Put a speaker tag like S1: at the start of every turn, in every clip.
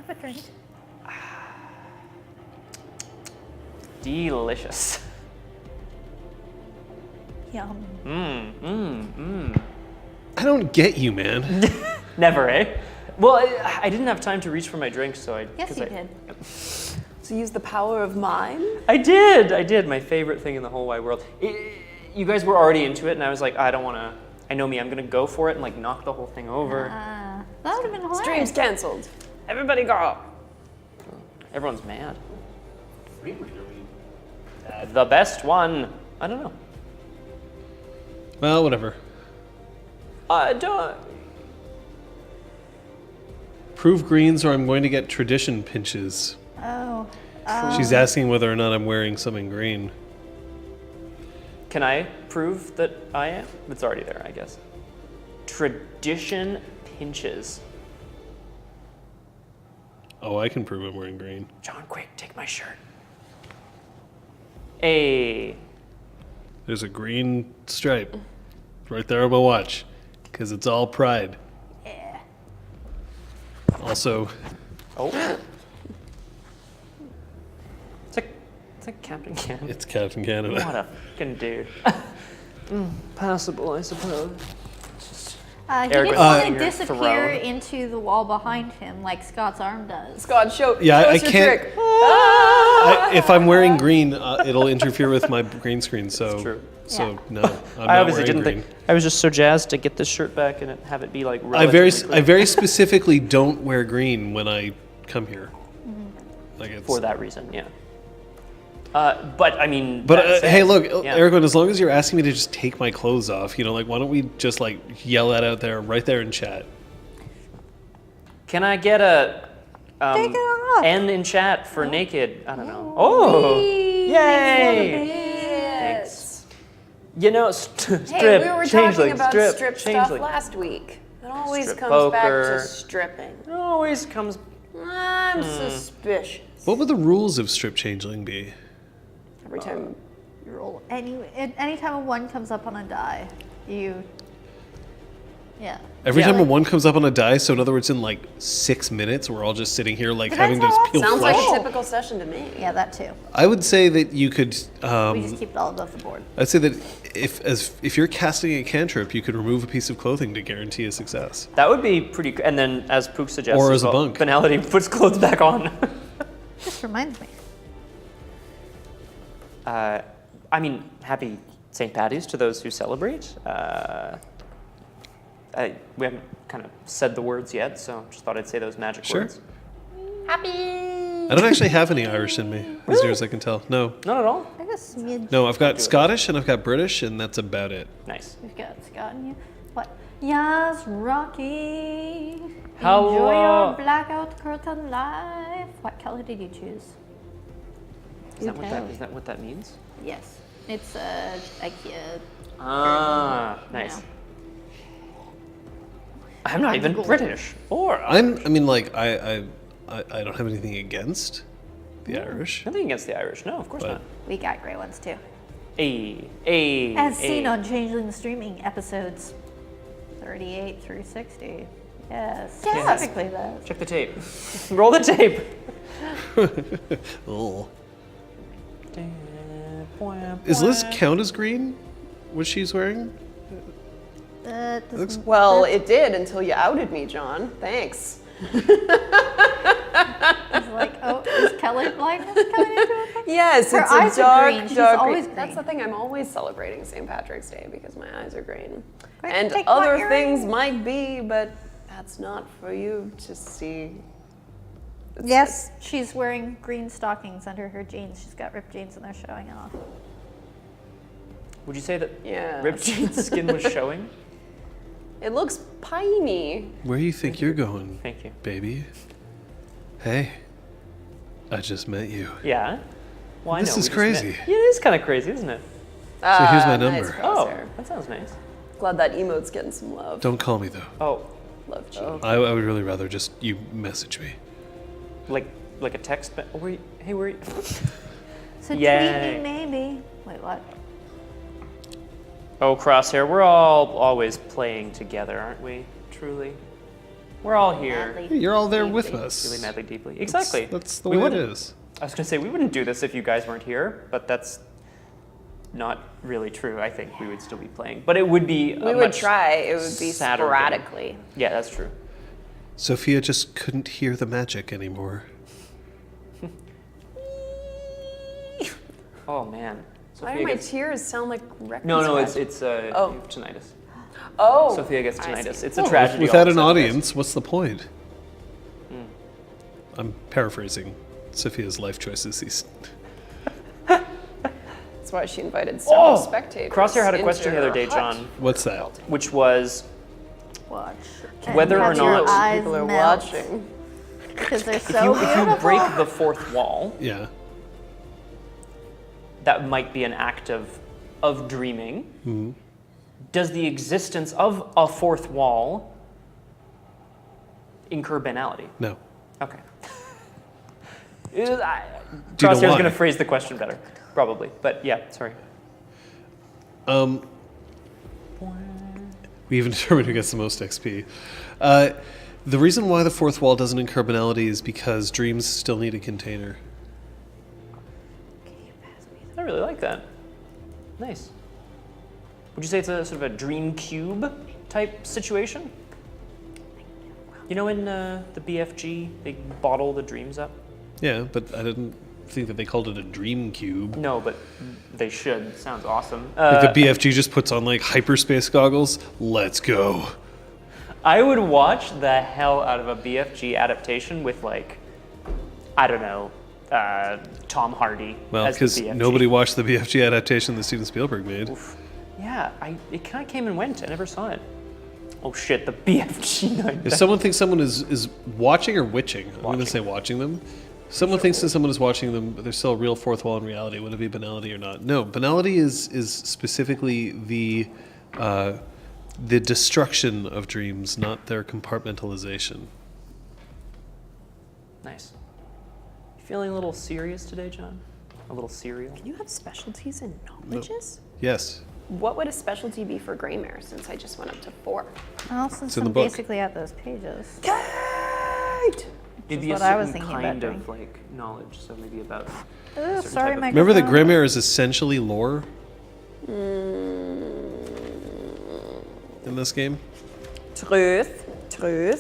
S1: have a drink.
S2: Delicious.
S1: Yum.
S3: I don't get you, man.
S2: Never, eh? Well, I didn't have time to reach for my drink, so I...
S1: Yes, you did.
S4: So use the power of mind?
S2: I did. My favorite thing in the whole wide world. You guys were already into it, and I was like, I don't want to... I know me, I'm going to go for it and like knock the whole thing over.
S1: That would have been hilarious.
S4: Stream's canceled. Everybody go.
S2: Everyone's mad. The best one. I don't know.
S3: Well, whatever.
S2: Don't...
S3: Prove greens or I'm going to get tradition pinches.
S1: Oh.
S3: She's asking whether or not I'm wearing something green.
S2: Can I prove that I am? It's already there, I guess. Tradition pinches.
S3: Oh, I can prove I'm wearing green.
S2: John, quick, take my shirt. Hey.
S3: There's a green stripe right there on my watch because it's all pride.
S1: Yeah.
S3: Also,
S2: Oh. It's like Captain Canada.
S3: it's Captain Canada.
S2: What a fucking dude. Passable, I suppose.
S1: He
S2: Eric
S1: didn't
S2: was
S1: want
S2: sitting
S1: to
S2: here
S1: disappear
S2: thrown.
S1: into the wall behind him like Scott's arm does.
S4: Scott, show
S3: Yeah,
S4: show
S3: I
S4: us your
S3: can't-
S4: trick.
S3: If I'm wearing green, it'll interfere with my green screen. So,
S2: true.
S3: so
S1: Yeah.
S3: no, I'm
S2: I
S3: not
S2: obviously
S3: wearing
S2: didn't
S3: green.
S2: think. I was just so jazzed to get this shirt back and have it be like.
S3: I very
S2: relatively
S3: I very specifically don't wear green when I come here. Like it's,
S2: for that reason, yeah. But I mean.
S3: But
S2: that said,
S3: hey, look,
S2: yeah.
S3: Eric, as long as you're asking me to just take my clothes off, like, why don't we just like yell that out there, right there in chat?
S2: Can I get a
S1: Take it off.
S2: N in chat for naked? I don't know. Oh, yay! Thanks. Strip,
S4: Hey, we were
S2: changeling,
S4: talking about
S2: strip,
S4: strip stuff
S2: changeling.
S4: last week. It always
S2: Strip
S4: comes back
S2: poker.
S4: to stripping.
S2: It always comes.
S4: I'm suspicious.
S3: What would the rules of strip changeling be?
S4: Every time.
S1: You roll anytime a 1 comes up on a die, yeah.
S3: Every
S2: Yeah.
S3: time a 1 comes up on a die, so in other words, in like 6 minutes, we're all just sitting here like
S1: But
S3: having to
S1: that's how
S3: peel
S4: Sounds
S3: flesh.
S4: like a typical session to me.
S1: Yeah, that too.
S3: I would say that you could.
S1: We just keep it all above the board.
S3: I'd say that if you're casting a cantrip, you could remove a piece of clothing to guarantee a success.
S2: That would be pretty. And then, as Pook suggests,
S3: Or as a bunk.
S2: Finality puts clothes back on.
S1: This reminds me.
S2: I mean, happy St. Paddy's to those who celebrate. We haven't kind of said the words yet, so just thought I'd say those magic
S3: Sure.
S2: words.
S3: I don't actually have any Irish in me, as near as I can tell. No.
S2: Not at all.
S1: I guess smidge.
S3: No, I've got Scottish and I've got British, and that's about it.
S2: Nice.
S1: We've got Scott and you. What? Yes, Rocky.
S2: How,
S1: Enjoy your blackout curtain life. What color did you choose?
S2: Is that what that means?
S1: Yes. It's IKEA.
S2: Ah, nice.
S1: Yeah.
S2: I'm not even
S1: Gold.
S2: British. Or
S3: I don't have anything against the Irish.
S2: nothing against the Irish. No, of course
S3: But-
S2: not.
S1: We got great ones too.
S2: As
S1: As seen on Changeling streaming episodes 38 through 60. Yes. Specifically those.
S2: Check the tape. Roll the tape.
S3: Oh. Does Liz count as green? What she's wearing? Looks-
S4: Well, it did until you outed me, John. Thanks.
S1: It's like, oh, is color blindness coming into it?
S4: Yes,
S1: Her
S4: it's
S1: eyes
S4: a
S1: are
S4: dark,
S1: green. She's
S4: dark
S1: always
S4: green. That's
S1: green.
S4: the thing. I'm always celebrating St. Patrick's Day because my eyes are green.
S1: Quick,
S4: And
S1: take what
S4: other
S1: you're
S4: things
S1: in.
S4: might be, but that's not for you to see.
S1: Yes, she's wearing green stockings under her jeans. She's got ripped jeans and they're showing off.
S2: Would you say that
S4: Yeah.
S2: ripped jeans skin was showing?
S4: It looks piney.
S3: Where do you think you're going,
S2: Thank you.
S3: baby? Hey, I just met you.
S2: Yeah. Well, I
S3: This
S2: know,
S3: is
S2: we just
S3: crazy.
S2: met. Yeah, it is kind of crazy, isn't it?
S3: So here's my
S4: Nice
S3: number.
S2: Oh,
S4: crosshair.
S2: that sounds nice.
S4: Glad that emote's getting some love.
S3: Don't call me though.
S2: Oh,
S4: Love G.
S3: I would really rather just you message me.
S2: like a text. Hey, where are you?
S1: So
S2: Yay.
S1: tweet me maybe. Wait, what?
S2: Oh, Crosshair, we're all always playing together, aren't we? Truly. We're all here.
S1: Madly.
S3: Hey, you're all there with
S1: Deeply.
S3: us.
S2: Really madly, deeply. Exactly.
S3: That's the
S2: We
S3: way it
S2: wouldn't-
S3: is.
S2: I was going to say, we wouldn't do this if you guys weren't here, but that's not really true. I think we would still be playing. But it would be
S4: We would try. It would be
S2: sadder game.
S4: sporadically.
S2: Yeah, that's true.
S3: Sophia just couldn't hear the magic anymore.
S2: Oh, man.
S4: Why
S2: Sophia
S4: do my
S2: gets-
S4: tears sound like records?
S2: No, it's
S4: Oh.
S2: tinnitus.
S4: Oh.
S2: Sophia gets
S4: I
S2: tinnitus.
S4: see.
S2: It's a tragedy.
S3: Without
S2: all
S3: an
S2: of a sudden,
S3: audience, what's the point? I'm paraphrasing Sophia's life choices.
S4: That's why she invited several spectators.
S2: Crosshair had a
S4: into
S2: question the other
S4: her
S2: day,
S4: hut.
S2: John,
S3: What's that?
S2: which was
S1: Watch.
S2: Whether or
S1: have your
S2: not
S1: eyes
S4: People are
S1: melt,
S4: watching.
S1: because they're
S2: if
S1: so
S2: you
S1: beautiful.
S2: break the fourth wall,
S3: Yeah.
S2: that might be an act of dreaming. Does the existence of a fourth wall incur banality?
S3: No.
S2: Okay.
S3: Do you know
S2: Crosshair's
S3: why?
S2: going to phrase the question better, probably. But yeah, sorry.
S3: We even determined who gets the most XP. The reason why the fourth wall doesn't incur banality is because dreams still need a container.
S2: I really like that. Nice. Would you say it's a sort of a dream cube type situation? You know, in the BFG, they bottle the dreams up.
S3: Yeah, but I didn't think that they called it a dream cube.
S2: No, but they should. Sounds awesome.
S3: Like the BFG just puts on like hyperspace goggles. Let's go.
S2: I would watch the hell out of a BFG adaptation with like, I don't know, Tom Hardy.
S3: Well,
S2: as the
S3: because
S2: BFG.
S3: nobody watched the BFG adaptation that Steven Spielberg made.
S2: Yeah, it kind of came and went. I never saw it. Oh shit, the BFG night.
S3: If someone thinks someone is watching or witching, I'm going to say watching them. Someone thinks that someone is watching them, but there's still a real fourth wall in reality. Would it be banality or not? No, banality is specifically the destruction of dreams, not their compartmentalization.
S2: Nice. You feeling a little serious today, John? A little cereal?
S4: You have specialties in knowledges?
S3: Yes.
S4: What would a specialty be for Greymare since I just went up to 4?
S1: Well, since
S3: in the
S1: I'm
S3: book.
S1: basically at those pages.
S4: Kate!
S2: Maybe
S1: what
S2: a
S1: I was
S2: certain
S1: thinking
S2: kind
S1: about
S2: of like knowledge, so maybe about.
S1: Oh,
S2: certain
S1: sorry,
S2: type of-
S1: microphone.
S3: Remember that Grimmare is essentially lore in this game?
S4: Truth.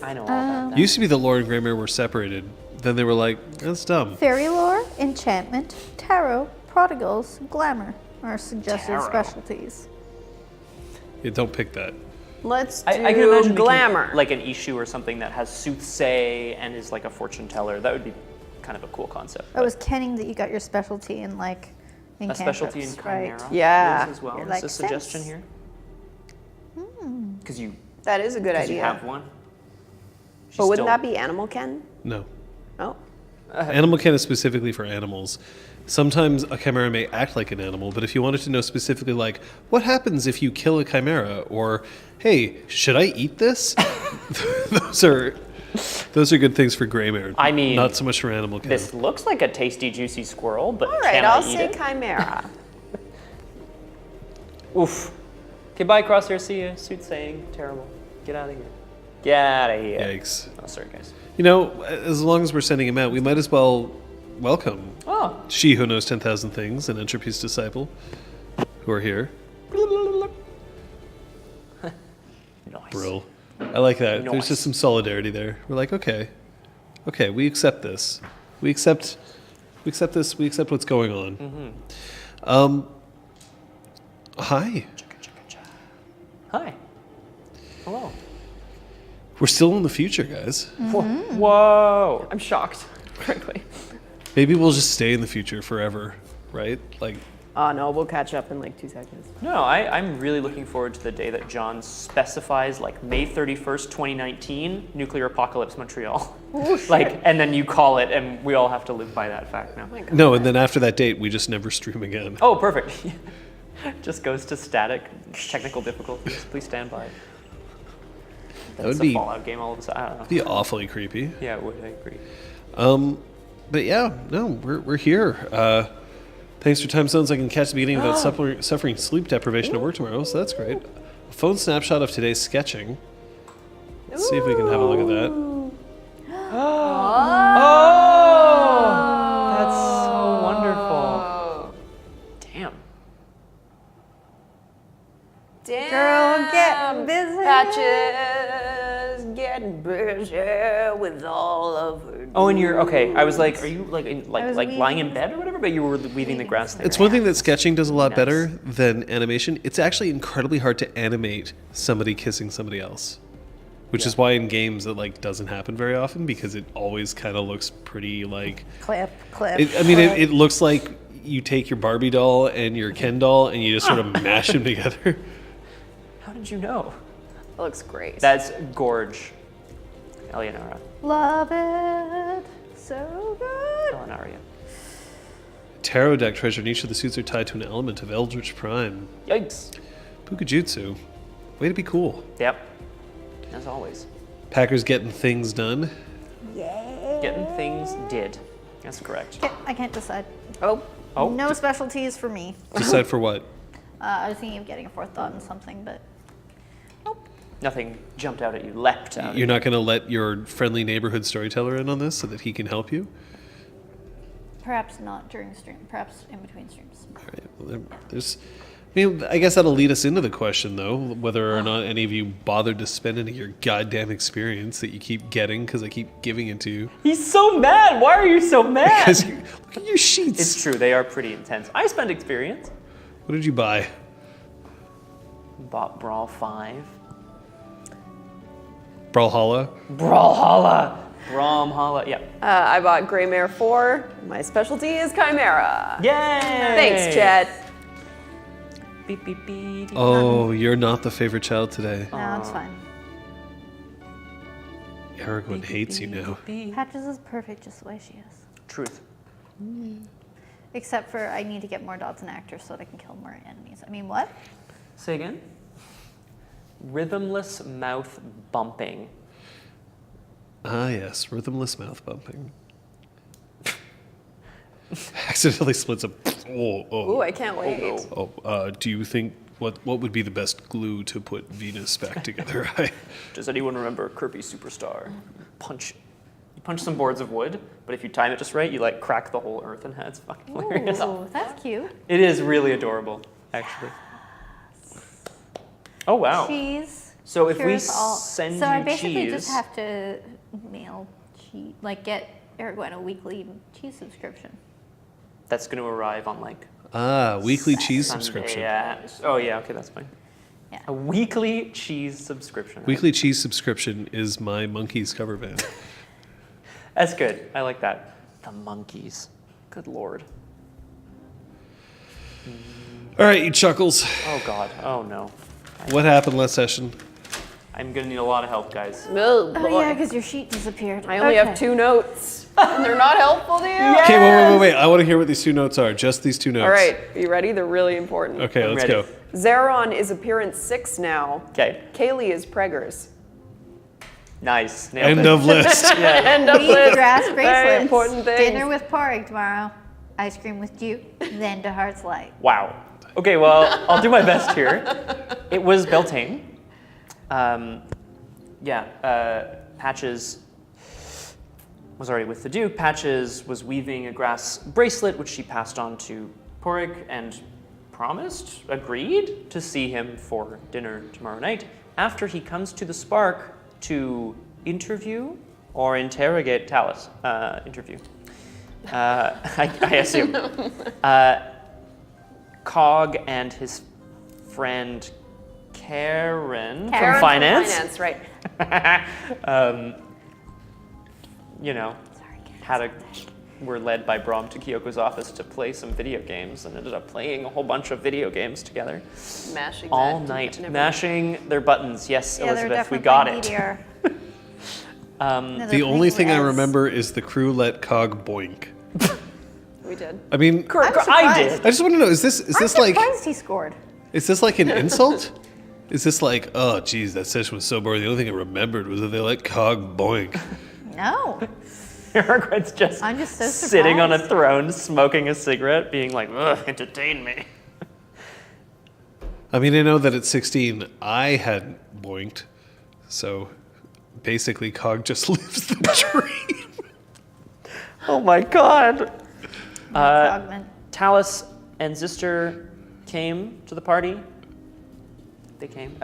S2: I know all about that.
S3: Used to be that lore and Grimmare were separated. Then they were like, that's dumb.
S1: Fairy lore, enchantment, tarot, prodigals, glamour are suggested
S2: Tarot.
S1: specialties.
S3: Yeah, don't pick that.
S4: Let's do
S2: I can imagine making,
S4: glamour.
S2: like an issue or something that has soothsay and is like a fortune teller. That would be kind of a cool concept.
S1: I was kenning that you got your specialty in like
S2: A specialty in
S1: incantrips, right?
S2: Chimera.
S4: Yeah.
S2: Liz as well.
S1: You're
S2: Is
S1: like,
S2: a suggestion
S1: sense.
S2: here? Because you,
S4: That is a good
S2: you
S4: idea.
S2: have one. She's
S4: But wouldn't
S2: still-
S4: that be Animal Ken?
S3: No.
S4: Oh.
S3: Animal Ken is specifically for animals. Sometimes a chimera may act like an animal, but if you wanted to know specifically, like, what happens if you kill a chimera, or, hey, should I eat this? those are good things for Greymare.
S2: I mean,
S3: not so much for Animal Ken.
S2: This looks like a tasty, juicy squirrel, but
S4: All right,
S2: can
S4: I'll
S2: I eat
S4: say
S2: it?
S4: Chimera.
S2: Oof. Okay, bye, Crosshair. See you. Soothsaying. Terrible. Get out of here. Get out of here.
S3: Yikes.
S2: Oh, sorry, guys.
S3: You know, as long as we're sending him out, we might as well welcome
S2: Oh.
S3: She Who Knows 10,000 Things and Entropy's Disciple, who are here.
S2: Nice.
S3: Brill. I like that. There's
S2: Nice.
S3: just some solidarity there. We're like, okay, we accept this. We accept this. We accept what's going on. Hi.
S2: Hi. Hello.
S3: We're still in the future, guys.
S2: Whoa.
S4: I'm shocked, frankly.
S3: Maybe we'll just stay in the future forever, right? Like,
S4: Oh, no, we'll catch up in like 2 seconds.
S2: No, I'm really looking forward to the day that John specifies, like, May 31st, 2019, Nuclear Apocalypse Montreal. Like, and then you call it, and we all have to live by that fact now.
S3: no, and then after that date, we just never stream again.
S2: Oh, perfect. Just goes to static technical difficulties. Please stand by.
S3: That would
S2: It's a
S3: be
S2: Fallout game all of a sudden. I don't know.
S3: be awfully creepy.
S2: Yeah, it would. I agree.
S3: But yeah, no, we're here. Thanks for time zones, I can catch the beginning without suffering sleep deprivation at work tomorrow, so that's great. A phone snapshot of today's sketching. Let's see if we can have a look at that.
S2: Oh! That's so wonderful. Damn.
S4: Damn.
S1: Girl, get busy.
S4: Patches getting busy with all of her.
S2: Oh, and you're okay. I was like, are you like
S1: I was
S2: lying in
S1: weaving-
S2: bed or whatever? But you were weaving the grass thing.
S3: It's
S2: right?
S3: one thing that sketching does a lot
S2: Nice.
S3: better than animation. It's actually incredibly hard to animate somebody kissing somebody else, which is why in games it like doesn't happen very often because it always kind of looks pretty like.
S1: Clip.
S3: It looks like you take your Barbie doll and your Ken doll and you just sort of mash them together.
S2: How did you know?
S4: That looks great.
S2: That's gorge. Eleonora.
S1: Love it. So good.
S2: Eleonaria.
S3: Tarot deck treasure and each of the suits are tied to an element of Eldritch Prime.
S2: Yikes.
S3: Pukajutsu. Way to be cool.
S2: Yep. As always.
S3: Packers getting things done.
S1: Yay.
S2: Getting things did. That's correct.
S1: I can't decide.
S4: oh,
S2: Oh.
S1: No specialties for me.
S3: Decide for what?
S1: I was thinking of getting a fourth thought in something, but nope.
S2: Nothing jumped out at you, leapt out.
S3: You're not going to let your friendly neighborhood storyteller in on this so that he can help you?
S1: Perhaps not during stream. Perhaps in between streams.
S3: All right. Well, there's. I guess that'll lead us into the question, though, whether or not any of you bothered to spend any of your goddamn experience that you keep getting because I keep giving it to you.
S2: He's so mad. Why are you so mad?
S3: Because look at your sheets.
S2: It's true. They are pretty intense. I spent experience.
S3: What did you buy?
S2: Bought Brawl 5.
S3: Brawlhalla?
S2: Brawlhalla. Brawlhalla. Yeah.
S4: I bought Greymare 4. My specialty is Chimera.
S2: Yay!
S4: Thanks, Chet.
S2: Beep, beep, beep.
S3: Oh, you're not the favorite child today.
S1: No, it's fine.
S3: Aragorn hates you now.
S1: Patches is perfect just the way she is.
S2: Truth.
S1: Except for I need to get more dots and actors so that I can kill more enemies. I mean, what?
S2: Say again. Rhythmless mouth bumping.
S3: Ah, yes, rhythmless mouth bumping. Accidentally splits a.
S4: Ooh, I can't wait.
S3: Do you think what would be the best glue to put Venus back together?
S2: Does anyone remember Kirby Superstar? You punch some boards of wood, but if you time it just right, you like crack the whole earth in half. It's fucking hilarious.
S1: Ooh, that's cute.
S2: It is really adorable, actually. Oh wow.
S1: Cheese.
S2: So if we
S1: cures all.
S2: send
S1: So I
S2: you
S1: basically
S2: cheese,
S1: just have to mail cheese, like get Aragorn a weekly cheese subscription.
S2: that's going to arrive on like
S3: Weekly cheese
S2: Sunday
S3: subscription.
S2: Oh yeah, okay, that's fine.
S1: Yeah.
S2: A weekly cheese subscription.
S3: Weekly cheese subscription is my Monkeys cover band.
S2: That's good. I like that. The monkeys. Good lord.
S3: All right, you chuckles.
S2: Oh god. Oh no.
S3: What happened last session?
S2: I'm gonna need a lot of help, guys.
S4: Oh,
S1: Oh
S4: boy.
S1: yeah, because your sheet disappeared.
S4: I only have 2 notes. And they're not helpful to you?
S3: Okay, wait. I want to hear what these 2 notes are. Just these 2 notes.
S4: All right, are you ready? They're really important.
S3: Okay,
S2: I'm
S3: let's
S2: ready.
S3: go.
S4: Zeron is appearance 6 now.
S2: Okay.
S4: Kaylee is preggers.
S2: Nice. Nailed
S3: End
S2: it.
S3: of list.
S4: End of
S1: Wheat
S4: list.
S1: grass
S4: Very
S1: bracelets.
S4: important things.
S1: Dinner with porridge tomorrow. Ice cream with Duke. Then to Heart's Light.
S2: Wow. Okay, well, I'll do my best here. It was Beltane. Patches was already with the Duke. Patches was weaving a grass bracelet, which she passed on to Porik and agreed to see him for dinner tomorrow night after he comes to the Spark to interview or interrogate Talus. Interview. I assume. Cog and his friend Karen from finance.
S4: Right.
S2: Were led by Brahm to Kyoko's office to play some video games and ended up playing a whole bunch of video games together
S4: Mashing
S2: all
S4: that.
S2: night,
S4: Never-
S2: mashing their buttons. Yes,
S1: Yeah, they're
S2: Elizabeth, we
S1: definitely
S2: got
S1: playing
S2: it.
S1: DDR.
S3: The only thing I remember is the crew let Cog boink.
S4: We did.
S3: I mean,
S1: I'm
S2: I
S1: surprised.
S2: did.
S3: I just want to know: is this like
S1: Surprised he scored.
S3: an insult? Is this like, oh, geez, that session was so boring. The only thing I remembered was that they let Cog boink.
S1: No.
S2: Aragorn's just,
S1: I'm just so
S2: sitting on a
S1: surprised.
S2: throne, smoking a cigarette, being like, ugh, entertain me.
S3: I mean, I know that at 16 I hadn't boinked, so basically Cog just lives the dream.
S2: Oh my god.
S1: Frogman.
S2: Talus and Zister came to the party. They came.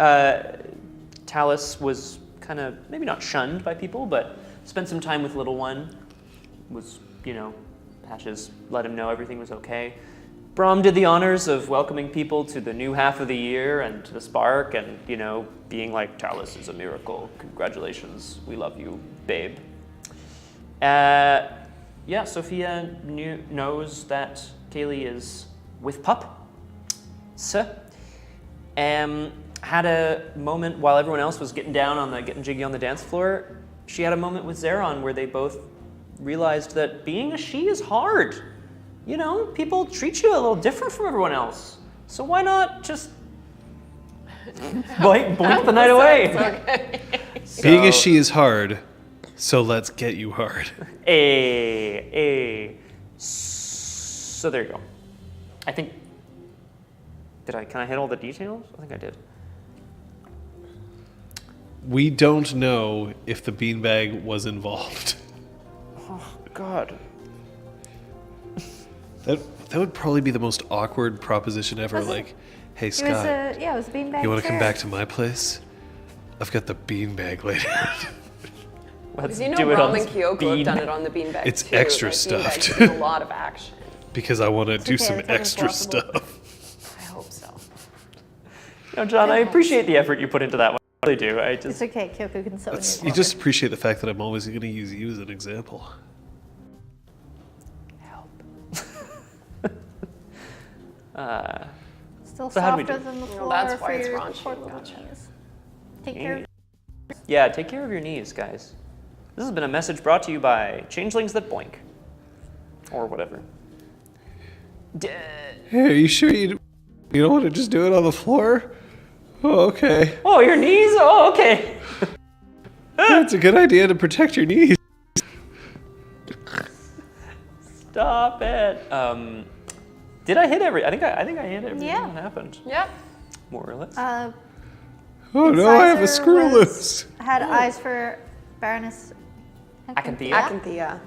S2: Talus was kind of, maybe not shunned by people, but spent some time with Little One. Was, Patches let him know everything was okay. Brom did the honors of welcoming people to the new half of the year and to the Spark and, being like, Talus is a miracle. Congratulations. We love you, babe. Sophia knows that Kaylee is with Pup. Had a moment while everyone else was getting jiggy on the dance floor. She had a moment with Zeron where they both realized that being a she is hard. People treat you a little different from everyone else. So why not just blink the night away?
S4: Okay.
S3: Being a she is hard, so let's get you hard.
S2: So there you go. I think. Can I hit all the details? I think I did.
S3: We don't know if the beanbag was involved.
S2: Oh God.
S3: That would probably be the most awkward proposition ever. Like, hey
S1: It was
S3: Scott,
S1: a beanbag.
S3: you want to come
S1: chair.
S3: back to my place? I've got the beanbag later.
S2: Let's
S4: Because
S2: do it on
S4: Brom and
S2: this
S4: Kyoko have done
S2: bean.
S4: it on the beanbag
S3: It's
S4: too.
S3: extra
S4: Like,
S3: stuffed.
S4: beanbags need a lot of action.
S3: Because I want to do
S1: okay,
S3: some
S1: it's only
S3: extra
S1: possible.
S3: stuff.
S4: I hope so.
S2: John, I appreciate the effort you put into that one. I really do.
S1: It's okay, Kyoko can sew in your
S3: You
S1: corner.
S3: just appreciate the fact that I'm always going to use you as an example.
S1: Still
S2: So how do we
S1: softer
S2: do?
S1: than the
S4: Well,
S1: floor
S4: that's
S1: for
S4: why it's
S1: your
S4: raunchy.
S1: poor little
S4: Gotcha.
S1: knees. Take care of
S2: Yeah, take care of your knees, guys. This has been a message brought to you by Changelings That Boink. Or whatever.
S3: Hey, are you sure you don't want to just do it on the floor? Oh, okay.
S2: Oh, your knees? Oh, okay.
S3: It's a good idea to protect your knees.
S2: Stop it. Did I hit I think I hit everything
S1: Yeah.
S2: that happened.
S4: Yep.
S2: More or less.
S3: Oh no, I have a
S1: Incisor
S3: screw
S1: was-
S3: loose.
S1: Had eyes for Baroness
S2: Acanthea.
S4: Acanthea.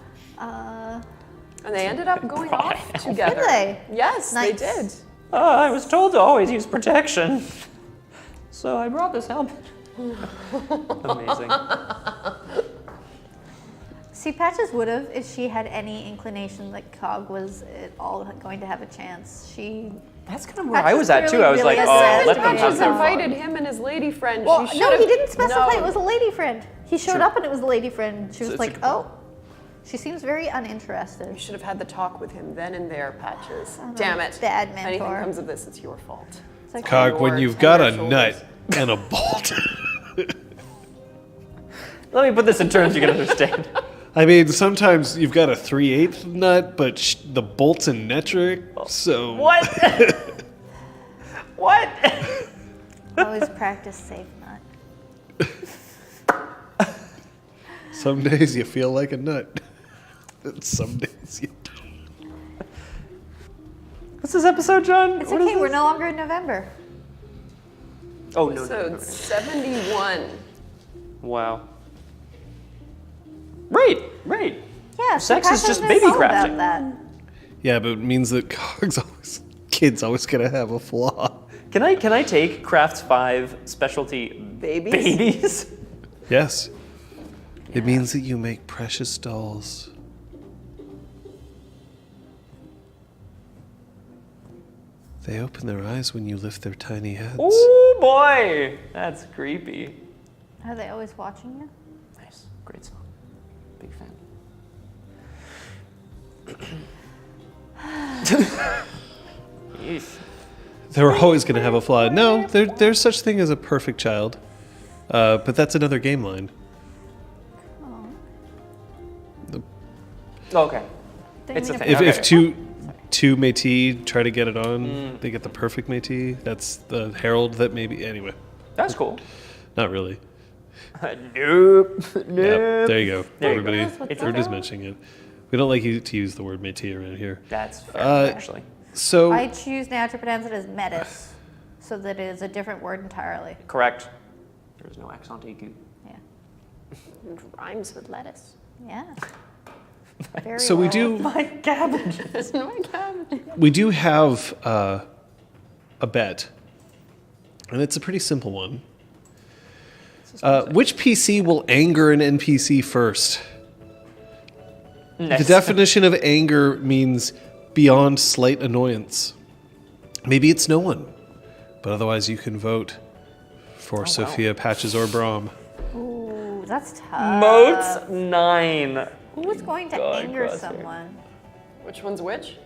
S4: And they ended up going off together.
S1: Did they?
S4: Yes,
S1: Nice.
S4: they did.
S2: I was told to always use protection. So I brought this helmet. Amazing.
S1: See, Patches would have if she had any inclination that Cog was at all going to have a chance.
S2: That's kind of where I was at too. I was
S1: really
S2: like,
S1: upset
S2: oh, let
S1: to
S2: them
S1: be
S2: have
S4: Patches
S1: involved.
S2: fun.
S4: invited him and his lady friend.
S1: Well,
S4: She
S1: no,
S4: should've-
S1: he didn't specify
S4: No.
S1: it was a lady friend. He showed
S2: Sure.
S1: up and it was a lady friend. She was
S2: it's
S1: like,
S2: a-
S1: oh, she seems very uninterested.
S4: You should have had the talk with him then and there, Patches. Damn it.
S1: Bad
S4: If anything
S1: mentor.
S4: comes of this, it's your fault.
S1: It's like,
S3: Cog, when
S4: Your
S3: you've got a
S4: tender
S3: nut
S4: shoulders.
S3: and a bolt.
S2: Let me put this in terms you can understand.
S3: I mean, sometimes you've got a 3/8 nut, but the bolt's in metric, so...
S2: What? What?
S1: always practice safe nut.
S3: Some days you feel like a nut. And some days you don't.
S2: What's this episode, John?
S1: It's
S2: What is
S1: okay, we're
S2: this?
S1: no longer in November.
S2: Oh, no.
S4: Episode 71.
S2: Wow. Right.
S1: Yeah,
S2: Sex is
S1: Patches
S2: just
S1: knows
S2: baby
S1: all
S2: crafting.
S1: about that.
S3: Yeah, but it means that kid's always gonna have a flaw.
S2: Can I take Craft's 5 specialty
S4: Babies?
S2: babies?
S3: Yes. It means that you make precious dolls. They open their eyes when you lift their tiny heads.
S2: Oh boy, that's creepy.
S1: Are they always watching you?
S2: Nice, great song. Big fan. Yeesh.
S3: They were always going to have a flaw. No, there's such thing as a perfect child. But that's another game line.
S2: Oh, okay.
S1: Don't
S2: It's
S1: you
S2: a
S1: mean
S2: thing. Okay.
S3: If two Métis try to get it on, they get the perfect Métis. That's the herald that maybe... Anyway,
S2: That's cool.
S3: not really.
S2: Nope.
S3: Yep, there you go.
S2: There you
S3: Everybody,
S1: go. What's
S3: we're just
S1: that?
S3: mentioning it. We don't like you to use the word Métis around here.
S2: That's fair, actually.
S3: So...
S1: I choose now to pronounce it as metis, so that it is a different word entirely.
S2: Correct. There is no accent aigu.
S1: Yeah.
S4: It rhymes with lettuce.
S1: Yeah. Very
S3: So we
S1: well.
S3: do
S2: My cabbage.
S4: It's my cabbage.
S3: we do have a bet, and it's a pretty simple one. Which PC will anger an NPC first?
S2: Nice.
S3: The definition of anger means beyond slight annoyance. Maybe it's no one, but otherwise you can vote for Sophia, Patches, or Braum.
S1: Ooh, that's tough.
S2: Moats 9.
S1: Who is going to
S2: God,
S1: anger
S2: Crosshair.
S1: someone?
S4: Which one's which?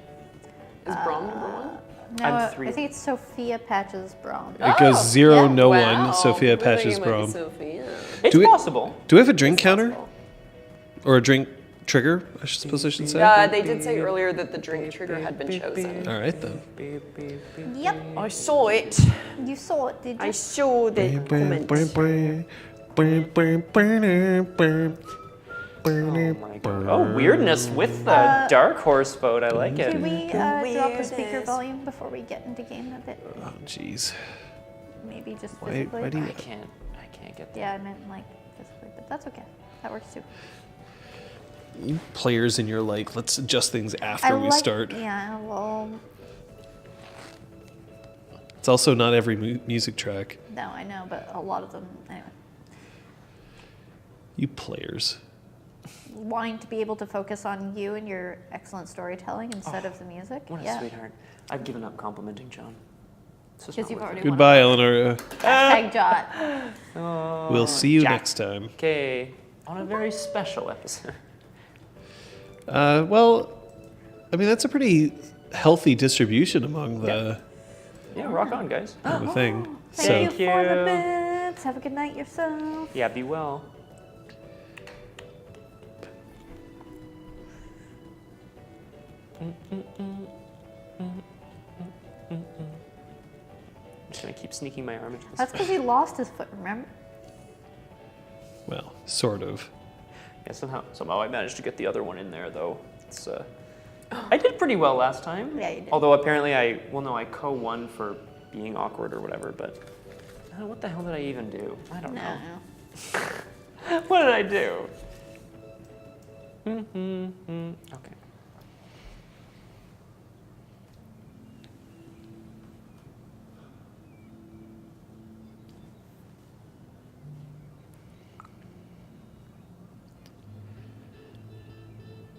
S4: Is Braum number one?
S1: No,
S2: I'm 3.
S1: I think it's Sophia Patches Braum.
S3: It goes 0,
S1: yeah.
S3: no
S4: Wow.
S3: one, Sophia,
S4: Really
S3: Patches,
S4: thinking it might be
S3: Braum.
S4: Sophia.
S2: It's
S3: Do we-
S2: possible.
S3: Do we have a drink counter? Or a drink trigger, I suppose I should say?
S4: They did say earlier that the drink trigger had been chosen.
S3: All right, then.
S1: Yep.
S4: I saw it.
S1: You saw it, did
S4: I
S1: you?
S4: saw the comment.
S2: Oh my god. Oh, weirdness with the dark horse vote. I like
S1: Could
S2: it.
S1: we drop the speaker
S4: Weirdness.
S1: volume before we get into game a bit?
S3: Oh, jeez.
S1: Maybe just
S3: Why
S1: physically?
S3: do you...
S2: I can't get that.
S1: Yeah, I meant like physically, but that's okay. That works too.
S3: You players and you're like, let's adjust things after we start.
S1: Yeah, well,
S3: It's also not every music track.
S1: no, I know, but a lot of them, anyway.
S3: You players.
S1: Wanting to be able to focus on you and your excellent storytelling instead of the music.
S2: What a
S1: Yeah.
S2: sweetheart. I've given up complimenting John. It's just
S1: Because
S2: not
S1: you've
S2: worth
S1: already
S2: it.
S1: won.
S3: Goodbye, Eleanor.
S1: Hashtag Jot.
S3: We'll see you
S2: Jack.
S3: next time.
S2: Okay, on a very special episode.
S3: Well, I mean, that's a pretty healthy distribution among the,
S2: Yeah, rock on, guys.
S3: the thing.
S1: Thank
S3: So,
S1: you for the
S2: you.
S1: bits. Have a good night yourself.
S2: Yeah, be well. I'm just gonna keep sneaking my arm into this.
S1: That's because he lost his foot, remember?
S3: well, sort of.
S2: Yeah, somehow I managed to get the other one in there though. It's I did pretty well last time.
S1: Yeah, you did.
S2: Although apparently I co-won for being awkward or whatever, but what the hell did I even do? I don't know. What did I do? Okay.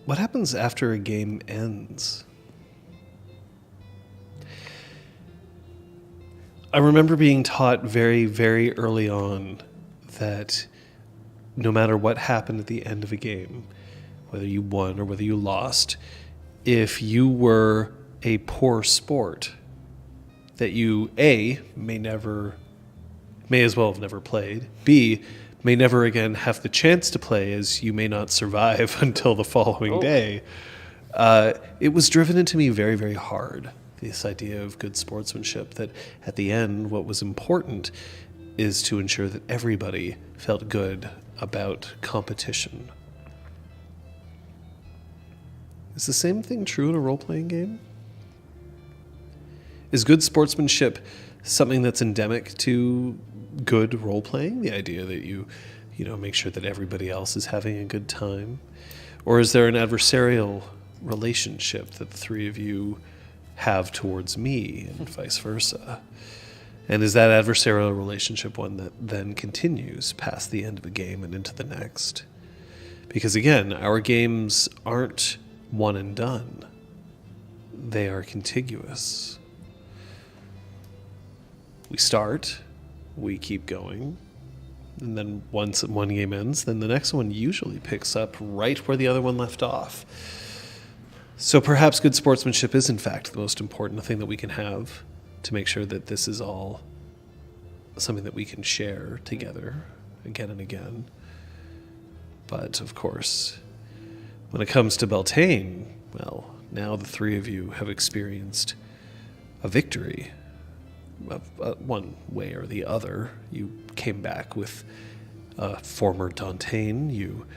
S3: What happens after a game ends? I remember being taught very, very early on that no matter what happened at the end of a game, whether you won or whether you lost, if you were a poor sport, that you A, may as well have never played, B, may never again have the chance to play as you may not survive until the following day. It was driven into me very, very hard, this idea of good sportsmanship, that at the end what was important is to ensure that everybody felt good about competition. Is the same thing true in a role-playing game? Is good sportsmanship something that's endemic to good role-playing? The idea that you make sure that everybody else is having a good time? Or is there an adversarial relationship that the three of you have towards me and vice versa? And is that adversarial relationship one that then continues past the end of a game and into the next? Because again, our games aren't one and done. They are contiguous. We start, we keep going, and then once one game ends, then the next one usually picks up right where the other one left off. So perhaps good sportsmanship is in fact the most important thing that we can have to make sure that this is all something that we can share together again and again. But of course, when it comes to Beltane, well, now the three of you have experienced a victory one way or the other. You came back with a former Dantaine. You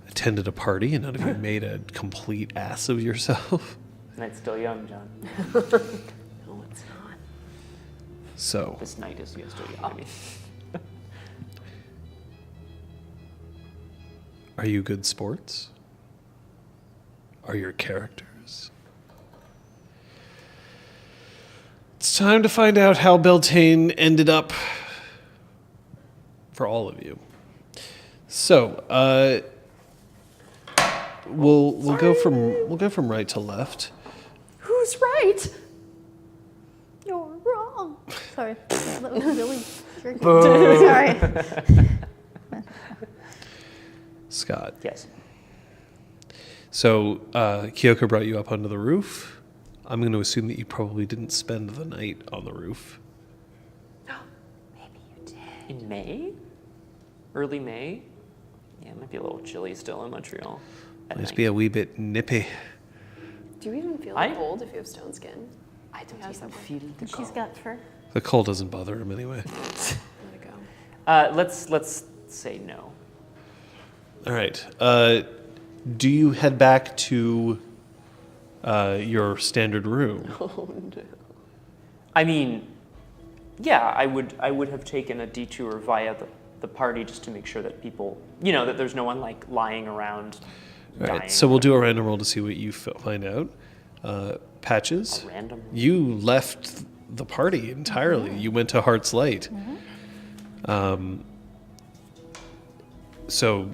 S3: attended a party, and none of you made a complete ass of yourself.
S2: Night's still young, John.
S4: No, it's not.
S3: So,
S2: This night is still young. I mean.
S3: Are you good sports? Are your characters? It's time to find out how Beltane ended up for all of you. So, we'll go from right to left.
S4: Who's right?
S1: You're wrong. Sorry. That was really tricky. Sorry.
S3: Scott.
S2: Yes.
S3: So, Kyoko brought you up onto the roof. I'm going to assume that you probably didn't spend the night on the roof.
S4: Maybe you did.
S2: In May? Early May? Yeah, it might be a little chilly still in Montreal.
S3: Might be a wee bit nippy.
S4: Do you even feel cold if you have stone skin? I don't even
S2: feel the
S1: She's got fur.
S3: The cold doesn't bother him anyway.
S4: Let it go.
S2: Let's say no.
S3: All right. Do you head back to your standard room?
S4: Oh no.
S2: I mean, yeah, I would have taken a detour via the party just to make sure that people, that there's no one like lying around
S3: All
S2: dying.
S3: right. So we'll do a random roll to see what you find out. Patches.
S2: A random.
S3: You left the party entirely.
S1: Mm-hmm.
S3: You went to Heart's Light. So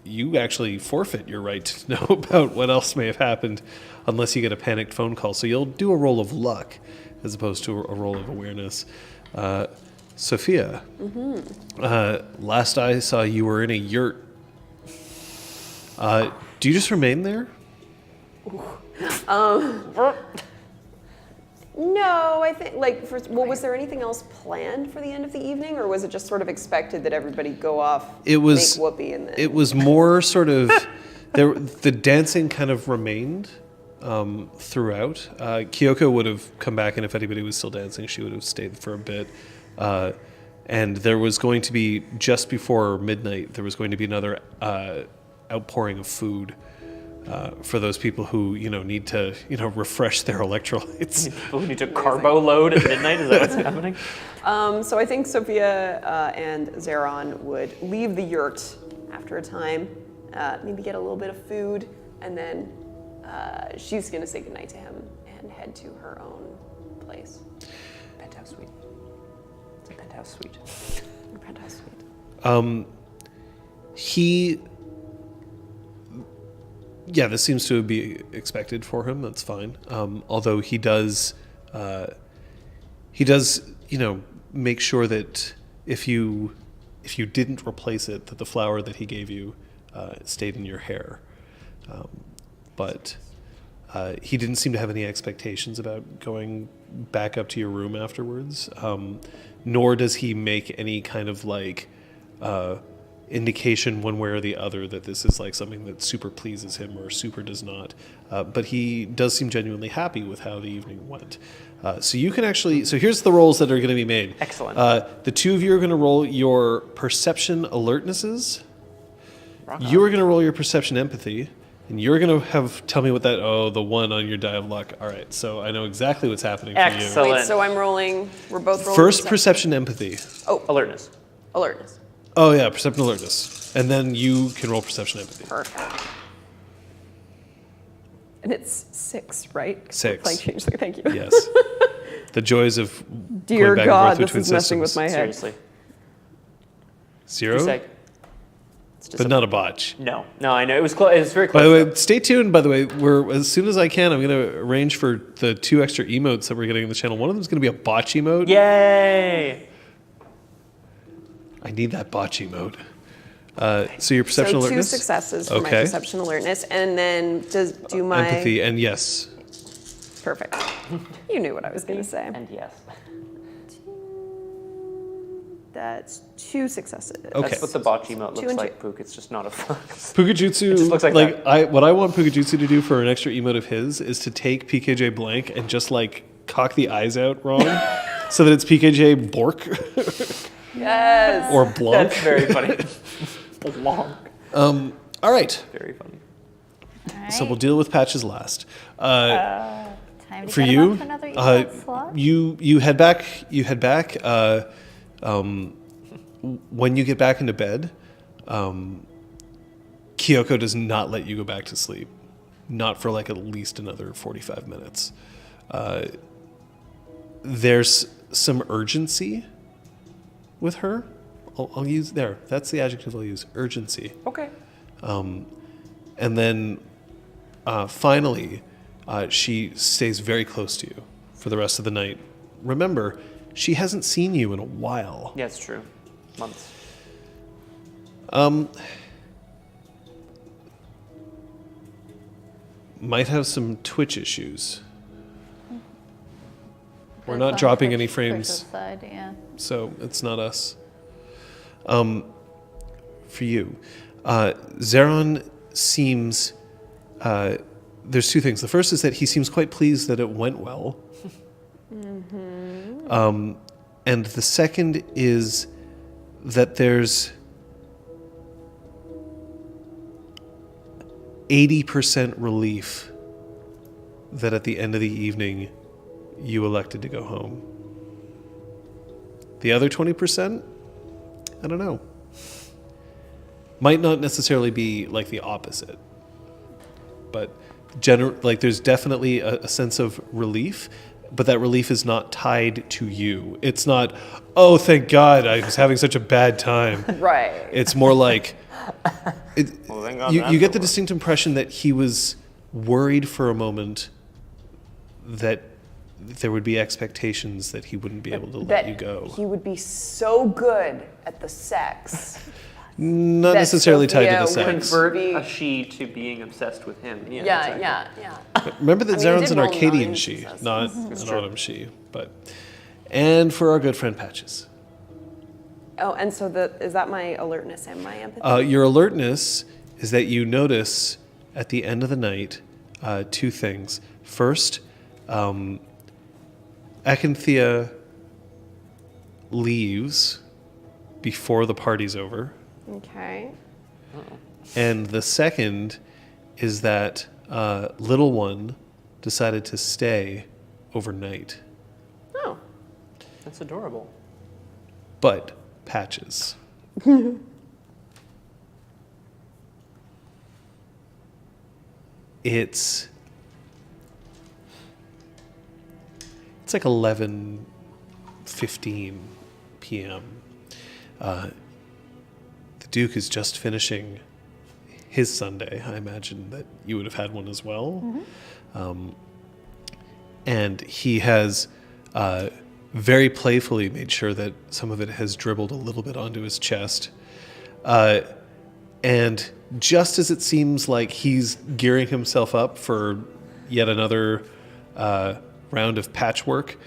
S3: you actually forfeit your right to know about what else may have happened unless you get a panicked phone call. So you'll do a roll of luck as opposed to a roll of awareness. Sophia, last I saw you were in a yurt. Do you just remain there?
S4: No, I think was there anything else planned for the end of the evening, or was it just sort of expected that everybody go off,
S3: It was
S4: make whoopee, and then
S3: It was more sort of the dancing kind of remained throughout. Kyoko would have come back, and if anybody was still dancing, she would have stayed for a bit. And there was going to be, just before midnight, there was going to be another outpouring of food for those people who need to refresh their electrolytes.
S2: People who need to carbo load at midnight. Is that what's happening?
S4: So I think Sophia and Zeron would leave the yurt after a time, maybe get a little bit of food, and then she's going to say goodnight to him and head to her own place.
S2: Penthouse suite. It's a penthouse suite.
S4: Her penthouse suite.
S3: Yeah, this seems to be expected for him. That's fine. Although he does, make sure that if you didn't replace it, that the flower that he gave you stayed in your hair. But he didn't seem to have any expectations about going back up to your room afterwards. Nor does he make any kind of indication one way or the other that this is something that super pleases him or super does not. But he does seem genuinely happy with how the evening went. So you can actually, here's the rolls that are going to be made.
S2: Excellent.
S3: The two of you are going to roll your perception alertnesses.
S2: Rock
S3: You
S2: on.
S3: are going to roll your perception empathy. And you're going to tell me what the one on your die of luck. All right, so I know exactly what's happening for you.
S2: Excellent.
S4: Wait, so we're both rolling
S3: First perception empathy.
S2: Alertness.
S4: Alertness.
S3: Oh yeah, perception alertness. And then you can roll perception empathy.
S4: Perfect. And it's 6, right? 'Cause
S3: 6.
S4: we're playing Changeling, thank you.
S3: Yes. The joys of
S4: Dear
S3: going back
S4: God,
S3: and forth
S4: this
S3: between
S4: is messing with
S3: systems.
S4: my head.
S2: Seriously.
S3: 0,
S2: Just it's
S3: but not a botch.
S2: No, I know. It was close. It was very close.
S3: By the way, stay tuned. By the way, as soon as I can, I'm going to arrange for the 2 extra emotes that we're getting in the channel. One of them is going to be a botch emote.
S2: Yay!
S3: I need that botch emote. So your perception
S4: So
S3: alertness.
S4: 2 successes for my
S3: Okay.
S4: perception alertness, and then do my
S3: Empathy and yes.
S4: Perfect. You knew what I was going to say.
S2: And yes.
S4: That's 2 successes.
S3: Okay.
S2: That's what the botch emote
S4: 2
S2: looks
S4: and
S2: like, Pook. It's just not a fox.
S3: Pukajutsu,
S2: It just looks like that.
S3: what I want Pukajutsu to do for an extra emote of his is to take PKJ blank and just cock the eyes out wrong so that it's PKJ Bork
S4: Yes.
S3: or Blanc.
S2: That's very funny. Blanc.
S3: All right.
S2: Very funny.
S1: All right.
S3: So we'll deal with patches last.
S1: Time to
S3: For
S1: get him
S3: you,
S1: up another emote slot.
S3: you head back. When you get back into bed, Kyoko does not let you go back to sleep. Not for like at least another 45 minutes. There's some urgency with her. I'll use there. That's the adjective I'll use. Urgency.
S2: Okay.
S3: And then finally, she stays very close to you for the rest of the night. Remember, she hasn't seen you in a while.
S2: Yeah, it's true. Months.
S3: Might have some Twitch issues. We're
S1: It's
S3: not
S1: on
S3: dropping
S1: Twitch-
S3: any
S1: Twitch's
S3: frames,
S1: side, yeah.
S3: so it's not us. For you, Zeron seems. There's two things. The first is that he seems quite pleased that it went well. And the second is that there's 80% relief that at the end of the evening you elected to go home. The other 20%, I don't know. Might not necessarily be like the opposite, but there's definitely a sense of relief, but that relief is not tied to you. It's not, oh, thank God, I was having such a bad time.
S4: Right.
S3: It's more like,
S2: Well, thank God
S3: you
S2: that's
S3: get the
S2: over.
S3: distinct impression that he was worried for a moment that there would be expectations that he wouldn't be able to let
S4: That
S3: you go.
S4: he would be so good at the sex.
S3: Not
S4: that
S3: necessarily tied to the
S4: Sophia would
S3: sex.
S2: Convert
S4: Be-
S2: a she to being obsessed with him. Yeah,
S4: Yeah,
S2: exactly.
S4: yeah.
S3: Remember that
S4: I mean, it
S3: Zeron's
S4: did
S3: an
S4: roll
S3: Arcadian
S4: nines,
S3: she,
S4: so-
S3: not an autumn she. But and for our good friend Patches,
S4: Oh, and so is that my alertness and my empathy?
S3: your alertness is that you notice at the end of the night two things. First, Acanthea leaves before the party's over.
S4: Okay.
S3: And the second is that little one decided to stay overnight.
S4: Oh.
S2: That's adorable.
S3: But Patches. It's like 11:15 p.m. The Duke is just finishing his Sunday. I imagine that you would have had one as well. And he has very playfully made sure that some of it has dribbled a little bit onto his chest. And just as it seems like he's gearing himself up for yet another round of patchwork,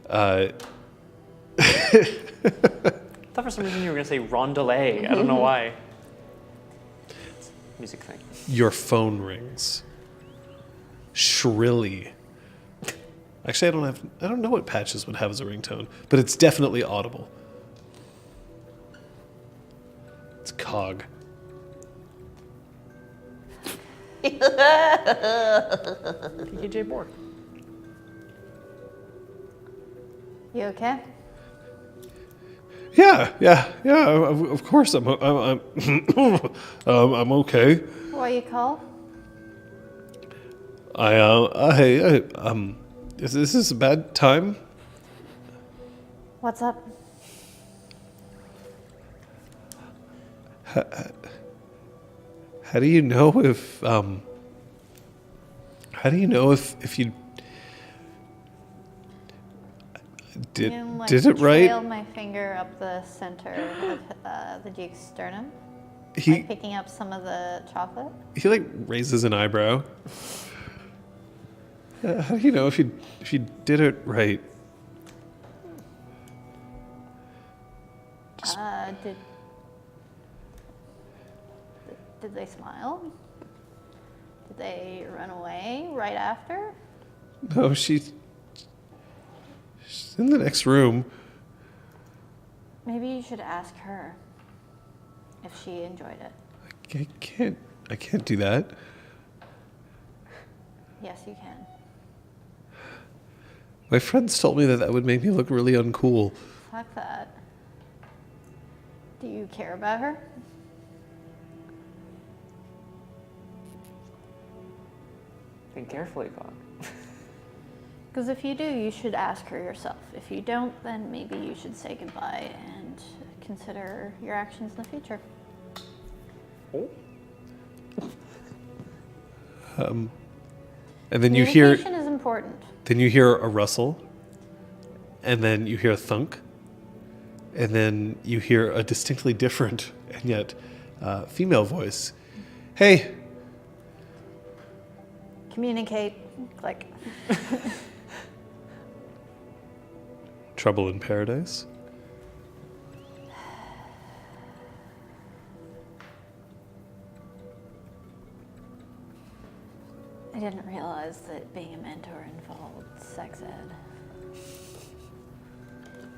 S2: I thought for some reason you were going to say rondelay. I don't know why. It's a music thing.
S3: your phone rings shrilly. Actually, I don't know what Patches would have as a ringtone, but it's definitely audible. It's Cog.
S2: PKJ Borg.
S1: You okay?
S3: Yeah. Of course, I'm I'm okay.
S1: What you call?
S3: Is this a bad time?
S1: What's up?
S3: How do you know if you did
S1: You, like,
S3: it right?
S1: Trail my finger up the center of the Duke's sternum,
S3: He
S1: like picking up some of the chocolate.
S3: he like raises an eyebrow. How do you know if you did it right?
S1: Did they smile? Did they run away right after?
S3: No, she's in the next room.
S1: Maybe you should ask her if she enjoyed it.
S3: I can't do that.
S1: Yes, you can.
S3: My friends told me that would make me look really uncool.
S1: Fuck that. Do you care about her?
S2: Think carefully, Cog.
S1: Because if you do, you should ask her yourself. If you don't, then maybe you should say goodbye and consider your actions in the future.
S2: Oh.
S3: And then you hear
S1: Communication is important.
S3: Then you hear a rustle, and then you hear a thunk, and then you hear a distinctly different and yet female voice. Hey,
S1: Communicate. Click.
S3: trouble in paradise?
S1: I didn't realize that being a mentor involved sex ed.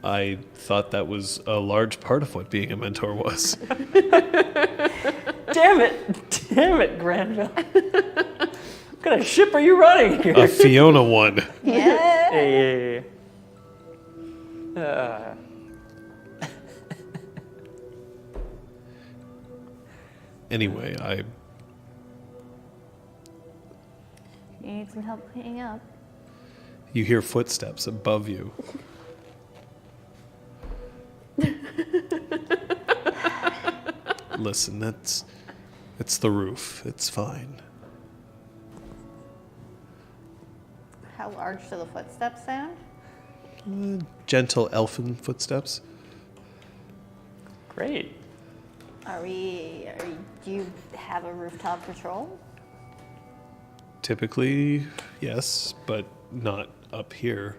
S3: I thought that was a large part of what being a mentor was.
S2: Damn it, Granville. What kind of ship are you running here?
S3: A Fiona one.
S1: Yeah.
S2: Hey.
S3: Anyway,
S1: You need some help cleaning up.
S3: you hear footsteps above you. Listen, it's the roof. It's fine.
S1: How large do the footsteps sound?
S3: Gentle elfin footsteps.
S2: Great.
S1: Do you have a rooftop patrol?
S3: Typically, yes, but not up here.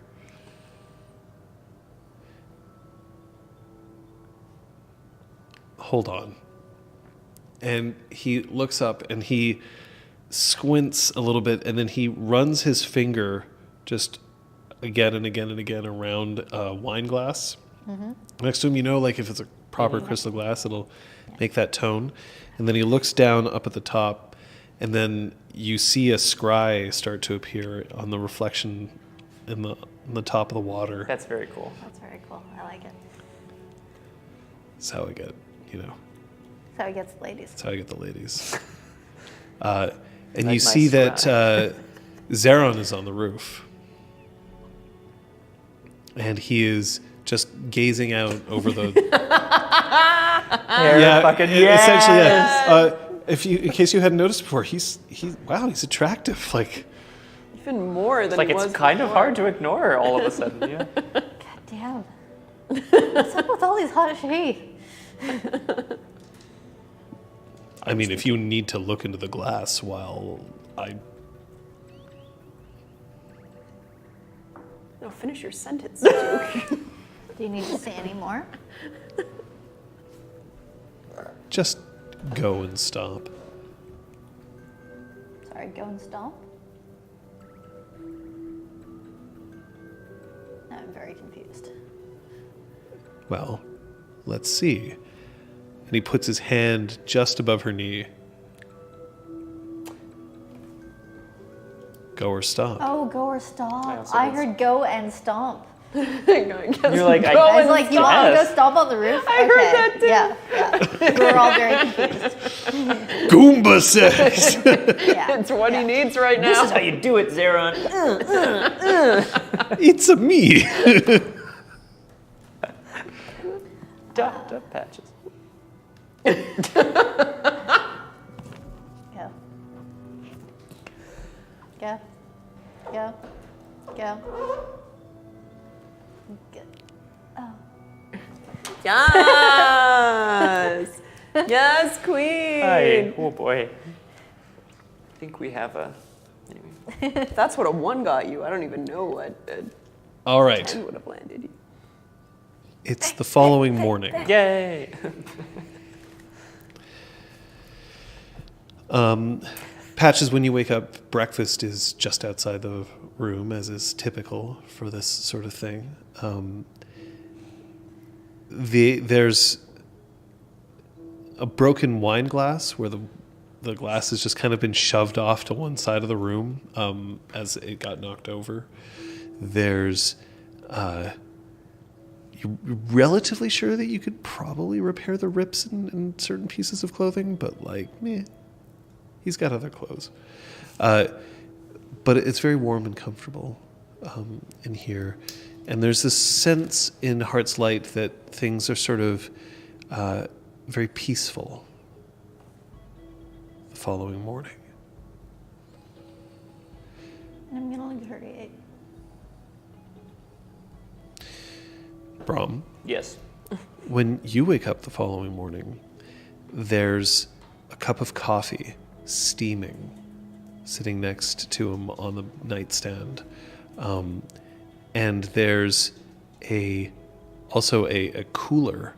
S3: Hold on. And he looks up and he squints a little bit, and then he runs his finger just again and again and again around a wine glass. Mm-hmm. Next to him, like if it's a proper crystal glass, it'll make that tone. And then he looks down up at the top, and then you see a scry start to appear on the reflection in the top of the water.
S2: That's very cool.
S1: That's very cool. I like it.
S3: That's how I get,
S1: That's how he gets ladies.
S3: that's how I get the ladies. And
S2: Like
S3: you
S2: my
S3: see that
S2: scry.
S3: Zeron is on the roof. And he is just gazing out over the...
S2: Fucking
S3: essentially,
S2: yes.
S3: yeah. In case you hadn't noticed before, he's attractive. Like,
S4: Even more than
S2: Like
S4: he was
S2: it's kind of
S4: before.
S2: hard to ignore all of a sudden. Yeah.
S1: God damn. What's up with all these hot shades?
S3: I mean, if you need to look into the glass while I...
S4: No, finish your sentence, Duke.
S1: Do you need to say any more?
S3: Just go and stop.
S1: Sorry, go and stomp? No, I'm very confused.
S3: Well, let's see. And he puts his hand just above her knee. Go or stop.
S1: Oh, go or stomp.
S2: also
S1: I
S2: was-
S1: heard go and stomp.
S2: You're like,
S1: I was like, you want me to go
S2: yes.
S1: stomp on the roof?
S4: I heard that too.
S1: Yeah. We're all very confused.
S3: Goomba sex!
S1: Yeah.
S4: It's what he needs right
S2: This
S4: now.
S2: is how you do it, Zeron.
S3: It's a me!
S2: Dot patches.
S1: Go. Go. Go. Go. Go. Oh.
S4: Yes! Yes, queen!
S2: Hi. Oh boy. I think we have a. Anyway.
S4: That's what a 1 got you. I don't even know what a
S3: All right.
S4: 10 would have landed you.
S3: It's the following morning.
S2: Yay!
S3: Patches, when you wake up, breakfast is just outside the room, as is typical for this sort of thing. There's a broken wine glass where the glass has just kind of been shoved off to one side of the room as it got knocked over. There's... you're relatively sure that you could probably repair the rips in certain pieces of clothing, but like, meh. He's got other clothes. but it's very warm and comfortable in here. And there's this sense in Heart's Light that things are sort of very peaceful the following morning.
S1: I'm gonna luxuriate.
S3: Brom,
S2: Yes.
S3: when you wake up the following morning, there's a cup of coffee steaming sitting next to him on the nightstand. And there's also a cooler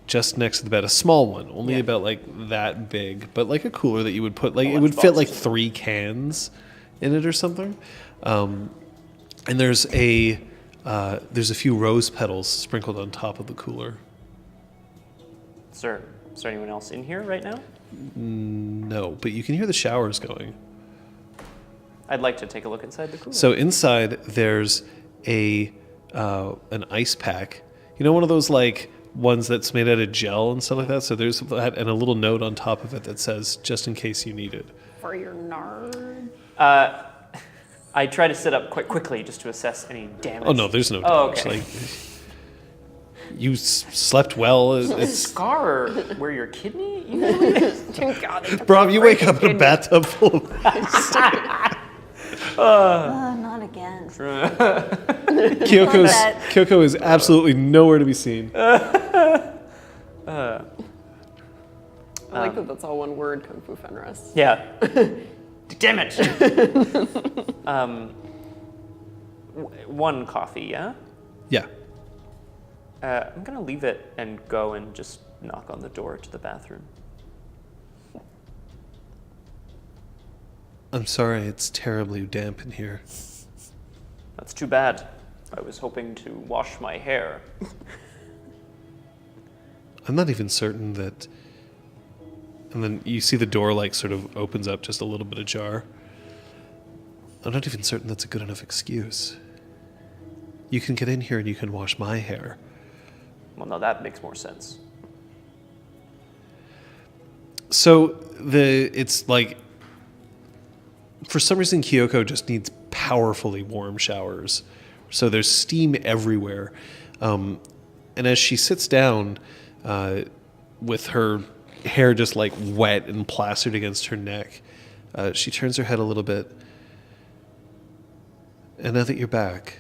S3: just next to the bed, a small one, only about like that big, but like a cooler that you would put, like it would fit like 3 cans in it or something. And there's a few rose petals sprinkled on top of the cooler.
S2: Is there anyone else in here right now?
S3: No, but you can hear the showers going.
S2: I'd like to take a look inside the cooler.
S3: So inside there's an ice pack. You know, one of those like ones that's made out of gel and stuff like that. So there's that and a little note on top of it that says, "Just in case you need it."
S4: For your nard.
S2: I try to sit up quite quickly just to assess any damage.
S3: Oh no, there's no
S2: Oh,
S3: damage.
S2: okay.
S3: Like you slept well. It's
S2: Scar where your kidney?
S4: God, they took
S3: Brom, you wake
S4: freaking
S3: up in a
S4: kidney.
S3: bathtub full of
S1: Not again.
S3: Kyoko is absolutely nowhere to be seen.
S4: I like that that's all one word, Kung Fu Fenris.
S2: Yeah. Damn it. One coffee, yeah?
S3: Yeah.
S2: I'm gonna leave it and go and just knock on the door to the bathroom.
S3: I'm sorry, it's terribly damp in here.
S2: That's too bad. I was hoping to wash my hair.
S3: I'm not even certain that... And then you see the door like sort of opens up just a little bit ajar. I'm not even certain that's a good enough excuse. You can get in here and you can wash my hair.
S2: Well, now that makes more sense.
S3: So it's like, for some reason Kyoko just needs powerfully warm showers. So there's steam everywhere. And as she sits down with her hair just like wet and plastered against her neck, she turns her head a little bit. And now that you're back,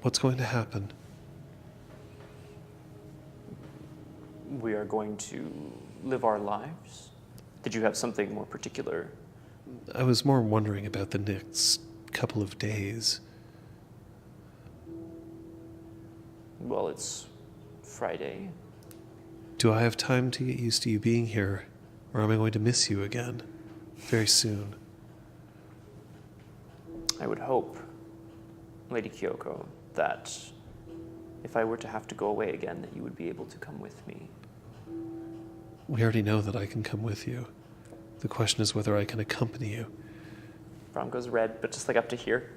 S3: what's going to happen?
S2: We are going to live our lives? Did you have something more particular?
S3: I was more wondering about the next couple of days.
S2: Well, it's Friday.
S3: Do I have time to get used to you being here, or am I going to miss you again very soon?
S2: I would hope, Lady Kyoko, that if I were to have to go away again, that you would be able to come with me.
S3: We already know that I can come with you. The question is whether I can accompany you.
S2: Brom goes red, but just like up to here.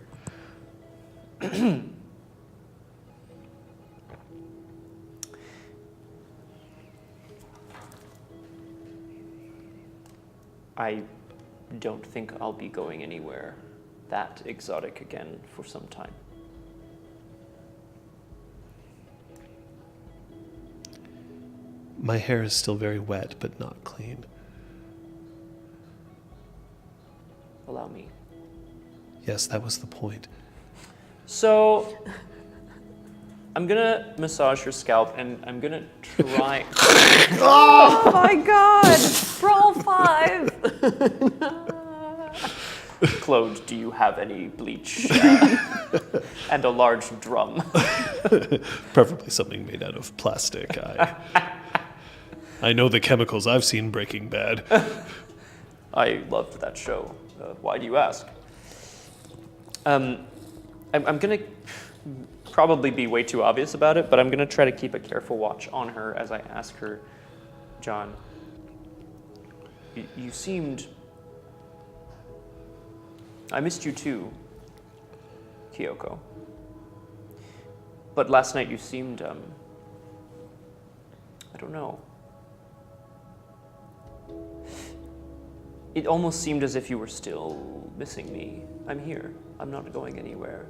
S2: I don't think I'll be going anywhere that exotic again for some time.
S3: My hair is still very wet, but not clean.
S2: Allow me.
S3: Yes, that was the point.
S2: So, I'm gonna massage your scalp and I'm gonna try.
S4: Oh my god! Roll 5!
S2: Claude, do you have any bleach? And a large drum.
S3: Preferably something made out of plastic. I know the chemicals I've seen Breaking Bad.
S2: I loved that show. Why do you ask? I'm gonna probably be way too obvious about it, but I'm gonna try to keep a careful watch on her as I ask her, John, you seemed... I missed you too, Kyoko. But last night you seemed, I don't know. It almost seemed as if you were still missing me. I'm here. I'm not going anywhere.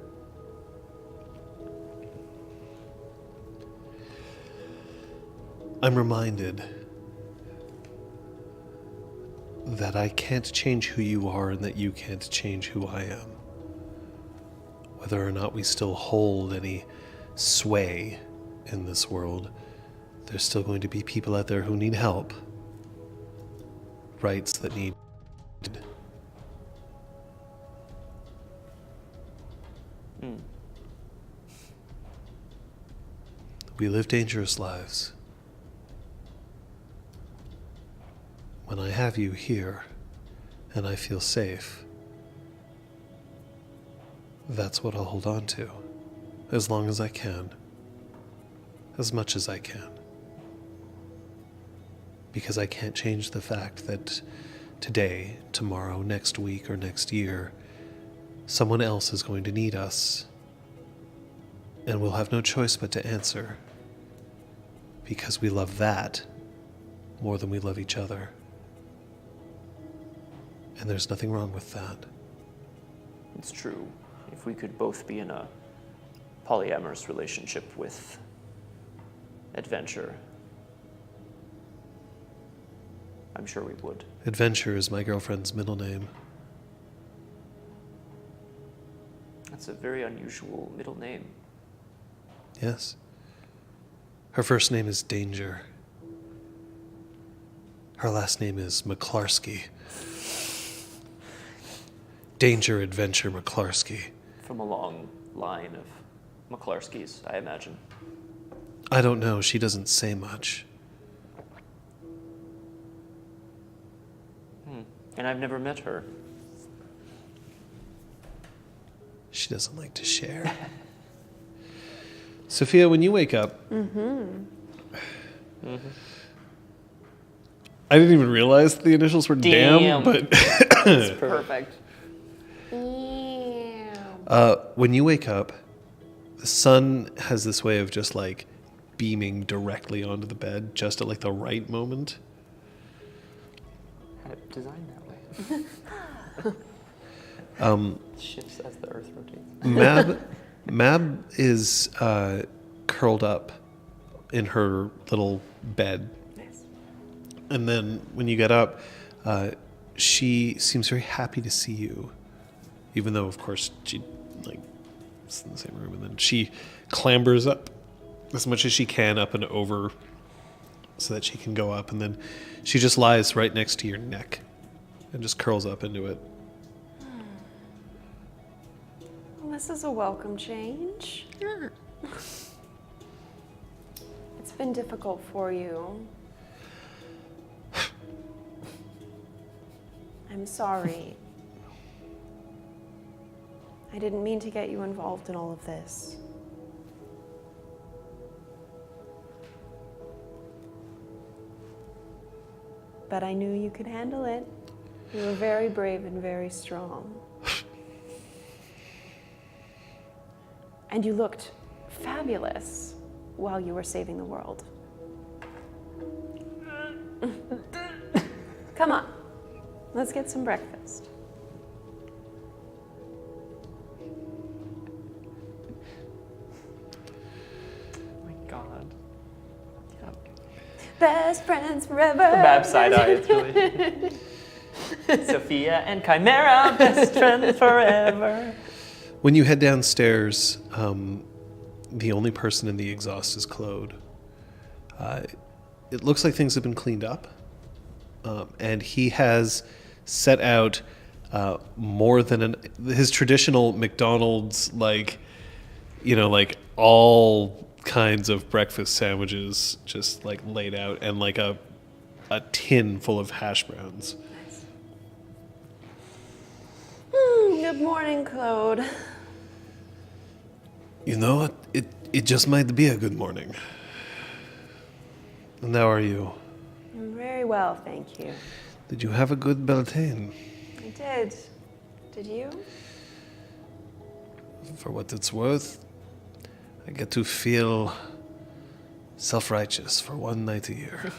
S3: I'm reminded that I can't change who you are and that you can't change who I am. Whether or not we still hold any sway in this world, there's still going to be people out there who need help. Rights that need. We live dangerous lives. When I have you here and I feel safe, that's what I'll hold on to, as long as I can, as much as I can. Because I can't change the fact that today, tomorrow, next week, or next year, someone else is going to need us, and we'll have no choice but to answer, because we love that more than we love each other. And there's nothing wrong with that.
S2: It's true. If we could both be in a polyamorous relationship with adventure, I'm sure we would.
S3: Adventure is my girlfriend's middle name.
S2: That's a very unusual middle name.
S3: Yes. Her first name is Danger. Her last name is McClarsky. Danger Adventure McClarsky.
S2: From a long line of McClarskys, I imagine.
S3: I don't know. She doesn't say much.
S2: And I've never met her.
S3: She doesn't like to share. Sophia, when you wake up... I didn't even realize the initials were damn but...
S2: It's
S4: Perfect.
S3: when you wake up, the sun has this way of just like beaming directly onto the bed just at like the right moment.
S2: Had it designed that way. Shifts as the Earth rotates.
S3: Mab is curled up in her little bed.
S4: Nice.
S3: And then when you get up, she seems very happy to see you. Even though, of course, she is in the same room. And then she clambers up as much as she can up and over so that she can go up. And then she just lies right next to your neck and just curls up into it.
S4: Well, this is a welcome change. It's been difficult for you. I'm sorry. I didn't mean to get you involved in all of this. But I knew you could handle it. You were very brave and very strong. And you looked fabulous while you were saving the world. Come on, let's get some breakfast.
S2: Oh my god. Yeah.
S4: Best friends forever.
S2: The Mab side eye, it's really... Sophia and Chimera, best friends forever.
S3: When you head downstairs, the only person in the exhaust is Claude. It looks like things have been cleaned up, and he has set out more than his traditional McDonald's, like all kinds of breakfast sandwiches just like laid out, and like a tin full of hash browns.
S4: Good morning, Claude.
S3: You know what? It just might be a good morning. And how are you?
S4: I'm very well, thank you.
S3: Did you have a good Beltane?
S4: I did. Did you?
S3: For what it's worth, I get to feel self-righteous for one night a year.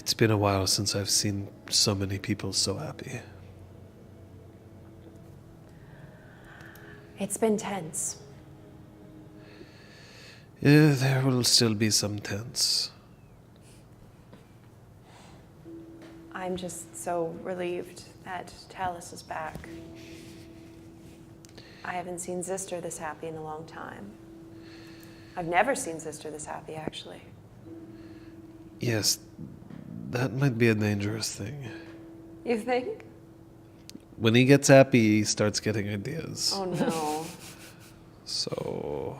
S3: It's been a while since I've seen so many people so happy.
S4: It's been tense.
S3: Yeah, there will still be some tense.
S4: I'm just so relieved that Talus is back. I haven't seen Zister this happy in a long time. I've never seen Zister this happy, actually.
S3: Yes, that might be a dangerous thing.
S4: You think?
S3: When he gets happy, he starts getting ideas.
S4: Oh no.
S3: So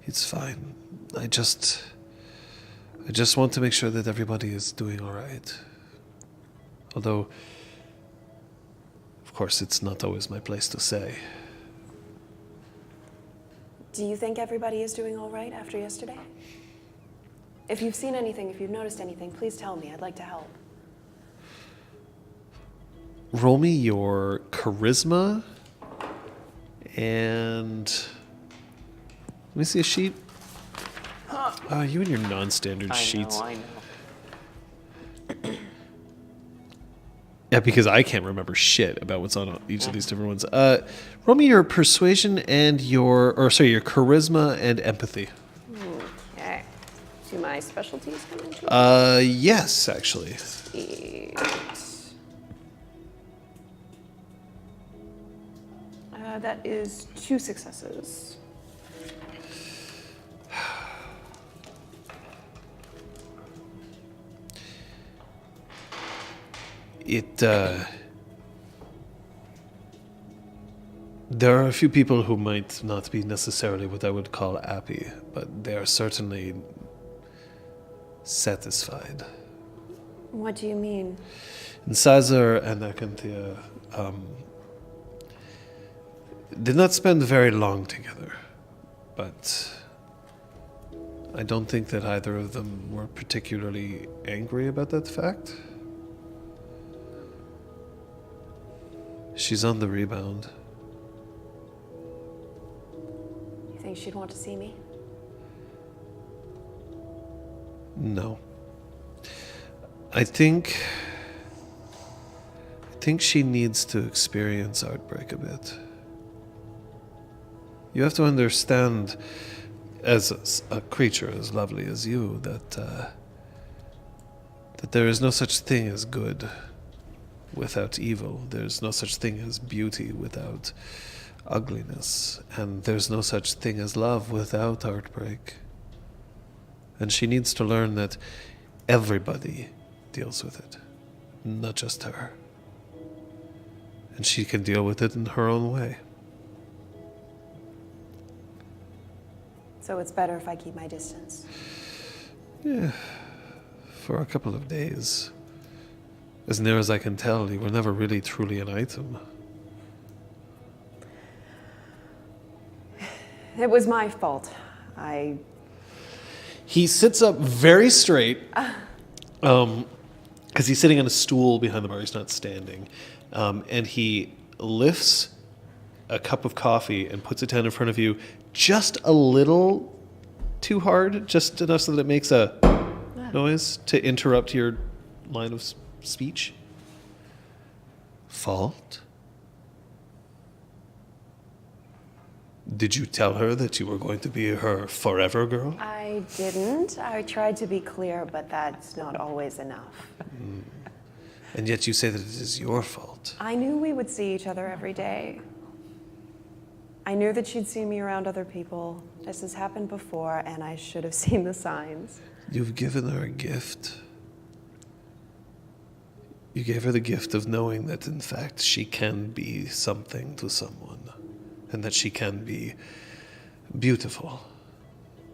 S3: it's fine. I just want to make sure that everybody is doing all right. Although, of course, it's not always my place to say.
S4: Do you think everybody is doing all right after yesterday? If you've seen anything, if you've noticed anything, please tell me. I'd like to help.
S3: Roll me your charisma and let me see a sheet. You and your non-standard sheets.
S2: I know.
S3: Yeah, because I can't remember shit about what's on each of these different ones. Roll me your persuasion and your charisma and empathy.
S4: Okay. Do my specialties come into it?
S3: Yes, actually.
S4: That is 2 successes.
S3: There are a few people who might not be necessarily what I would call happy, but they are certainly satisfied.
S4: What do you mean?
S3: Incisor and Akanthea did not spend very long together, but I don't think that either of them were particularly angry about that fact. She's on the rebound.
S4: You think she'd want to see me?
S3: No. I think she needs to experience heartbreak a bit. You have to understand, as a creature as lovely as you, that there is no such thing as good without evil. There's no such thing as beauty without ugliness. And there's no such thing as love without heartbreak. And she needs to learn that everybody deals with it, not just her. And she can deal with it in her own way.
S4: So it's better if I keep my distance.
S3: Yeah, for a couple of days. As near as I can tell, you were never really truly an item.
S4: It was my fault.
S3: He sits up very straight, because he's sitting on a stool behind the bar. He's not standing. And he lifts a cup of coffee and puts it down in front of you just a little too hard, just enough so that it makes a noise to interrupt your line of speech. Fault? Did you tell her that you were going to be her forever girl?
S4: I didn't. I tried to be clear, but that's not always enough.
S3: And yet you say that it is your fault.
S4: I knew we would see each other every day. I knew that she'd see me around other people. This has happened before, and I should have seen the signs.
S3: You've given her a gift. You gave her the gift of knowing that, in fact, she can be something to someone, and that she can be beautiful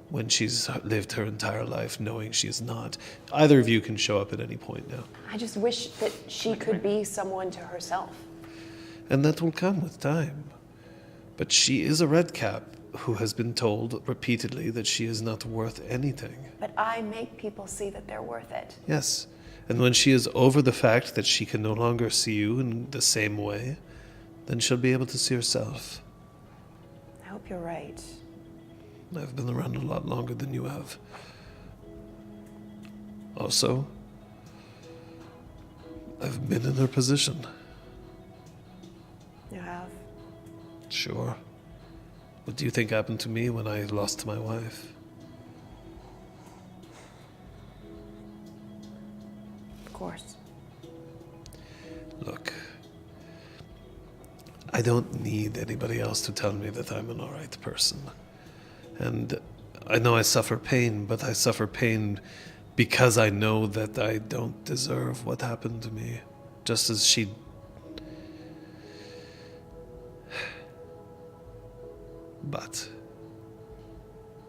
S3: when she's lived her entire life knowing she's not. Either of you can show up at any point now.
S4: I just wish that she could be someone to herself.
S3: And that will come with time. But she is a redcap who has been told repeatedly that she is not worth anything.
S4: But I make people see that they're worth it.
S3: Yes. And when she is over the fact that she can no longer see you in the same way, then she'll be able to see herself.
S4: I hope you're right.
S3: I've been around a lot longer than you have. Also, I've been in her position.
S4: You have.
S3: Sure. What do you think happened to me when I lost my wife?
S4: Of course.
S3: Look, I don't need anybody else to tell me that I'm an alright person. And I know I suffer pain, but I suffer pain because I know that I don't deserve what happened to me. Just as she... But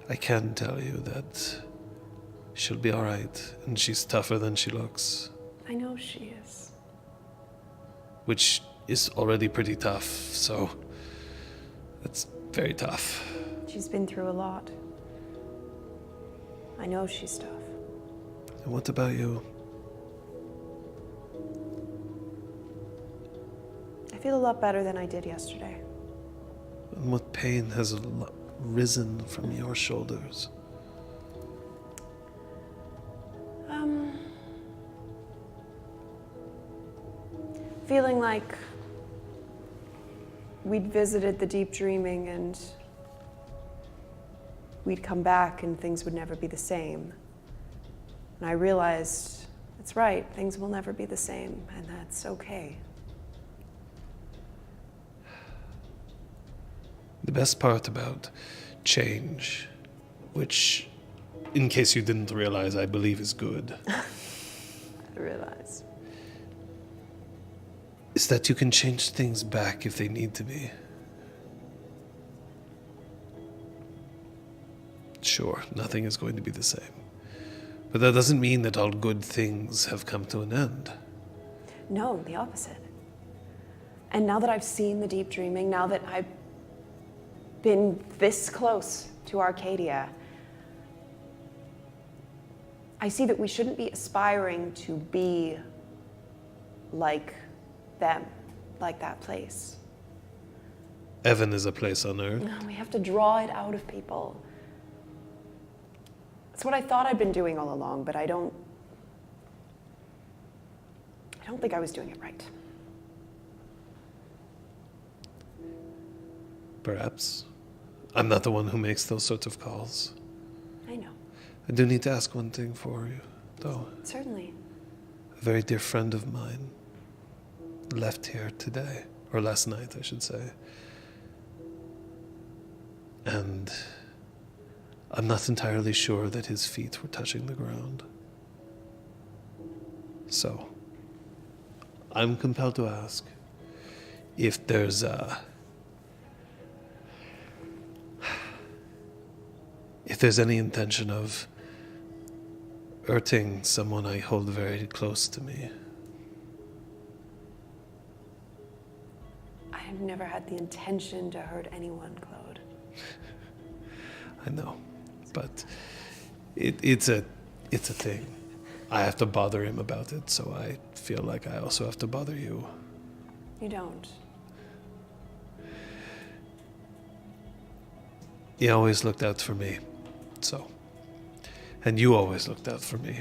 S3: I can tell you that she'll be alright, and she's tougher than she looks.
S4: I know she is.
S3: Which is already pretty tough, so that's very tough.
S4: She's been through a lot. I know she's tough.
S3: And what about you?
S4: I feel a lot better than I did yesterday.
S3: And what pain has risen from your shoulders?
S4: Feeling like we'd visited the deep dreaming and we'd come back and things would never be the same. And I realized, that's right, things will never be the same, and that's okay.
S3: The best part about change, which, in case you didn't realize, I believe is good,
S4: I realize.
S3: is that you can change things back if they need to be. Sure, nothing is going to be the same. But that doesn't mean that all good things have come to an end.
S4: No, the opposite. And now that I've seen the deep dreaming, now that I've been this close to Arcadia, I see that we shouldn't be aspiring to be like them, like that place.
S3: Heaven is a place on earth.
S4: No, we have to draw it out of people. It's what I thought I'd been doing all along, but I don't think I was doing it right.
S3: Perhaps. I'm not the one who makes those sorts of calls.
S4: I know.
S3: I do need to ask one thing for you, though.
S4: Certainly.
S3: A very dear friend of mine left here today, or last night, I should say. And I'm not entirely sure that his feet were touching the ground. So, I'm compelled to ask if there's any intention of hurting someone I hold very close to me.
S4: I've never had the intention to hurt anyone, Claude.
S3: I know, but it's a thing. I have to bother him about it, so I feel like I also have to bother you.
S4: You don't.
S3: He always looked out for me, so. And you always looked out for me.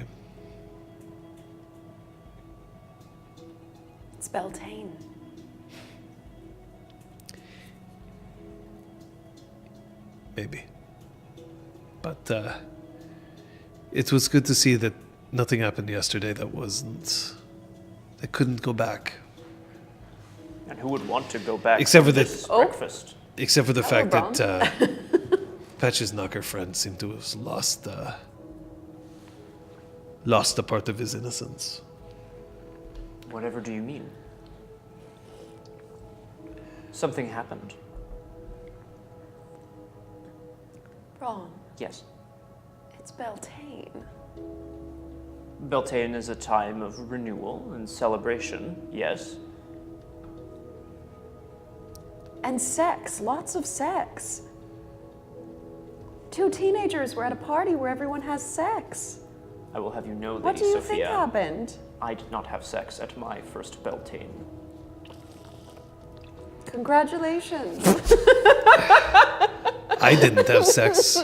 S4: It's Beltane.
S3: Maybe. But it was good to see that nothing happened yesterday that couldn't go back.
S2: And who would want to go back
S3: Except
S2: to
S3: for the-
S2: this
S4: Oh.
S2: breakfast?
S3: Except for the
S4: Hello,
S3: fact that Patch's knocker friend seemed to have lost a part of his innocence.
S2: Whatever do you mean? Something happened.
S4: Ron,
S2: Yes.
S4: it's Beltane.
S2: Beltane is a time of renewal and celebration, yes.
S4: And sex, lots of sex. 2 teenagers were at a party where everyone has sex.
S2: I will have you know, Lady
S4: What do you
S2: Sophia,
S4: think happened?
S2: I did not have sex at my first Beltane.
S4: Congratulations.
S3: I didn't have sex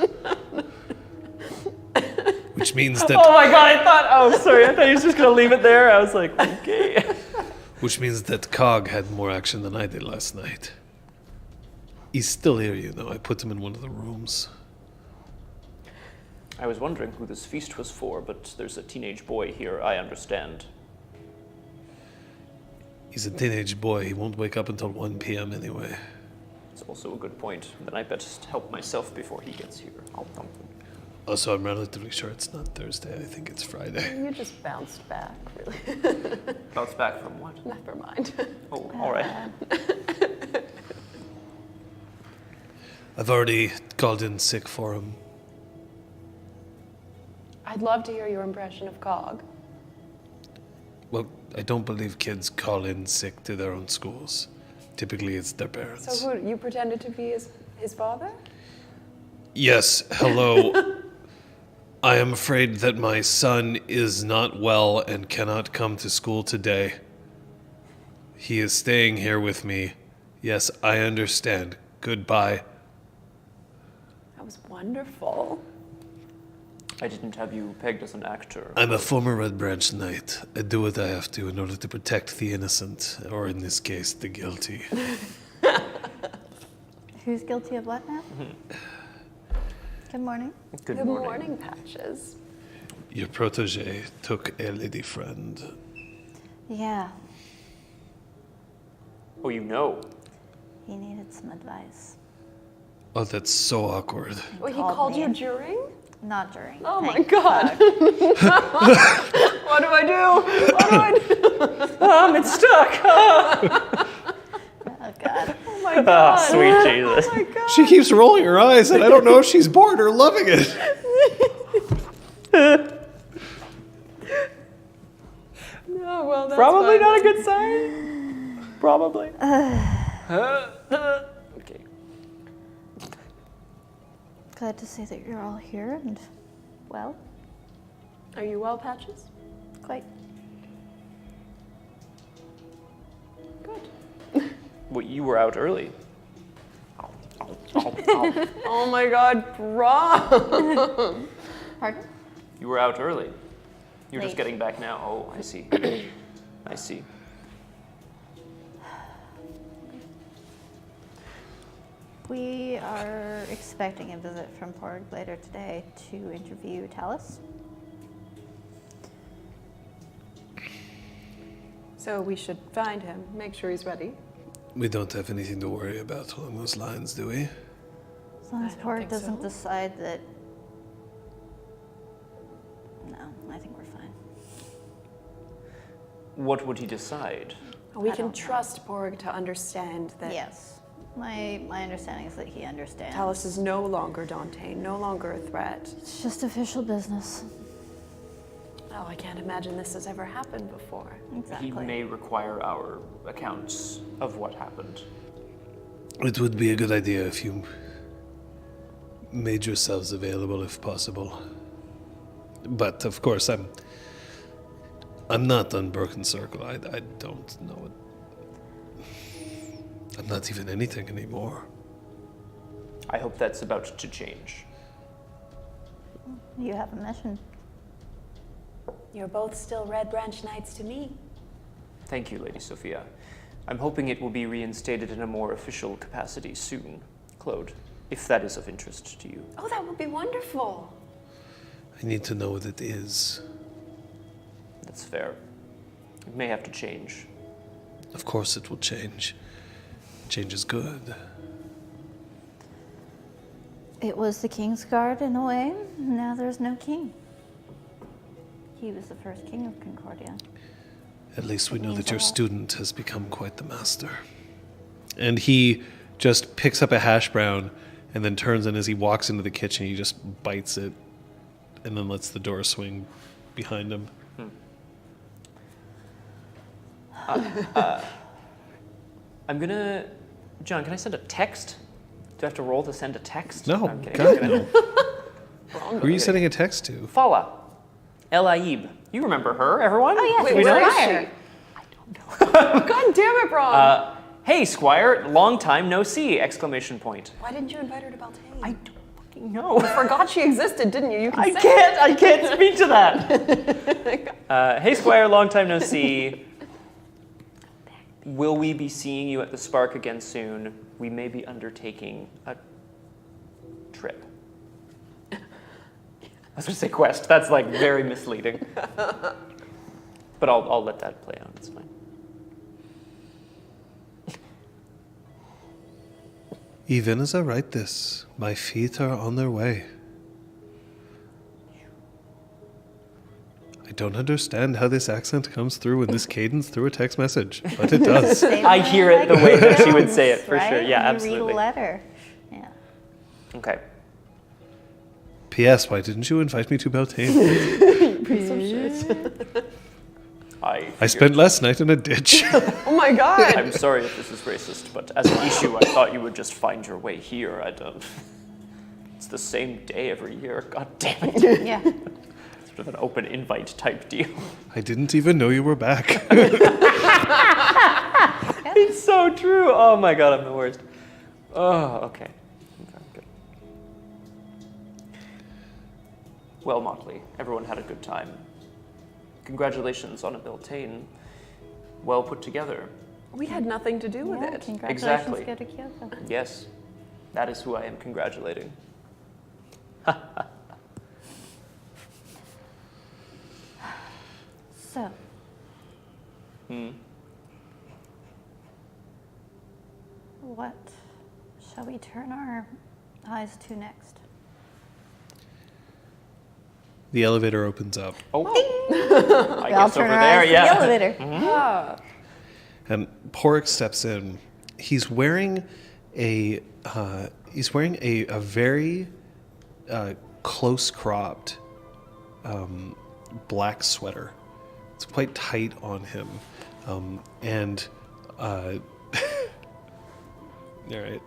S3: Which means that
S2: Oh my god, I thought he was just gonna leave it there. I was like, okay.
S3: which means that Cog had more action than I did last night. He's still here, you know. I put him in one of the rooms.
S2: I was wondering who this feast was for, but there's a teenage boy here, I understand.
S3: He's a teenage boy. He won't wake up until 1 p.m. anyway.
S2: It's also a good point. Then I best help myself before he gets here.
S3: Also, I'm relatively sure it's not Thursday. I think it's Friday.
S4: You just bounced back, really.
S2: Bounce back from what?
S4: Never mind.
S2: Oh, all right.
S3: I've already called in sick for him.
S4: I'd love to hear your impression of Cog.
S3: Well, I don't believe kids call in sick to their own schools. Typically, it's their parents.
S4: So who, you pretended to be his father?
S3: Yes, hello. I am afraid that my son is not well and cannot come to school today. He is staying here with me. Yes, I understand. Goodbye.
S4: That was wonderful.
S2: I didn't have you pegged as an actor.
S3: I'm a former Red Branch Knight. I do what I have to in order to protect the innocent, or in this case, the guilty.
S1: Who's guilty of what now? Good morning.
S2: Good
S4: Good
S2: morning.
S4: morning, Patches.
S3: Your protege took a lady friend.
S1: Yeah,
S2: Oh, you know.
S1: he needed some advice.
S3: Oh, that's so awkward.
S4: Wait, he
S1: Called
S4: called
S1: me
S4: you
S1: in.
S4: during?
S1: Not during.
S4: Oh my
S1: thank
S4: god. What do I do? What do I do?
S2: It's stuck!
S1: Oh God.
S4: Oh my god.
S2: Oh, sweet Jesus.
S4: Oh my god.
S3: She keeps rolling her eyes, and I don't know if she's bored or loving it.
S4: No, well, that's
S2: Probably
S4: fine.
S2: not a good sign. Probably. Okay.
S1: Glad to see that you're all here and well,
S4: Are you well, Patches?
S1: quite.
S4: Good.
S2: Well, you were out early.
S4: Oh my god, Brom!
S1: Pardon?
S2: You were out early. You're just
S1: Late.
S2: getting back now. Oh, I see. I see.
S1: We are expecting a visit from Porg later today to interview Talus.
S4: So we should find him, make sure he's ready.
S3: We don't have anything to worry about along those lines, do we?
S1: As long as
S4: I don't
S1: Porg
S4: think
S1: doesn't
S4: so.
S1: decide that. No, I think we're fine.
S2: What would he decide?
S4: We
S1: I
S4: can
S1: don't know.
S4: trust Porg to understand that
S1: Yes. My understanding is that he understands.
S4: Talus is no longer Dante, no longer a threat.
S1: It's just official business.
S4: Oh, I can't imagine this has ever happened before.
S1: Exactly.
S2: He may require our accounts of what happened.
S3: It would be a good idea if you made yourselves available if possible. But of course, I'm not on Broken Circle. I don't know it. I'm not even anything anymore.
S2: I hope that's about to change.
S1: You have a mission.
S4: You're both still Red Branch Knights to me.
S2: Thank you, Lady Sophia. I'm hoping it will be reinstated in a more official capacity soon, Claude, if that is of interest to you.
S4: Oh, that would be wonderful.
S3: I need to know what it is.
S2: That's fair. It may have to change.
S3: Of course it will change. Change is good.
S1: It was the King's Guard in a way. Now there's no king. He was the first king of Concordia.
S3: At least we
S1: It
S3: know
S1: means
S3: that
S1: a
S3: your
S1: lot.
S3: student has become quite the master. And he just picks up a hash brown and then turns, and as he walks into the kitchen, he just bites it and then lets the door swing behind him.
S2: I'm gonna... John, can I send a text? Do I have to roll to send a text?
S3: No,
S2: I'm kidding.
S3: God,
S2: I'm
S3: no.
S2: kidding.
S3: Who are you sending a text to?
S2: Fala. El Aib. You remember her, everyone?
S1: Oh, yes,
S2: Do
S1: we
S2: we know
S1: know
S2: her?
S1: her.
S4: God damn it, Brom!
S2: Hey, Squire, long time no see! Exclamation point.
S4: Why didn't you invite her to Beltane?
S2: I don't No.
S4: Forgot she existed, didn't you? You can say it.
S2: I can't speak to that. Hey, Squire, long time no see. Will we be seeing you at the Spark again soon? We may be undertaking a trip. I was going to say quest. That's like very misleading. But I'll let that play out. It's fine.
S3: Even as I write this, my feet are on their way. I don't understand how this accent comes through in this cadence through a text message, but it does.
S2: I hear it the way that she would say it, for
S1: right?
S2: sure. Yeah,
S1: You
S2: absolutely.
S1: read a letter. Yeah.
S2: Okay.
S3: P.S. Why didn't you invite me to Beltane? I spent last night in a ditch.
S4: Oh my god.
S2: I'm sorry if this is racist, but as an issue, I thought you would just find your way here. I don't. It's the same day every year. God damn it.
S1: Yeah.
S2: Sort of an open invite type deal.
S3: I didn't even know you were back.
S2: It's so true. Oh my god, I'm the worst. Oh, okay. Good. Well, Motley, everyone had a good time. Congratulations on a Beltane. Well put together.
S4: We had nothing to do with
S1: Yeah,
S4: it.
S1: congratulations,
S2: Exactly.
S1: go to Kyoto.
S2: Yes, that is who I am congratulating.
S1: So, what shall we turn our eyes to next?
S3: The elevator opens up,
S2: Oh, I
S1: I'll
S2: guess
S1: turn
S2: over
S1: our
S2: there,
S1: eyes
S2: yeah.
S1: to the elevator.
S4: Ah.
S3: and Porrick steps in. He's wearing a very close cropped black sweater. It's quite tight on him, and all right.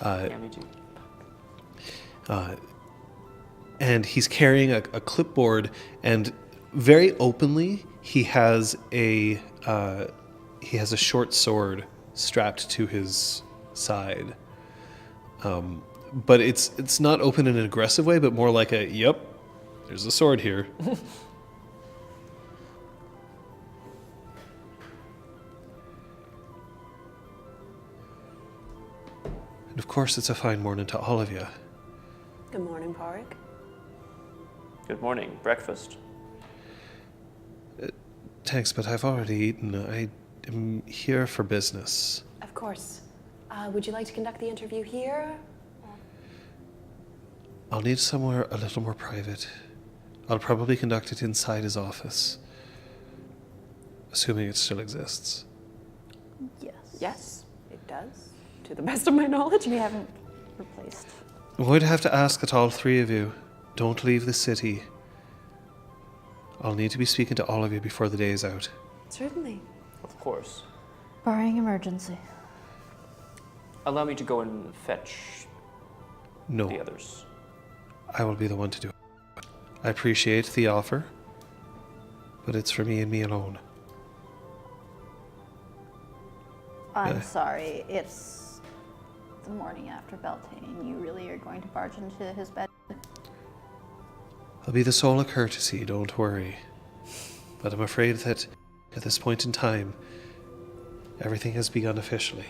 S2: Yeah, me too.
S3: And he's carrying a clipboard, and very openly he has a short sword strapped to his side. But it's not open in an aggressive way, but more like a yep, there's a sword here. And of course, it's a fine morning to all of you.
S4: Good morning, Porrick.
S2: Good morning. Breakfast.
S3: Thanks, but I've already eaten. I am here for business.
S4: Of course. Would you like to conduct the interview here?
S3: I'll need somewhere a little more private. I'll probably conduct it inside his office, assuming it still exists.
S1: Yes.
S4: Yes, it does. To the best of my knowledge.
S1: We haven't replaced.
S3: I'm going to have to ask that all three of you don't leave the city. I'll need to be speaking to all of you before the day is out.
S4: Certainly.
S2: Of course.
S1: Barring emergency.
S2: Allow me to go and fetch
S3: No,
S2: the others.
S3: I will be the one to do it. I appreciate the offer, but it's for me and me alone.
S1: I'm sorry, it's the morning after Beltane. You really are going to barge into his bed?
S3: I'll be the soul of courtesy, don't worry. But I'm afraid that at this point in time, everything has begun officially.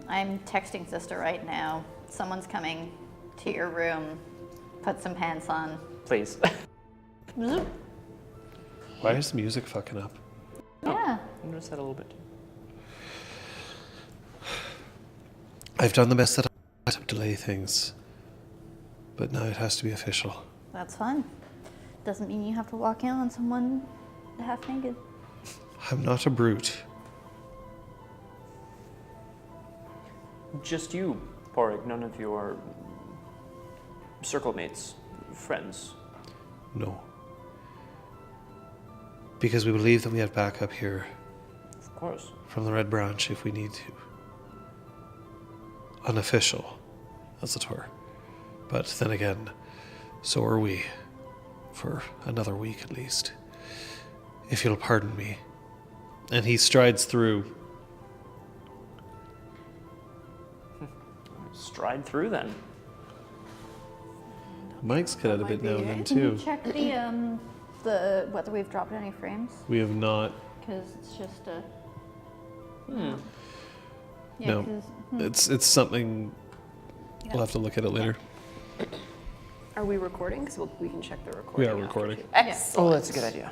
S1: I'm texting sister right now. Someone's coming to your room. Put some pants on.
S2: Please.
S1: Zoop.
S3: Why is the music fucking up?
S1: Yeah.
S2: I noticed that a little bit.
S3: I've done the best that I can to delay things, but now it has to be official.
S1: That's fine. Doesn't mean you have to walk in on someone half naked.
S3: I'm not a brute.
S2: Just you, Porrick, none of your circle mates, friends.
S3: No. Because we believe that we have backup here
S2: Of course.
S3: from the Red Branch if we need to. Unofficial, as it were. But then again, so are we. For another week at least. If you'll pardon me. And he strides through.
S2: Stride through then.
S3: Mike's cut out a bit now and then
S1: Can you
S3: too.
S1: check the whether we've dropped any frames?
S3: We have not.
S1: Because it's just a
S2: Hmm.
S1: yeah.
S3: No.
S1: 'Cause,
S3: It's something.
S1: Yeah.
S3: We'll have to look at it later.
S4: Are we recording? Because we can check the recording.
S3: We are
S4: after,
S3: recording.
S4: too. Excellent.
S2: Oh, that's a good idea.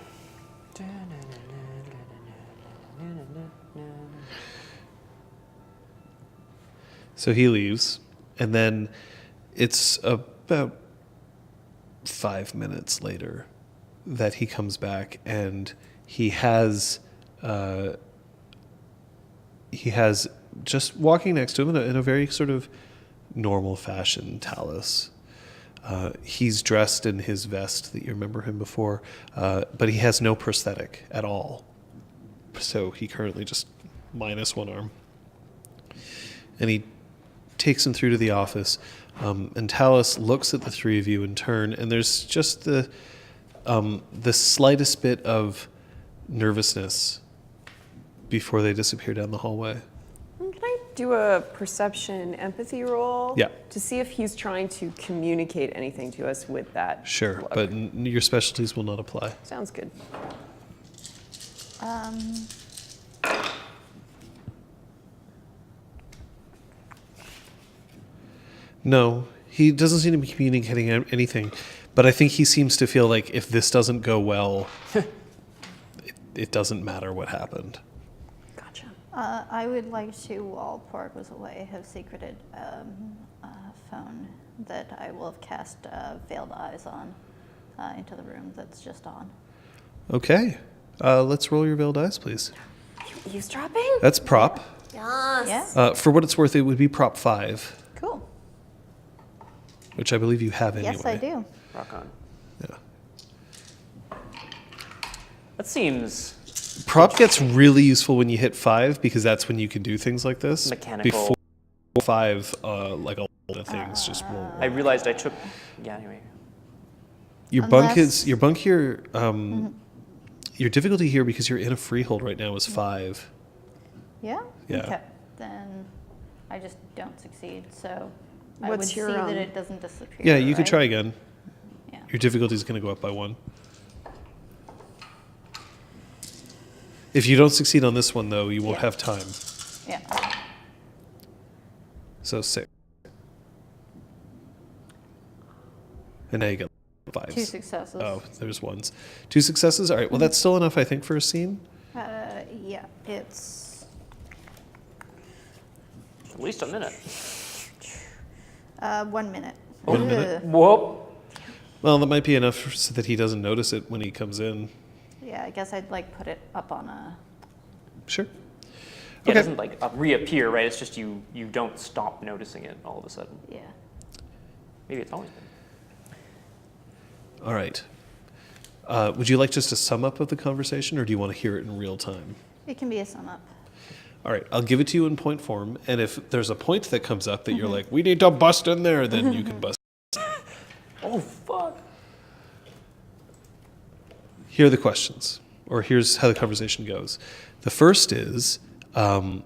S3: So he leaves, and then it's about 5 minutes later that he comes back, and he has just walking next to him in a very sort of normal fashion, Talus. He's dressed in his vest that you remember him before, but he has no prosthetic at all. So he currently just minus one arm. And he takes him through to the office, and Talus looks at the three of you in turn, and there's just the slightest bit of nervousness before they disappear down the hallway.
S4: Can I do a perception empathy roll?
S3: Yeah.
S4: To see if he's trying to communicate anything to us with that.
S3: Sure,
S4: look.
S3: but your specialties will not apply.
S4: Sounds good.
S3: No, he doesn't seem to be communicating anything, but I think he seems to feel like if this doesn't go well, it doesn't matter what happened.
S4: Gotcha.
S1: I would like to, while Pork was away, have secreted a phone that I will have cast Veiled Eyes on into the room that's just on.
S3: Okay, let's roll your veiled eyes, please.
S4: Eavesdropping?
S3: That's prop.
S4: Yes.
S1: Yeah?
S3: For what it's worth, it would be prop 5,
S1: Cool.
S3: which I believe you have anyway.
S1: Yes, I do.
S2: Rock on.
S3: Yeah.
S2: That seems
S3: Prop gets really useful when you hit 5 because that's when you can do things like this.
S2: Mechanical.
S3: Before 5, like a lot of things just won't.
S2: I realized I took. Yeah. Anyway.
S3: Your bunk
S1: Unless-
S3: here. Your difficulty here because you're in a freehold right now is 5.
S1: Yeah?
S3: Yeah.
S1: Okay. Then I just don't succeed, so I
S4: What's
S1: would
S4: your,
S1: see that
S4: um,
S1: it doesn't disappear.
S3: Yeah, you could
S1: right?
S3: try again.
S1: Yeah.
S3: Your difficulty is going to go up by 1. If you don't succeed on this one, though, you won't
S1: Yeah.
S3: have time.
S1: Yeah.
S3: So 6. And now you get 5s.
S1: 2 successes.
S3: Oh, there's 1s. 2 successes? All right, well, that's still enough, I think, for a scene.
S1: Yeah, it's
S2: At least a minute.
S1: 1 minute.
S3: 1 minute?
S1: Ugh.
S2: Whoop.
S3: Well, that might be enough so that he doesn't notice it when he comes in.
S1: Yeah, I guess I'd like put it up on a.
S3: Sure.
S2: Yeah,
S3: Okay.
S2: It doesn't like reappear, right? It's just you don't stop noticing it all of a sudden.
S1: Yeah.
S2: Maybe it's always been.
S3: All right. Would you like just a sum up of the conversation, or do you want to hear it in real time?
S1: It can be a sum up.
S3: All right, I'll give it to you in point form, and if there's a point that comes up that you're like, we need to bust in there, then you can bust.
S2: Oh fuck.
S3: Here are the questions, or here's how the conversation goes. The first is, I'm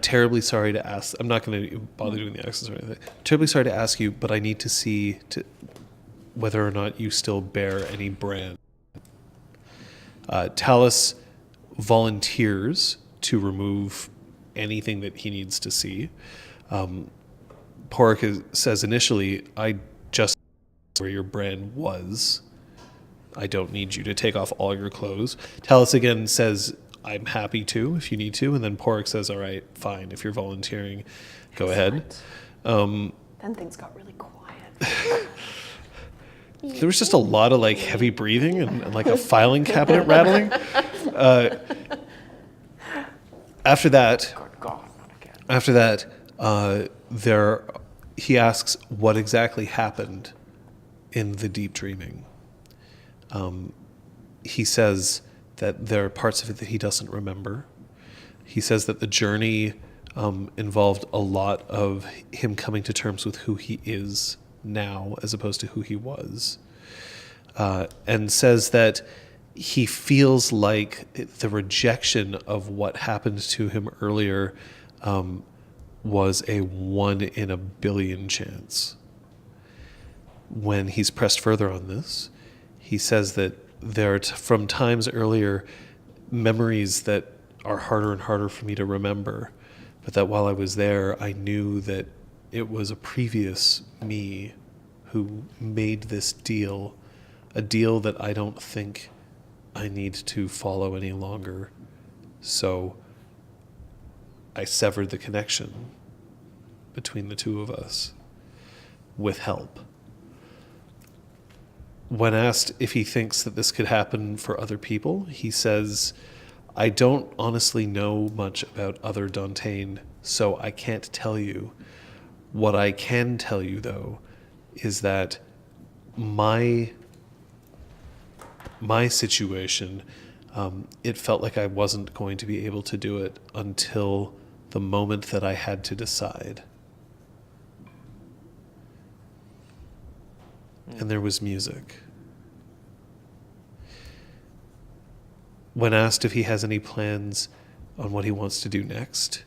S3: terribly sorry to ask. I'm not going to bother doing the accents or anything. Terribly sorry to ask you, but I need to see whether or not you still bear any brand. Talus volunteers to remove anything that he needs to see. Pork says initially, I just where your brand was. I don't need you to take off all your clothes. Talus again says, I'm happy to if you need to. And then Pork says, all right, fine. If you're volunteering, go ahead.
S4: Then things got really quiet.
S3: There was just a lot of like heavy breathing and like a filing cabinet rattling. After that,
S2: Good God, not again.
S3: After that, he asks what exactly happened in the deep dreaming. He says that there are parts of it that he doesn't remember. He says that the journey involved a lot of him coming to terms with who he is now as opposed to who he was. And says that he feels like the rejection of what happened to him earlier was a 1 in a billion chance. when he's pressed further on this, he says that there are, from times earlier, memories that are harder and harder for me to remember, but that while I was there, I knew that it was a previous me who made this deal, a deal that I don't think I need to follow any longer. So I severed the connection between the two of us with help. When asked if he thinks that this could happen for other people, he says, I don't honestly know much about other Dantean, so I can't tell you. What I can tell you, though, is that my situation, it felt like I wasn't going to be able to do it until the moment that I had to decide. And there was music. When asked if he has any plans on what he wants to do next,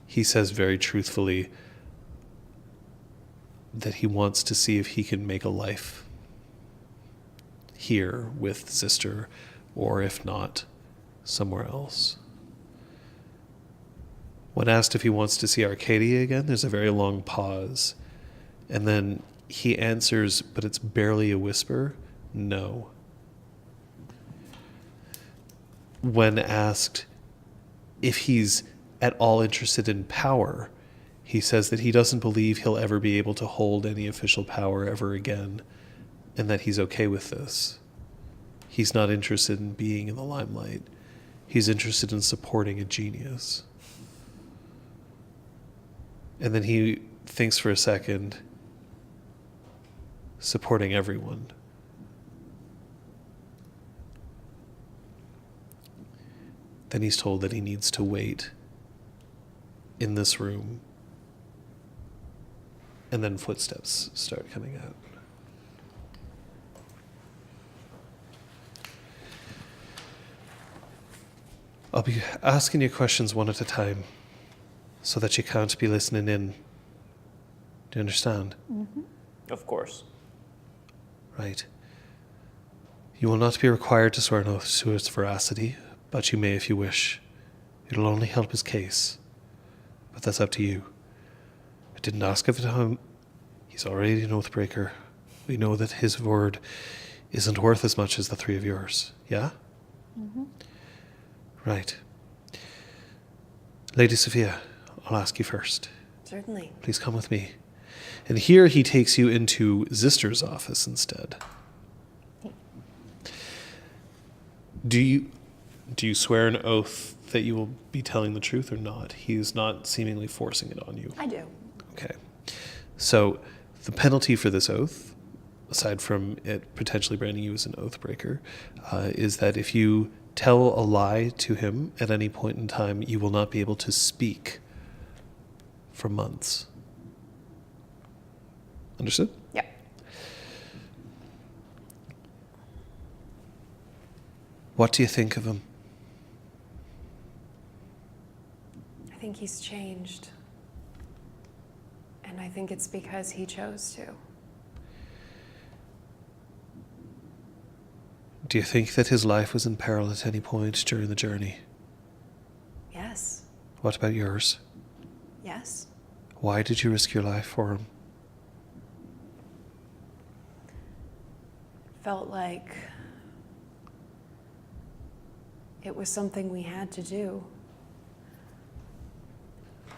S3: he says very truthfully that he wants to see if he can make a life here with Zister, or if not, somewhere else. When asked if he wants to see Arcadia again, there's a very long pause. And then he answers, but it's barely a whisper, no. When asked if he's at all interested in power, he says that he doesn't believe he'll ever be able to hold any official power ever again, and that he's okay with this. He's not interested in being in the limelight. He's interested in supporting a genius. And then he thinks for a second, supporting everyone. Then he's told that he needs to wait in this room. And then footsteps start coming out. I'll be asking you questions one at a time so that you can't be listening in. Do you understand?
S1: Mm-hmm.
S2: Of course.
S3: Right. You will not be required to swear an oath to its veracity, but you may if you wish. It'll only help his case. But that's up to you. I didn't ask of him. He's already an oathbreaker. We know that his word isn't worth as much as the three of yours. Yeah?
S1: Mm-hmm.
S3: Right. Lady Sophia, I'll ask you first.
S4: Certainly.
S3: Please come with me. And here he takes you into Zister's office instead. Do you swear an oath that you will be telling the truth or not? He is not seemingly forcing it on you.
S4: I do.
S3: Okay. So the penalty for this oath, aside from it potentially branding you as an oath breaker, is that if you tell a lie to him at any point in time, you will not be able to speak for months. Understood?
S4: Yeah.
S3: What do you think of him?
S4: I think he's changed. And I think it's because he chose to.
S3: Do you think that his life was in peril at any point during the journey?
S4: Yes.
S3: What about yours?
S4: Yes.
S3: Why did you risk your life for him?
S4: Felt like it was something we had to do.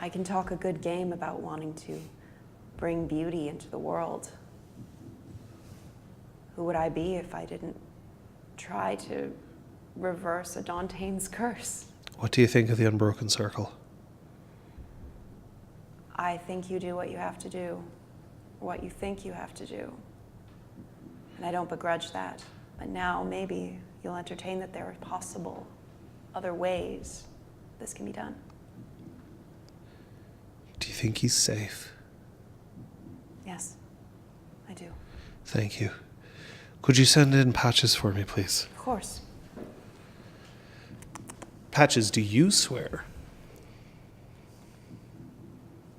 S4: I can talk a good game about wanting to bring beauty into the world. Who would I be if I didn't try to reverse a Dantean's curse?
S3: What do you think of the Unbroken Circle?
S4: I think you do what you have to do, or what you think you have to do. And I don't begrudge that. But now maybe you'll entertain that there are possible other ways this can be done.
S3: Do you think he's safe?
S4: Yes, I do.
S3: Thank you. Could you send in Patches for me, please?
S4: Of course.
S3: Patches, do you swear?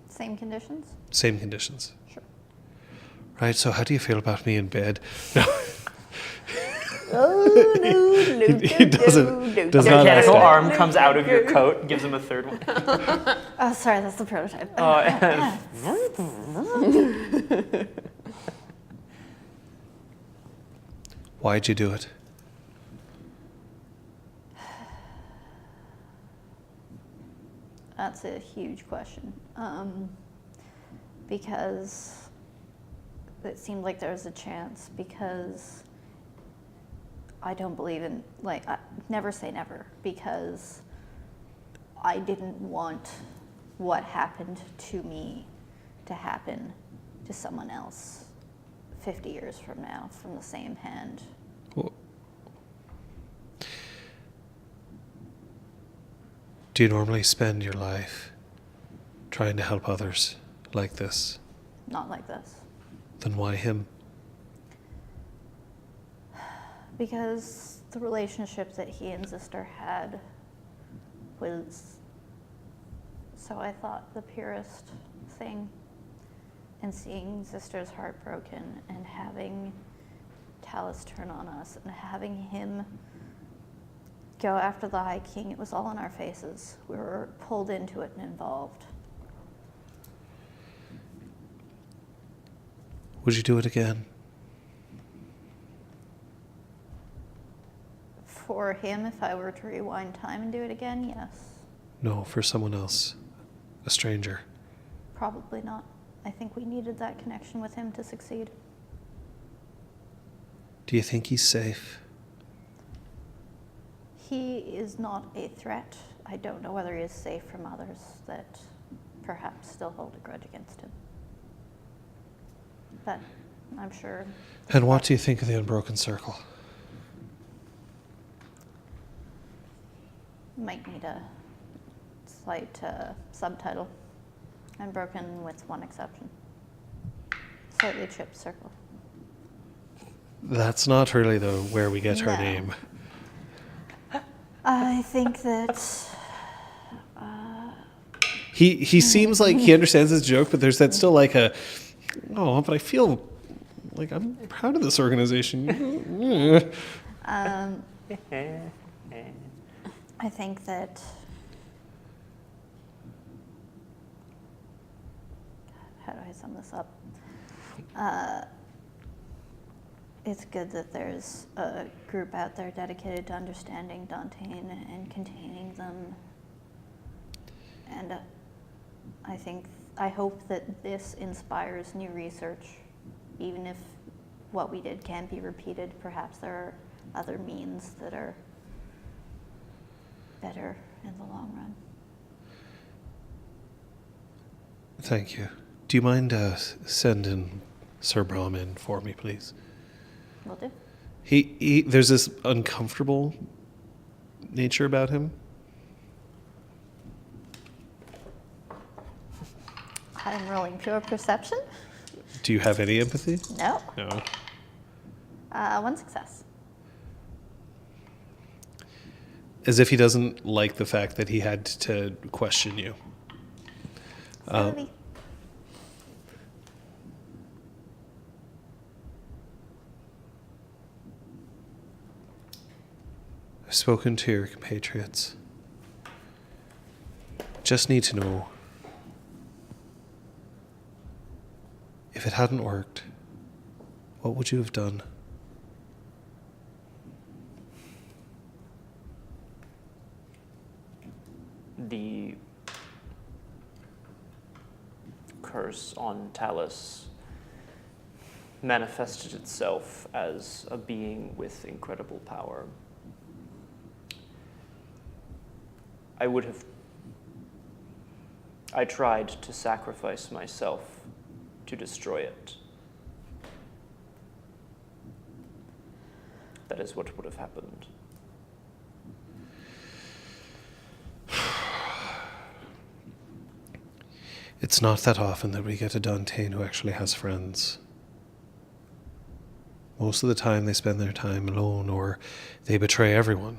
S1: Same conditions?
S3: Same conditions.
S1: Sure.
S3: Right, so how do you feel about me in bed?
S4: Oh, no, no,
S3: He does
S2: The
S3: not ask
S2: mechanical
S3: that.
S2: arm comes out of your coat and gives him a third one.
S1: Oh, sorry, that's the prototype.
S2: Oh, and
S3: Why'd you do it?
S1: That's a huge question. Because it seemed like there was a chance, because I don't believe in, like, never say never, because I didn't want what happened to me to happen to someone else 50 years from now from the same hand.
S3: Well, do you normally spend your life trying to help others like this?
S1: Not like this.
S3: Then why him?
S1: Because the relationship that he and Zister had was, so I thought, the purest thing. And seeing Zister's heart broken and having Talus turn on us and having him go after the High King, it was all in our faces. We were pulled into it and involved.
S3: Would you do it again?
S1: For him, if I were to rewind time and do it again, yes.
S3: No, for someone else. A stranger.
S1: Probably not. I think we needed that connection with him to succeed.
S3: Do you think he's safe?
S1: He is not a threat. I don't know whether he is safe from others that perhaps still hold a grudge against him. But I'm sure.
S3: And what do you think of the Unbroken Circle?
S1: Might need a slight subtitle. Unbroken with one exception. Slightly chipped circle.
S3: That's not really where we get her
S1: No.
S3: name.
S1: I think that
S3: He seems like he understands his joke, but there's that still like a, oh, but I feel like I'm proud of this organization.
S1: I think that how do I sum this up? It's good that there's a group out there dedicated to understanding Dantean and containing them. And I hope that this inspires new research, even if what we did can't be repeated. Perhaps there are other means that are better in the long run.
S3: Thank you. Do you mind sending Sir Brahm in for me, please?
S1: Will do.
S3: He there's this uncomfortable nature about him.
S1: I'm rolling pure perception.
S3: Do you have any empathy?
S1: No.
S3: No.
S1: One success.
S3: As if he doesn't like the fact that he had to question you.
S1: Sanity.
S3: I've spoken to your compatriots. Just need to know, if it hadn't worked, what would you have done?
S2: the curse on Talus manifested itself as a being with incredible power. I tried to sacrifice myself to destroy it. That is what would have happened.
S3: It's not that often that we get a Dantean who actually has friends. Most of the time they spend their time alone or they betray everyone.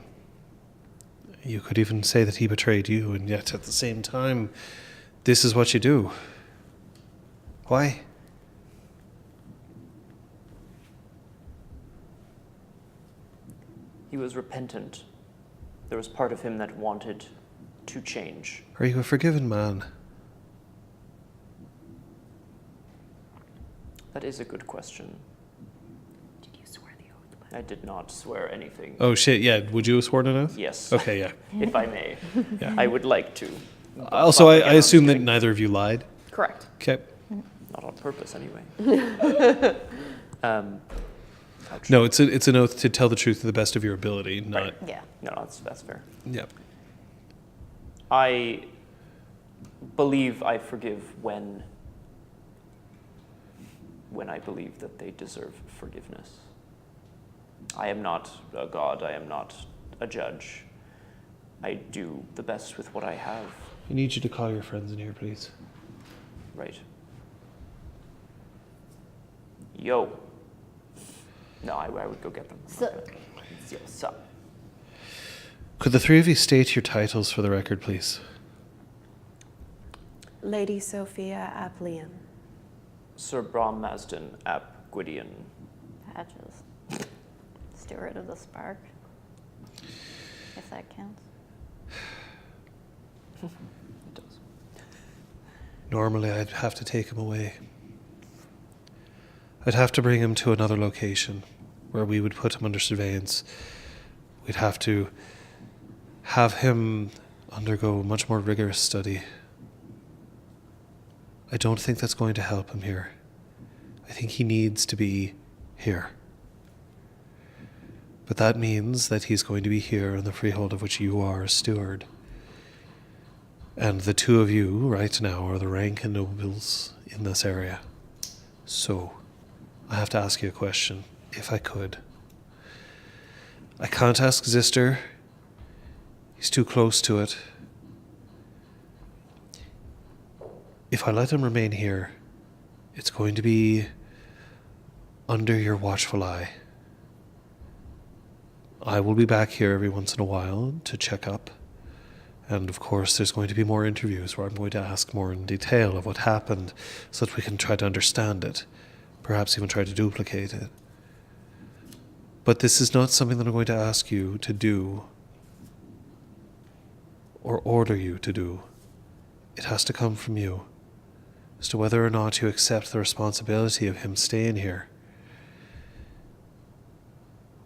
S3: You could even say that he betrayed you, and yet at the same time, this is what you do. Why?
S2: He was repentant. There was part of him that wanted to change.
S3: Are you a forgiven man?
S2: That is a good question.
S4: Did you swear the oath?
S2: I did not swear anything.
S3: Oh shit, yeah. Would you have sworn an oath?
S2: Yes.
S3: Okay, yeah.
S2: If I may.
S3: Yeah.
S2: I would like to. But
S3: Also,
S2: not
S3: I
S2: again, I'm
S3: assume that
S2: kidding.
S3: neither of you lied.
S4: Correct.
S3: Okay.
S2: Not on purpose, anyway. Ouch.
S3: No, it's an oath to tell the truth to the best of your ability, not.
S2: Right.
S1: Yeah.
S2: No, that's fair.
S3: Yeah.
S2: I believe I forgive when I believe that they deserve forgiveness. I am not a god. I am not a judge. I do the best with what I have.
S3: I need you to call your friends in here, please.
S2: Right. Yo. No, I would go get them.
S1: So-
S2: Okay. Yo, sup.
S3: Could the three of you state your titles for the record, please?
S4: Lady Sophia Aplian.
S2: Sir Brom Masden ap Gwydion.
S1: Patches. Steward of the Spark. If that counts.
S2: It does.
S3: Normally, I'd have to take him away. I'd have to bring him to another location where we would put him under surveillance. We'd have to have him undergo a much more rigorous study. I don't think that's going to help him here. I think he needs to be here. But that means that he's going to be here on the freehold of which you are a steward. And the two of you, right now, are the rank and nobles in this area. So, I have to ask you a question, if I could. I can't ask Zister. He's too close to it. If I let him remain here, it's going to be under your watchful eye. I will be back here every once in a while to check up. And of course, there's going to be more interviews where I'm going to ask more in detail of what happened so that we can try to understand it, perhaps even try to duplicate it. But this is not something that I'm going to ask you to do or order you to do. It has to come from you as to whether or not you accept the responsibility of him staying here.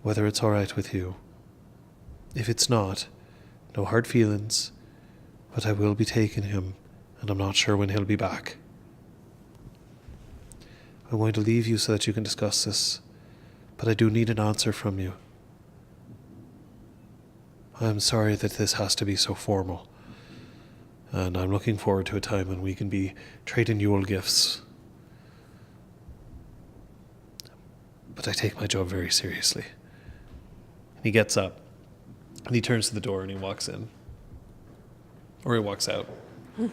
S3: Whether it's all right with you. If it's not, no hard feelings, but I will be taking him, and I'm not sure when he'll be back. I'm going to leave you so that you can discuss this, but I do need an answer from you. I'm sorry that this has to be so formal, and I'm looking forward to a time when we can be trading Yule gifts. But I take my job very seriously. And he gets up, and he turns to the door and he walks in. Or he walks out.
S4: I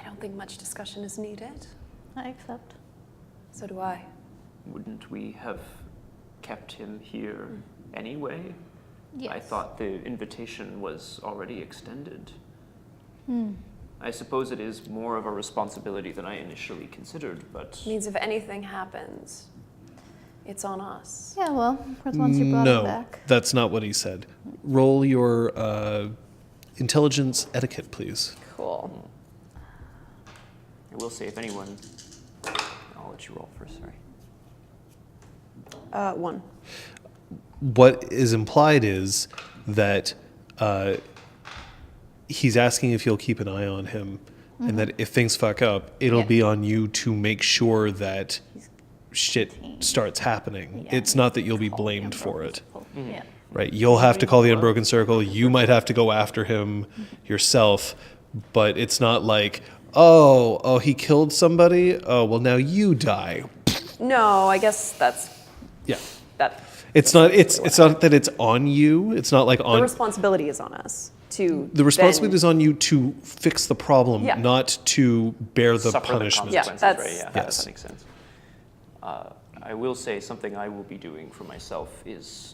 S4: don't think much discussion is needed.
S1: I accept.
S4: So do I.
S2: Wouldn't we have kept him here anyway?
S1: Yes.
S2: I thought the invitation was already extended.
S1: Hmm.
S2: I suppose it is more of a responsibility than I initially considered, but
S4: Means if anything happens, it's on us.
S1: Yeah, well, once you brought
S3: No,
S1: it back.
S3: that's not what he said. Roll your intelligence etiquette, please.
S4: Cool.
S2: I will say if anyone... I'll let you roll first, sorry.
S4: 1.
S3: What is implied is that he's asking if you'll keep an eye on him, and that if things fuck up, it'll
S1: Yeah.
S3: be on you to make sure that shit starts happening.
S1: Yeah,
S3: It's not that you'll be
S1: call the
S3: blamed for
S1: Unbroken
S3: it.
S1: Circle.
S2: Mm-hmm.
S1: Yeah.
S3: Right, you'll have to call the Unbroken Circle. You might have to go after him yourself, but it's not like, oh, he killed somebody. Oh, well, now you die.
S4: No, I guess that's
S3: Yeah,
S4: that.
S3: it's not. It's not that it's on you. It's not like
S4: The
S3: on.
S4: responsibility is on us to.
S3: The responsibility
S4: then-
S3: is on you to fix the problem,
S4: Yeah.
S3: not to bear the
S2: Suffer
S3: punishment.
S4: Yeah,
S2: consequences,
S4: that's-
S2: right? Yeah,
S3: Yes.
S2: that makes sense. I will say something I will be doing for myself is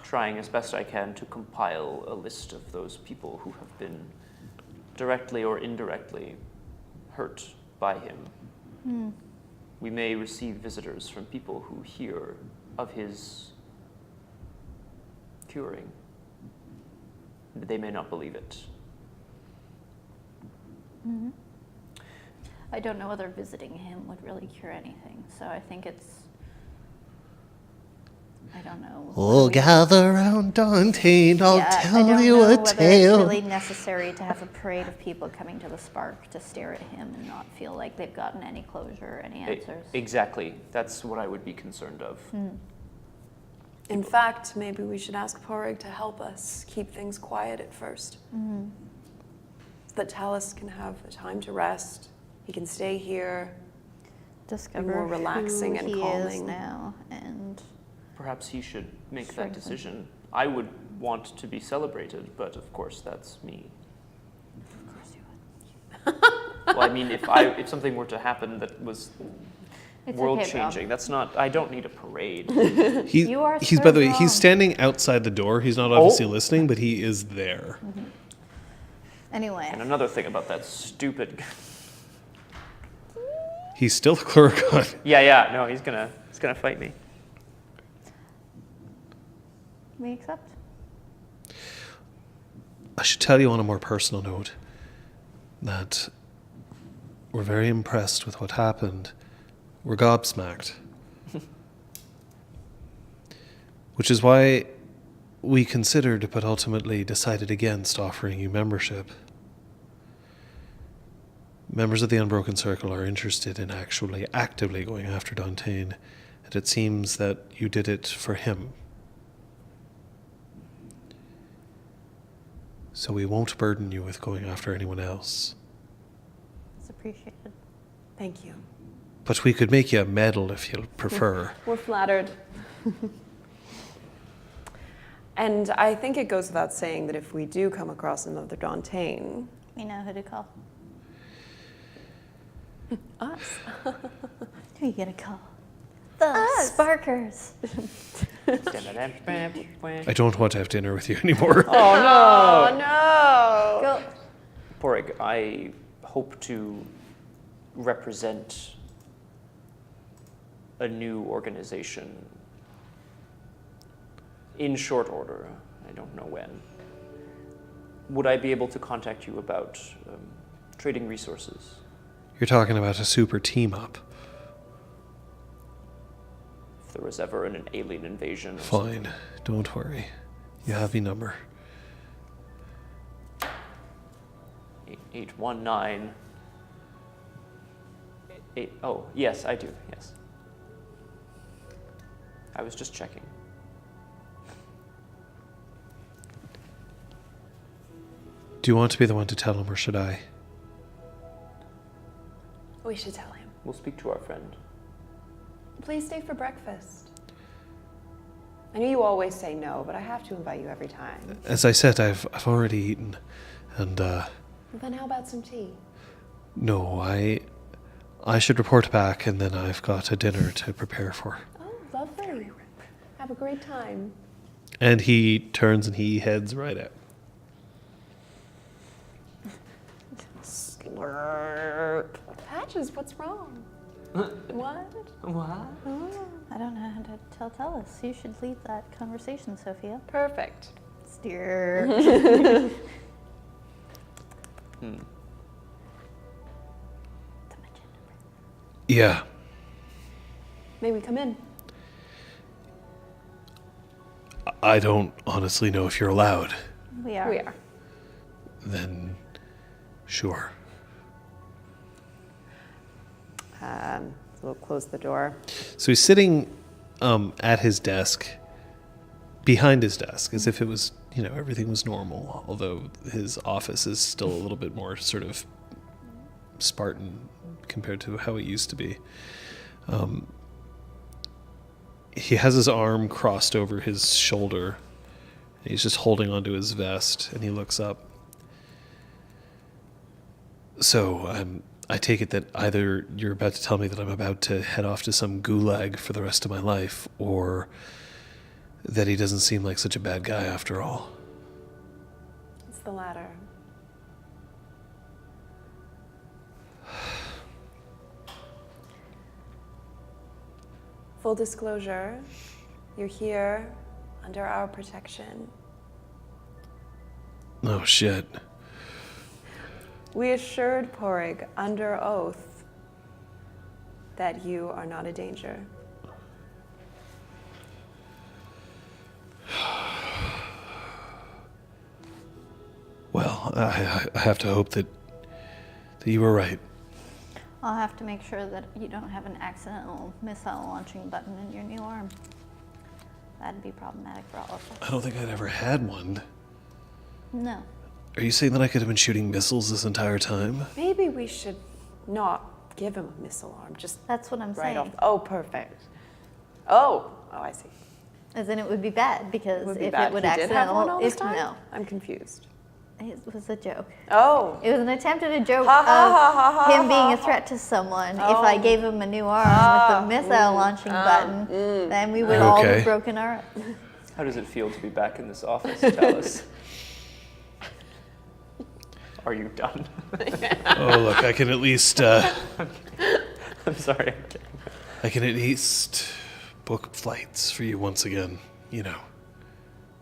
S2: trying as best I can to compile a list of those people who have been directly or indirectly hurt by him. We may receive visitors from people who hear of his curing. They may not believe it.
S1: Mm-hmm. I don't know whether visiting him would really cure anything, so I think it's, I don't know.
S3: Oh, gather round Dante, I'll
S1: I
S3: tell
S1: don't
S3: you
S1: know
S3: a
S1: whether
S3: tale.
S1: it's really necessary to have a parade of people coming to the Spark to stare at him and not feel like they've gotten any closure or any answers.
S2: Exactly. That's what I would be concerned of.
S4: In fact, maybe we should ask Porig to help us keep things quiet at first.
S1: Mm-hmm.
S4: So that Talus can have the time to rest. He can stay here.
S1: Discover
S4: more relaxing
S1: who
S4: and
S1: he is
S4: calming.
S1: now, and
S2: Perhaps he should make that
S1: Strengthen.
S2: decision. I would want to be celebrated, but of course that's me.
S1: of course you would.
S2: Well, I mean, if something were to happen that was
S1: It's
S2: world
S1: okay, Rob.
S2: changing, that's not. I don't need a parade.
S1: You are
S3: He's, by the way,
S1: so wrong.
S3: he's standing outside the door. He's not obviously
S2: Oh.
S3: listening, but he is there.
S1: Anyway,
S2: And another thing about that stupid.
S3: He's still a Cluragon.
S2: Yeah. No, he's gonna fight me.
S1: we accept.
S3: I should tell you on a more personal note that we're very impressed with what happened. We're gobsmacked. Which is why we considered but ultimately decided against offering you membership. Members of the Unbroken Circle are interested in actually actively going after Dantain, and it seems that you did it for him. So we won't burden you with going after anyone else.
S1: It's appreciated.
S4: Thank you.
S3: But we could make you a medal if you'll prefer.
S4: We're flattered. And I think it goes without saying that if we do come across another Dantain,
S1: We know who to call.
S4: us.
S1: Who you gonna call? The Sparkers.
S3: I don't want to have dinner with you anymore.
S4: Oh no!
S1: Go.
S2: Porig, I hope to represent a new organization in short order. I don't know when. Would I be able to contact you about trading resources?
S3: You're talking about a super team up.
S2: If there was ever an alien invasion. Or
S3: Fine, don't worry. You have my number.
S2: 8819. Oh, yes, I do. Yes. I was just checking.
S3: Do you want to be the one to tell him, or should I?
S4: We should tell him.
S2: We'll speak to our friend.
S4: Please stay for breakfast. I know you always say no, but I have to invite you every time.
S3: As I said, I've already eaten, and
S4: Then how about some tea?
S3: no, I should report back, and then I've got a dinner to prepare for.
S4: Oh, lovely. Have a great time.
S3: And he turns and he heads right out.
S4: Slurp. Patches, what's wrong? What?
S2: What?
S1: I don't know how to tell Tellus. You should lead that conversation, Sophia.
S4: Perfect.
S1: Steer.
S3: Yeah.
S4: May we come in?
S3: I don't honestly know if you're allowed.
S1: We are.
S4: We are.
S3: Then, sure.
S4: We'll close the door.
S3: So he's sitting at his desk, behind his desk, as if it was, everything was normal, although his office is still a little bit more sort of Spartan compared to how it used to be. He has his arm crossed over his shoulder. He's just holding onto his vest, and he looks up. So, I take it that either you're about to tell me that I'm about to head off to some gulag for the rest of my life, or that he doesn't seem like such a bad guy after all.
S4: It's the latter. Full disclosure, You're here under our protection.
S3: Oh, shit.
S4: We assured Porig under oath that you are not a danger.
S3: Well, I have to hope that you were right.
S1: I'll have to make sure that you don't have an accidental missile launching button in your new arm. That'd be problematic for all of us.
S3: I don't think I'd ever had one.
S1: No.
S3: Are you saying that I could have been shooting missiles this entire time?
S4: Maybe we should not give him a missile arm, just
S1: That's what I'm
S4: right
S1: saying.
S4: off. Oh, perfect. Oh, I see.
S1: As in it would be bad because
S4: It would be
S1: if
S4: bad.
S1: it would
S4: He did have
S1: accidental,
S4: one all this
S1: if
S4: time?
S1: no,
S4: I'm confused.
S1: it was a joke.
S4: Oh.
S1: It was an attempt at a joke
S4: Ha, ha, ha, ha,
S1: of
S4: ha,
S1: him being
S4: ha,
S1: a threat to someone. If I gave him a new arm with the missile launching button, then we would all
S3: Okay.
S1: have broken our.
S2: How does it feel to be back in this office, Talus? Are you done?
S3: Oh, look, I can at least,
S2: I'm sorry. I'm kidding.
S3: I can at least book flights for you once again. You know,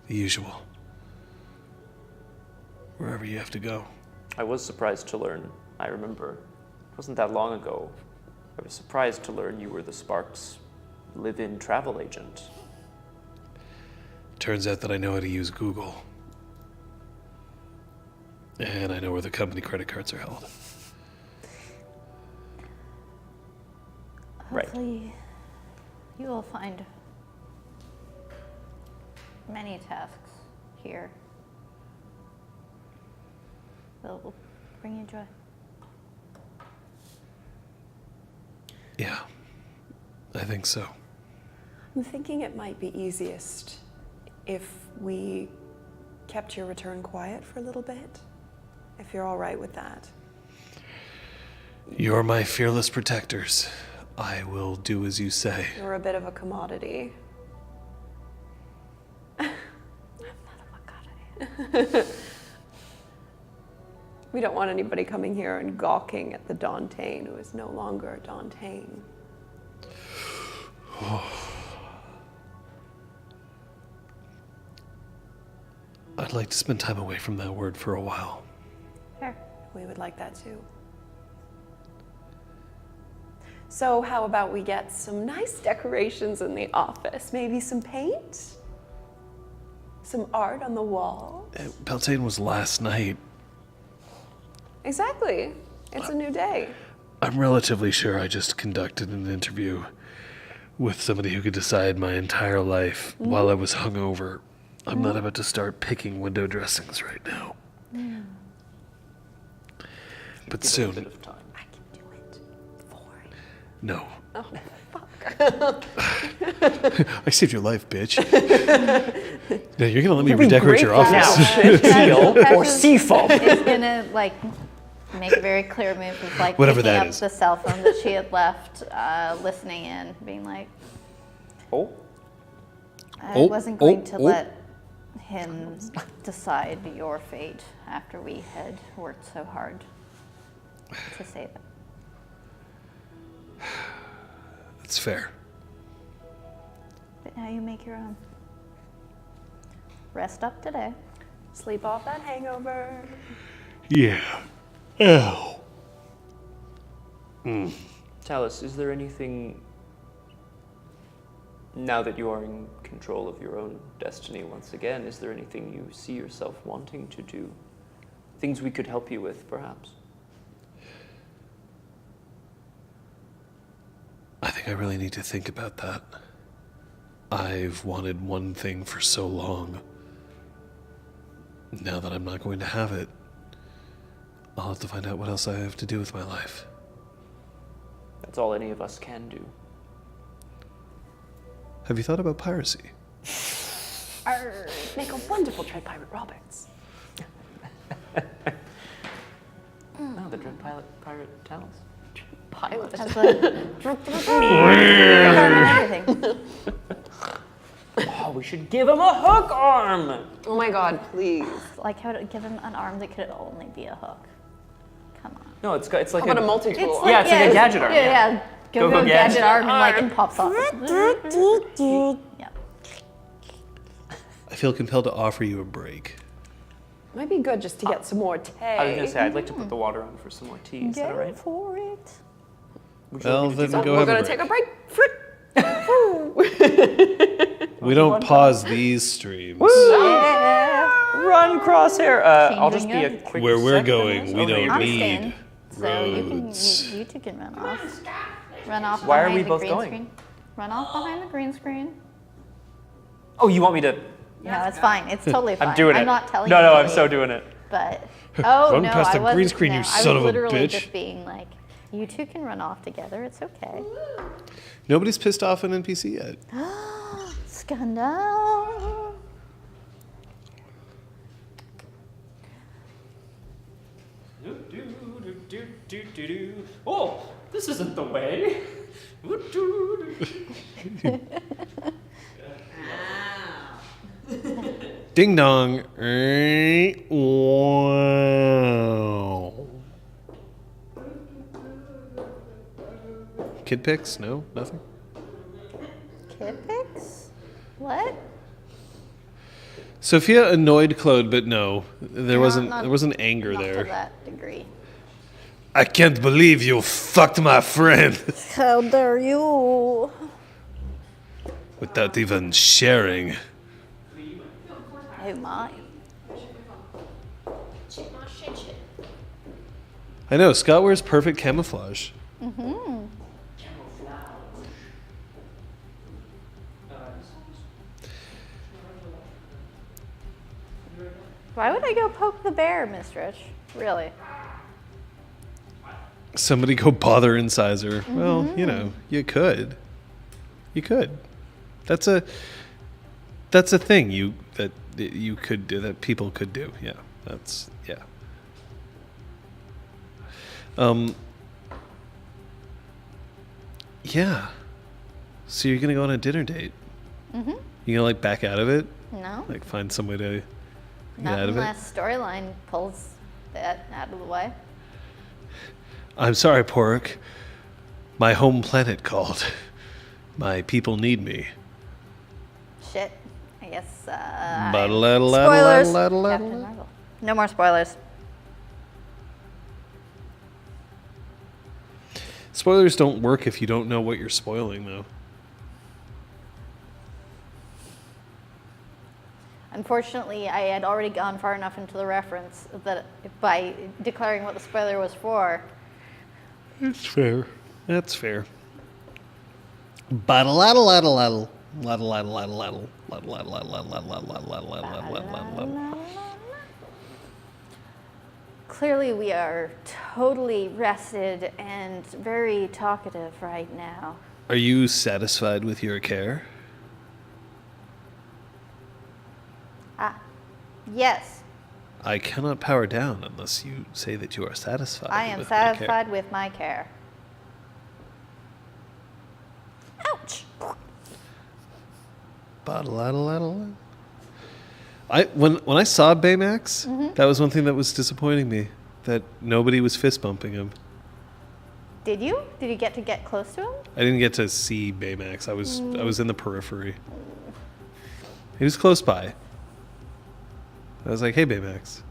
S3: the usual. Wherever you have to go.
S2: I was surprised to learn. I remember, it wasn't that long ago. I was surprised to learn you were the Sparks live-in travel agent.
S3: Turns out that I know how to use Google. And I know where the company credit cards are held.
S2: Right.
S1: Hopefully, you will find many tasks here that will bring you joy.
S3: Yeah, I think so.
S4: I'm thinking it might be easiest if we kept your return quiet for a little bit, if you're all right with that.
S3: You're my fearless protectors. I will do as you say.
S4: You're a bit of a commodity. We don't want anybody coming here and gawking at the Dantain who is no longer a Dantain.
S3: I'd like to spend time away from that word for a while.
S1: Fair.
S4: We would like that too. So how about we get some nice decorations in the office? Maybe some paint? Some art on the wall?
S3: Beltane was last night.
S4: Exactly. It's a new day.
S3: I'm relatively sure I just conducted an interview with somebody who could decide my entire life while I was hungover. I'm not about to start picking window dressings right now. But
S2: Give it a
S3: soon.
S2: bit of time.
S4: I can do it for you.
S3: No.
S4: Oh, fuck.
S3: I saved your life, bitch. Now you're gonna let me redecorate your
S4: grateful
S3: office.
S2: Now, teal or
S1: Precious
S2: seafoam?
S1: is gonna make a very clear move of
S3: Whatever
S1: picking
S3: that
S1: up
S3: is.
S1: the cell phone that she had left, listening in, being like,
S2: Oh,
S1: I
S3: Oh,
S1: wasn't going
S3: oh,
S1: to
S3: oh.
S1: let him decide your fate after we had worked so hard to save it.
S3: That's fair.
S1: But now you make your own. Rest up today.
S4: Sleep off that hangover.
S3: Yeah. Ow.
S2: Talus, is there anything, now that you are in control of your own destiny once again, is there anything you see yourself wanting to do? Things we could help you with, perhaps?
S3: I think I really need to think about that. I've wanted one thing for so long. Now that I'm not going to have it, I'll have to find out what else I have to do with my life.
S2: That's all any of us can do.
S3: Have you thought about piracy?
S4: Make a wonderful Dread Pirate Roberts.
S2: Oh, the Dread Pirate Talus.
S4: Pilot.
S1: Has a everything.
S2: Oh, we should give him a hook arm!
S4: Oh my god, please.
S1: Like how to give him an arm that could only be a hook. Come on.
S2: No, it's like
S4: How about a multi-tool?
S1: It's
S4: arm?
S1: like,
S2: Yeah, it's like a gadget arm,
S1: Yeah. Go
S2: Go
S1: gadget
S2: gadget
S1: arm and like
S2: arm.
S1: it pops off. Yeah.
S3: I feel compelled to offer you a break.
S4: Might be good just to get some more tea.
S2: I was gonna say I'd like to put the water on for some more tea. Is that
S1: Go
S2: all right?
S1: for it.
S2: Would you
S3: Well,
S2: like me to do
S3: then
S2: that?
S3: go
S4: We're
S3: have
S4: gonna
S3: a
S4: take
S3: break.
S4: a break.
S3: We don't pause these streams.
S1: Yeah.
S2: Run, Crosshair. I'll just be a
S1: Changing
S2: quick.
S3: Where we're
S2: second on
S3: going,
S2: this.
S3: we
S2: Oh, no,
S3: don't
S2: you're
S1: I'm
S2: good.
S3: need
S1: staying. So
S3: roads.
S1: you two can run off. Run off
S2: Why are
S1: behind
S2: we
S1: the
S2: both
S1: green
S2: going?
S1: screen. Run off behind the green screen.
S2: Oh, you want me to?
S1: No, it's fine. It's totally fine.
S2: I'm doing it.
S1: I'm not telling
S2: no,
S1: you.
S2: No,
S1: to
S2: I'm
S1: leave,
S2: so doing it.
S1: But oh
S3: Run
S1: no,
S3: past
S1: I
S3: the
S1: wasn't.
S3: green screen,
S1: no,
S3: you
S1: I
S3: son
S1: was
S3: of a
S1: literally
S3: bitch.
S1: just being like, you two can run off together. It's okay.
S3: Nobody's pissed off an NPC yet.
S1: Scandal.
S2: Oh, this isn't the way.
S3: Ding dong. Wow. Kid pics? No, nothing.
S1: Kid pics? What?
S3: Sophia annoyed Claude, but no, there
S1: No,
S3: wasn't.
S1: not-
S3: There wasn't anger
S1: Not to
S3: there.
S1: that degree.
S3: I can't believe you fucked my friend
S1: How dare you?
S3: without even sharing.
S1: Oh my.
S3: I know Scott wears perfect camouflage.
S1: Why would I go poke the bear, Miss Rich? Really?
S3: Somebody go bother Incisor. Well, you know, you could. You could. That's a thing you could do, that people could do. Yeah. That's yeah. Yeah. So you're gonna go on a dinner date? Mm-hmm. You gonna like back out of it?
S1: No?
S3: Like find some way to get
S1: Not
S3: out of it?
S1: unless storyline pulls that out of the way.
S3: I'm sorry, Pork. My home planet called. My people need me.
S1: Shit. I guess,
S3: Spoilers.
S1: Spoilers. Captain Marvel. No more spoilers.
S3: Spoilers don't work if you don't know what you're spoiling, though.
S1: Unfortunately, I had already gone far enough into the reference that by declaring what the spoiler was for,
S3: That's fair. That's fair.
S1: clearly we are totally rested and very talkative right now.
S3: Are you satisfied with your care?
S1: Yes,
S3: I cannot power down unless you say that you are satisfied.
S1: I am
S3: with my care.
S1: satisfied with my care. Ouch!
S3: When I saw Baymax, that was one thing that was disappointing me. That nobody was fist bumping him.
S1: Did you? Did you get close to him?
S3: I didn't get to see Baymax. I was in the periphery. He was close by. I was like, "Hey, Baymax,"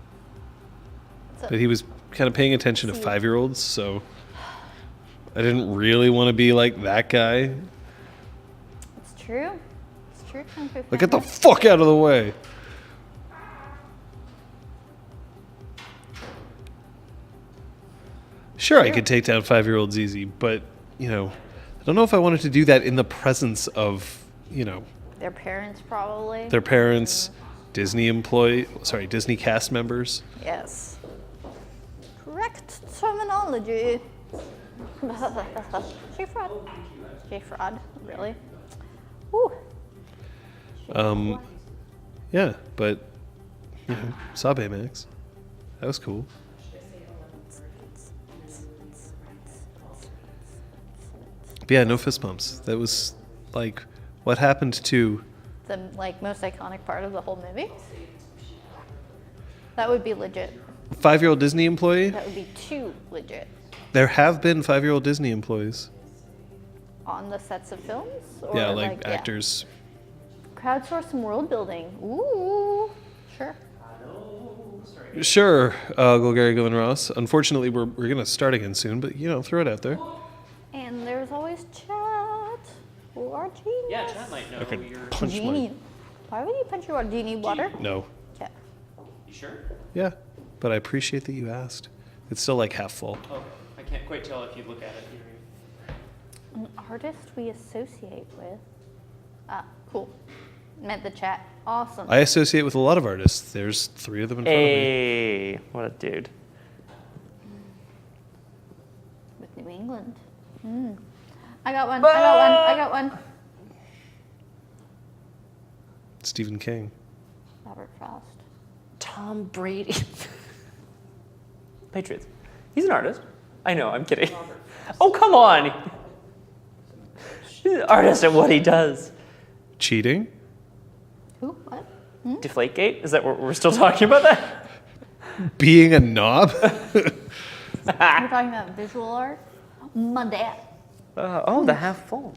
S1: So-
S3: but he was kind of paying attention to
S1: See.
S3: 5-year-olds, so I didn't really want to be like that guy.
S1: It's true. It's true, Kung Fu
S3: Like, get the
S1: Panda.
S3: fuck out of the way. Sure, I could take down 5-year-olds easy, but, you know, I don't know if I wanted to do that in the presence of, you know,
S1: Their parents probably.
S3: their parents, Disney cast members.
S1: Yes. Correct terminology. J-Fraud. J-Fraud, really? Woo.
S3: Yeah, but, you know, saw Baymax. That was cool. But yeah, no fist bumps. That was, like, what happened to...
S1: The most iconic part of the whole movie. That would be legit.
S3: 5-year-old Disney employee?
S1: That would be too legit.
S3: There have been 5-year-old Disney employees.
S1: On the sets of films? Or
S3: Yeah, like actors.
S1: Crowdsource some world building. Ooh, sure.
S3: Sure, Golgari Glenn Ross. Unfortunately, we're going to start again soon, but, throw it out there.
S1: And there's always chat. Or genius.
S2: Yeah, Chad might know
S3: Okay.
S2: you're.
S3: Punch
S1: Genie. Why would you punch your water? Do you need water?
S3: No.
S1: Okay.
S2: You sure?
S3: Yeah, but I appreciate that you asked. It's still like half full.
S2: Oh, I can't quite tell if you look at it.
S1: An artist we associate with. Ah, cool. Meant the chat. Awesome.
S3: I associate with a lot of artists. There's 3 of them in front of me.
S2: Hey, what a dude.
S1: With New England. I got one. I got one. I got one.
S3: Stephen King.
S1: Robert Frost.
S2: Tom Brady. Patriots. He's an artist. I know, I'm kidding. Oh, come on. He's an artist at what he does.
S3: Cheating?
S1: Who? What?
S2: Deflategate? Is that what we're still talking about that?
S3: Being a knob?
S1: We're talking about visual art. My dad.
S2: Oh, the half full.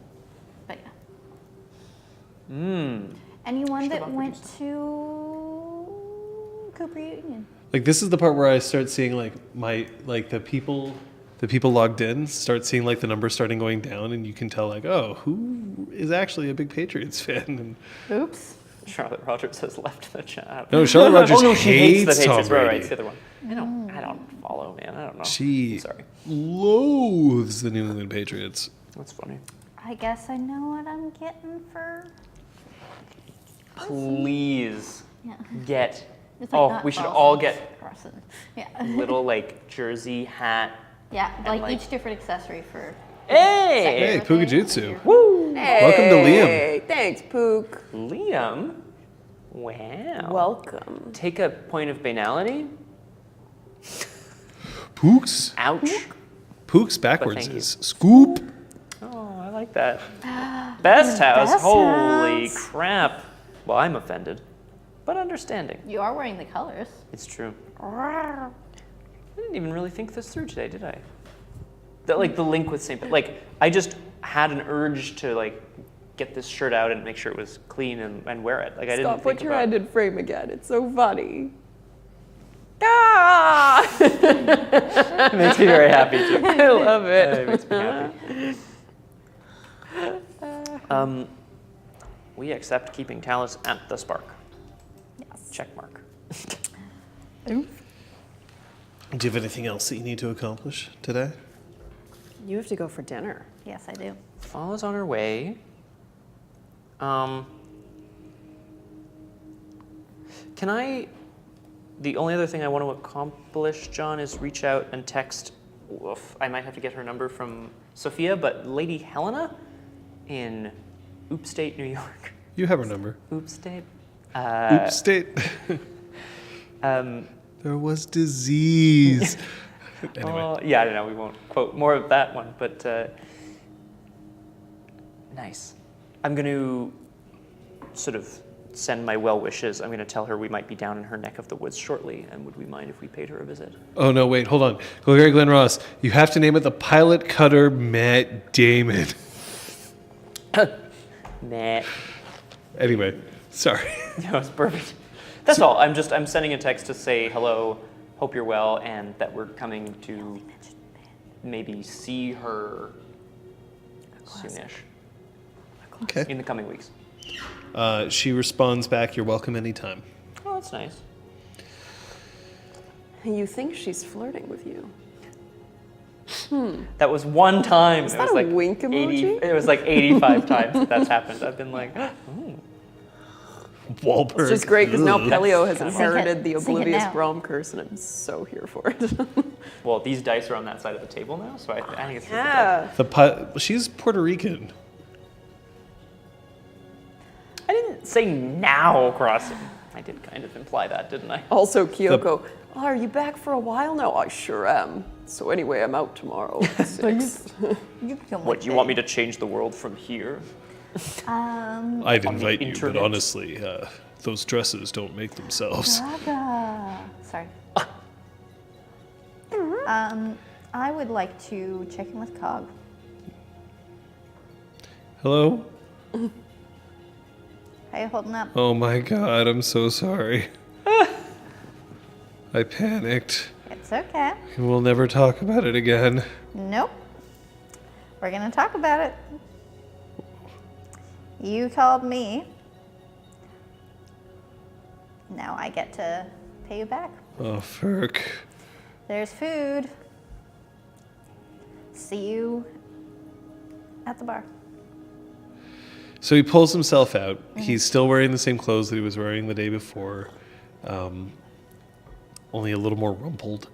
S1: But yeah. Anyone
S2: Should've
S1: that
S2: offered
S1: went
S2: you
S1: to Cooper Union?
S3: Like, this is the part where I start seeing, the people logged in start seeing, the numbers starting going down, and you can tell, oh, who is actually a big Patriots fan? And
S1: Oops.
S2: Charlotte Rogers has left the chat.
S3: no, Charlotte Rogers
S2: oh, no, she hates the
S3: hates Tom
S2: Patriots. Right,
S3: Brady.
S2: it's the other one. I don't follow, man. I don't know.
S3: She
S2: I'm sorry.
S3: loathes the New England Patriots.
S2: That's funny.
S1: I guess I know what I'm getting for.
S2: Please
S1: Yeah.
S2: get.
S1: It's
S2: Oh,
S1: not
S2: we should
S1: Carlson's
S2: all get
S1: Carson. Yeah.
S2: little jersey hat.
S1: Yeah, like
S2: like-
S1: each different accessory for.
S2: Hey,
S3: Hey, Pugajutsu.
S2: woo!
S3: Welcome to Liam.
S4: Hey, thanks, Pook.
S2: Liam. Wow.
S4: Welcome.
S2: Take a point of banality.
S3: Pooks?
S2: Ouch.
S3: Pooks backwards
S2: thank you.
S3: is scoop.
S2: Oh, I like that. Best house.
S1: Best
S2: Holy
S1: house.
S2: crap. Well, I'm offended, but understanding.
S1: You are wearing the colors.
S2: It's true. I didn't even really think this through today, did I? That the link with St. I just had an urge to get this shirt out and make sure it was clean and wear it. I didn't
S4: Scott,
S2: think
S4: put your
S2: about
S4: hand in frame again. It's so funny. Ah!
S2: It makes me very happy too.
S4: I love it.
S2: It makes me happy. We accept keeping Talus at the Spark.
S1: Yes.
S2: Check mark.
S3: Do you have anything else that you need to accomplish today?
S4: You have to go for dinner.
S1: Yes, I do.
S2: Fall is on her way. Can I? The only other thing I want to accomplish, John, is reach out and text. I might have to get her number from Sophia, but Lady Helena in Upstate New York.
S3: You have her number.
S2: Upstate.
S3: Oops, state.
S2: Um,
S3: There was disease. Anyway.
S2: yeah, I don't know. We won't quote more of that one, but nice. I'm going to sort of send my well wishes. I'm going to tell her we might be down in her neck of the woods shortly, and would we mind if we paid her a visit?
S3: Oh, no, wait, hold on. Gary Glenn Ross, you have to name it the Pilot Cutter Matt Damon.
S2: Nah.
S3: Anyway, sorry.
S2: No, it's perfect. That's all. I'm sending a text to say hello, hope you're well, and that we're coming to maybe see her soonish
S3: Okay.
S2: in the coming weeks.
S3: She responds back, "You're welcome anytime."
S2: Oh, that's nice.
S4: You think she's flirting with you?
S2: That was one time.
S4: Is
S2: it
S4: that
S2: was
S4: a
S2: like
S4: wink
S2: 80,
S4: emoji?
S2: it was like 85 times that that's happened. I've been like, ooh.
S3: Wahlberg.
S4: It's just great because now
S3: Ugh.
S4: Pelio has
S2: Sing it.
S4: inherited the
S1: Sing it
S4: oblivious
S1: now.
S4: Brom curse, and I'm so here for it.
S2: Well, these dice are on that side of the table now, so I think it's
S4: Yeah.
S3: She's Puerto Rican.
S2: I didn't say now crossing. I did kind of imply that, didn't I?
S4: Also, Kyoko, are you back for a while now? I sure am. So anyway, I'm out tomorrow at 6.
S1: You can
S2: What, you want me to change the world from here?
S3: I'd
S2: On the
S3: invite you, but
S2: internet.
S3: honestly, those dresses don't make themselves.
S1: Gaga. Sorry. I would like to check in with Cog.
S3: Hello?
S1: How you holding up?
S3: Oh my god, I'm so sorry. I panicked.
S1: It's okay.
S3: We'll never talk about it again.
S1: Nope. We're gonna talk about it. You called me. Now I get to pay you back.
S3: Oh, Ferk.
S1: There's food. See you at the bar.
S3: So he pulls himself out. He's still wearing the same clothes that he was wearing the day before, only a little more rumpled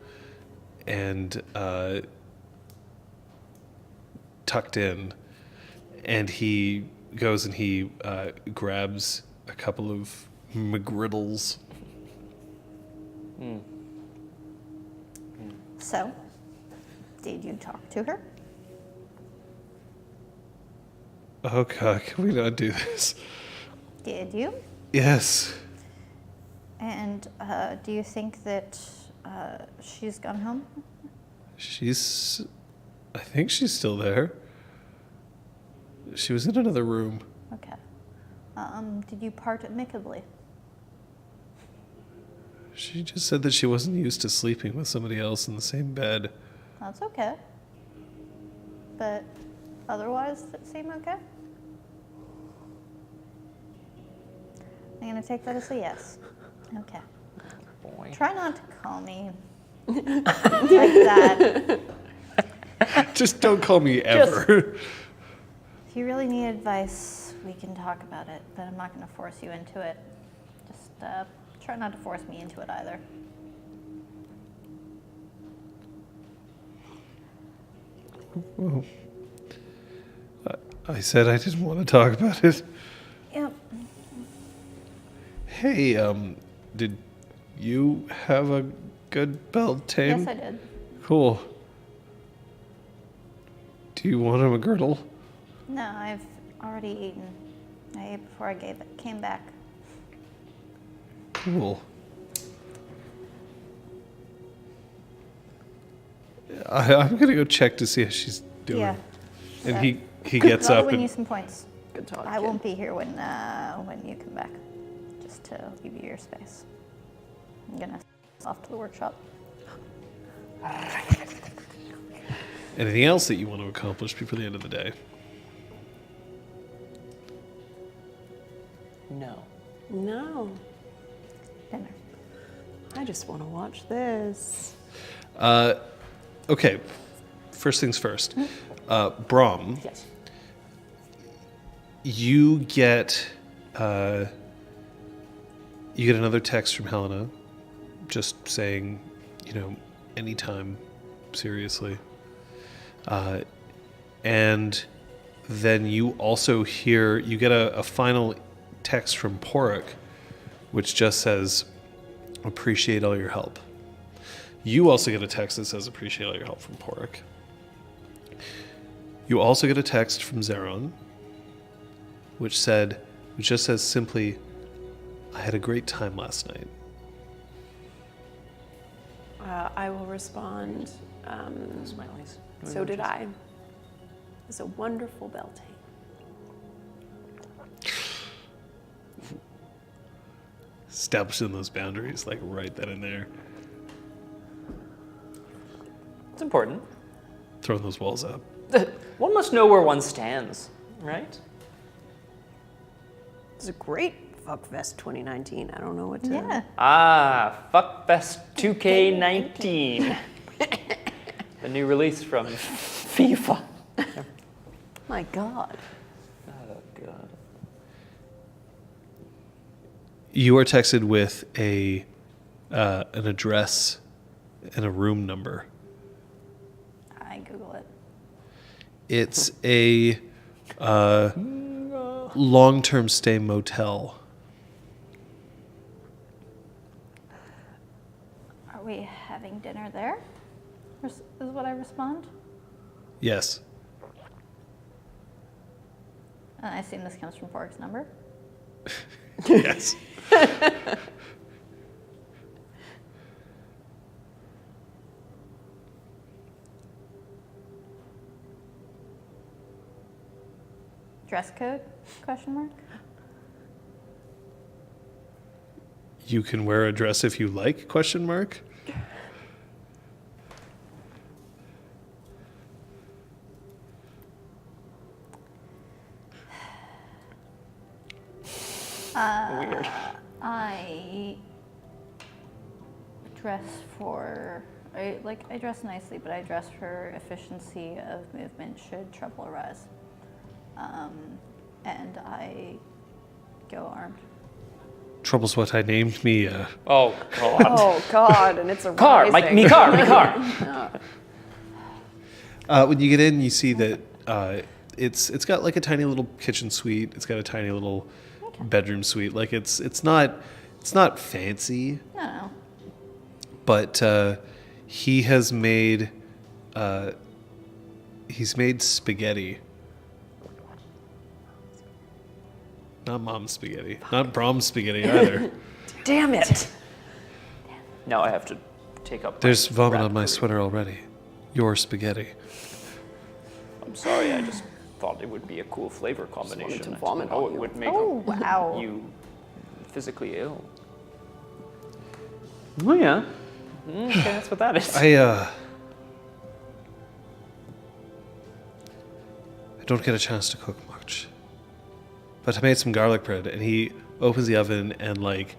S3: and tucked in. And he goes and he grabs a couple of McGriddles.
S1: So, did you talk to her?
S3: Oh god, can we not do this?
S1: Did you?
S3: Yes.
S1: And do you think that she's gone home?
S3: I think she's still there. She was in another room.
S1: Okay. Did you part amicably?
S3: She just said that she wasn't used to sleeping with somebody else in the same bed.
S1: That's okay. But otherwise, does it seem okay? I'm gonna take that as a yes. Okay.
S2: Boy.
S1: Try not to call me like that.
S3: Just don't call me ever.
S1: If you really need advice, we can talk about it, but I'm not gonna force you into it. Just try not to force me into it either.
S3: Well, I said I didn't want to talk about it.
S1: Yep.
S3: Hey, did you have a good Beltane?
S1: Yes, I did.
S3: Cool. Do you want a McGirdle?
S1: No, I've already eaten. I ate before I came back.
S3: Cool. I'm gonna go check to see how she's doing.
S1: Yeah.
S3: And he gets
S1: I'll
S3: up
S1: win
S3: and
S1: you some points.
S4: Good talk.
S1: I
S4: kid.
S1: won't be here when you come back, just to give you your space. I'm gonna off to the workshop.
S3: anything else that you want to accomplish before the end of the day?
S2: No.
S4: No,
S1: Dinner.
S4: I just want to watch this.
S3: Okay. First things first. Brahm,
S2: Yes.
S3: you get another text from Helena, just saying, anytime, seriously. And then you also you get a final text from Porik, which just says, appreciate all your help. You also get a text that says, appreciate all your help from Porik. You also get a text from Zeron, which just says simply, I had a great time last night.
S4: I will respond.
S2: Smileys.
S4: So did I. It's a wonderful Beltane.
S3: Establishing those boundaries, like right then and there.
S2: It's important.
S3: Throwing those walls up.
S2: One must know where one stands, right?
S4: It's a great Fuckfest 2019. I don't know what to.
S1: Yeah.
S2: Ah, Fuckfest 2K19. The new release from FIFA.
S4: My God.
S2: Oh, God.
S3: You are texted with an address and a room number.
S1: I Google it.
S3: It's a long-term stay motel.
S1: Are we having dinner there? Is what I respond?
S3: Yes.
S1: And I assume this comes from Pork's number.
S3: Yes.
S1: Dress code? Question mark.
S3: You can wear a dress if you like, question mark.
S2: Weird.
S1: I dress nicely, but I dress for efficiency of movement should trouble arise. And I go armed.
S3: Trouble's what I named me.
S2: Oh, God.
S4: Oh God, and it's a
S2: Car,
S4: rising.
S2: me car.
S3: When you get in, you see that it's got like a tiny little kitchen suite. It's got a tiny little bedroom suite. Like it's not fancy,
S1: No.
S3: but he has made spaghetti. Not mom's spaghetti. Not Brahm's spaghetti either.
S2: Damn it. Now I have to take up.
S3: There's
S2: my
S3: vomit
S2: rap
S3: on my
S2: career.
S3: sweater already. Your spaghetti.
S2: I'm sorry, I just thought it would be a cool flavor combination.
S4: to
S2: I didn't
S4: vomit
S2: know
S4: on
S2: it
S4: you.
S2: would make
S1: Oh, wow.
S2: you physically ill. Oh yeah. Okay, that's what that is.
S3: I don't get a chance to cook much. But I made some garlic bread, and he opens the oven, and like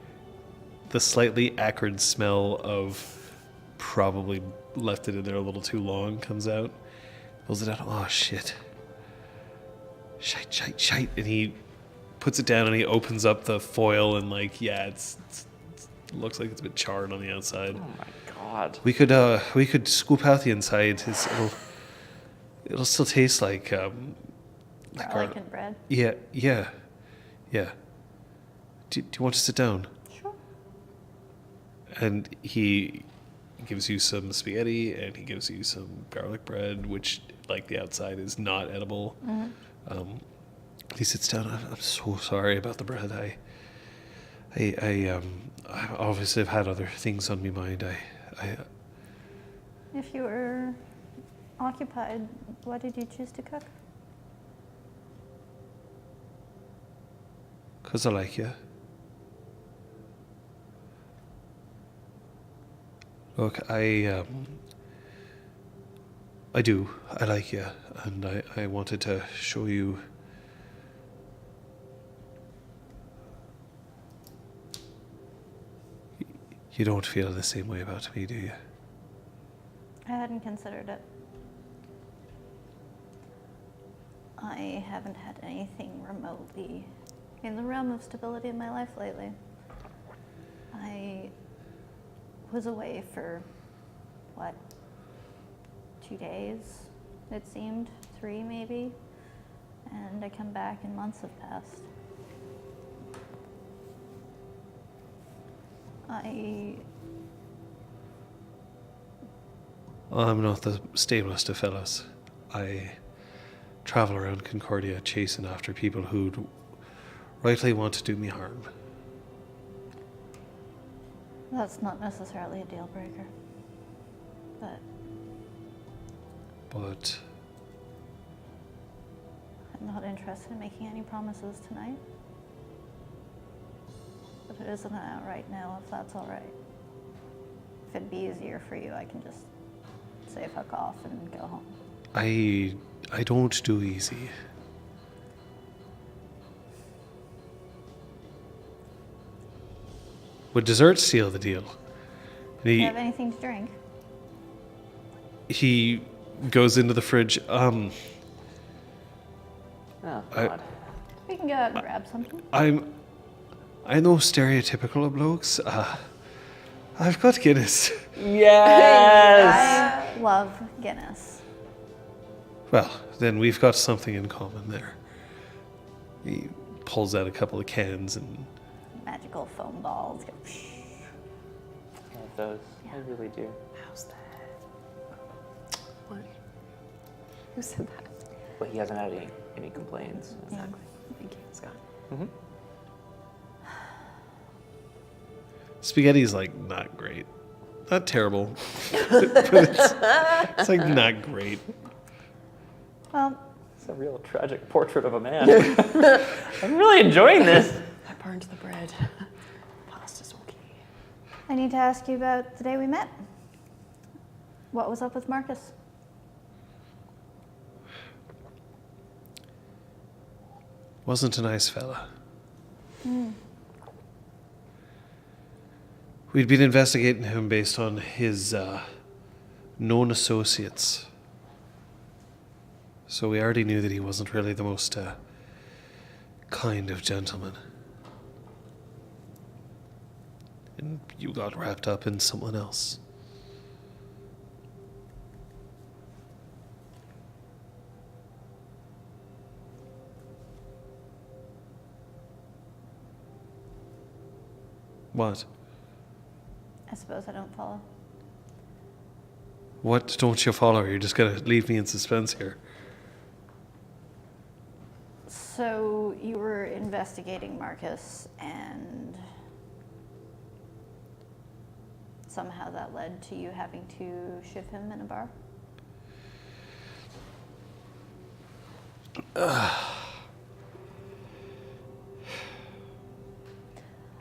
S3: the slightly acrid smell of probably left it in there a little too long comes out. Pulls it out. Oh shit. Shite. And he puts it down and he opens up the foil and like, yeah, it looks like it's a bit charred on the outside.
S2: Oh my God.
S3: We could scoop out the inside. It'll still taste like
S1: Garlic and bread.
S3: Yeah. Do you want to sit down?
S1: Sure.
S3: And he gives you some spaghetti and he gives you some garlic bread, which, like, the outside is not edible. He sits down. I'm so sorry about the bread. I obviously have had other things on my mind.
S1: If you were occupied, why did you choose to cook?
S3: 'Cause I like you. Look, I do. I like you, and I wanted to show you. You don't feel the same way about me, do you?
S1: I hadn't considered it. I haven't had anything remotely in the realm of stability in my life lately. I was away for, 2 days, it seemed, 3 maybe, and I come back and months have passed.
S3: I'm not the stablest of fellas. I travel around Concordia chasing after people who'd rightly want to do me harm.
S1: That's not necessarily a deal breaker, but
S3: But
S1: I'm not interested in making any promises tonight. But it isn't an outright no, if that's all right. If it'd be easier for you, I can just say fuck off and go home.
S3: I don't do easy. Would dessert seal the deal?
S1: Do you
S3: And
S1: have anything to drink?
S3: he goes into the fridge.
S2: Oh
S3: I-
S2: God.
S1: We can go out and grab something.
S3: I know stereotypical of blokes. I've got Guinness.
S2: Yes.
S1: I love Guinness.
S3: Well, then we've got something in common there. He pulls out a couple of cans and
S1: Magical foam balls. Go, psh.
S2: I love those. I really do.
S4: How's that? What? Who said that?
S2: But he hasn't had any complaints.
S4: Exactly. Thank you, Scott.
S3: spaghetti's like not great. Not terrible. but it's like not great.
S1: Well,
S2: It's a real tragic portrait of a man. I'm really enjoying this.
S4: I burned the bread. Pasta's okay.
S1: I need to ask you about the day we met. What was up with Marcus?
S3: Wasn't a nice fella. We'd been investigating him based on his known associates. So we already knew that he wasn't really the most kind of gentleman. And you got wrapped up in someone else. What?
S1: I suppose I don't follow.
S3: What don't you follow? You're just gonna leave me in suspense here.
S1: So you were investigating Marcus, and somehow that led to you having to shiv him in a bar?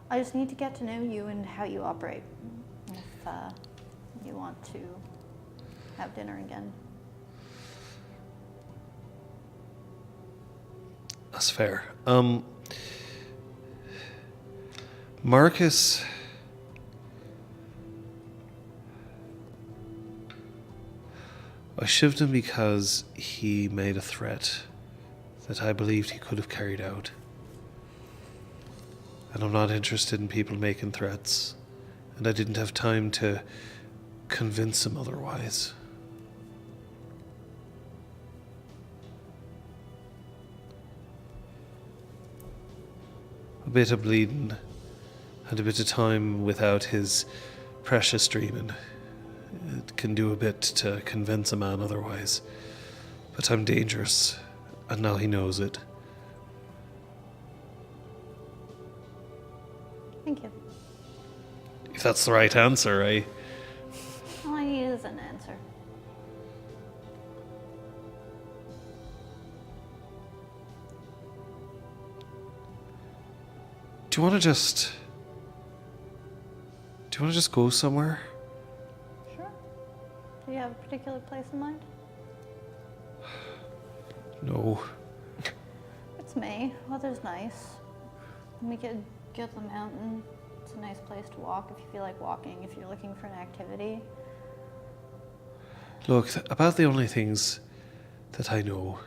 S1: I just need to get to know you and how you operate. If you want to have dinner again.
S3: That's fair. Marcus. I shivved him because he made a threat that I believed he could have carried out. And I'm not interested in people making threats. And I didn't have time to convince him otherwise. A bit of bleeding and a bit of time without his precious dreaming. It can do a bit to convince a man otherwise. But I'm dangerous, and now he knows it.
S1: Thank you.
S3: If that's the right answer, eh?
S1: All I need is an answer.
S3: Do you want to just go somewhere?
S1: Sure. Do you have a particular place in mind?
S3: No.
S1: It's May. Weather's nice. We could get the mountain. It's a nice place to walk if you feel like walking, if you're looking for an activity.
S3: Look, about the only things that I know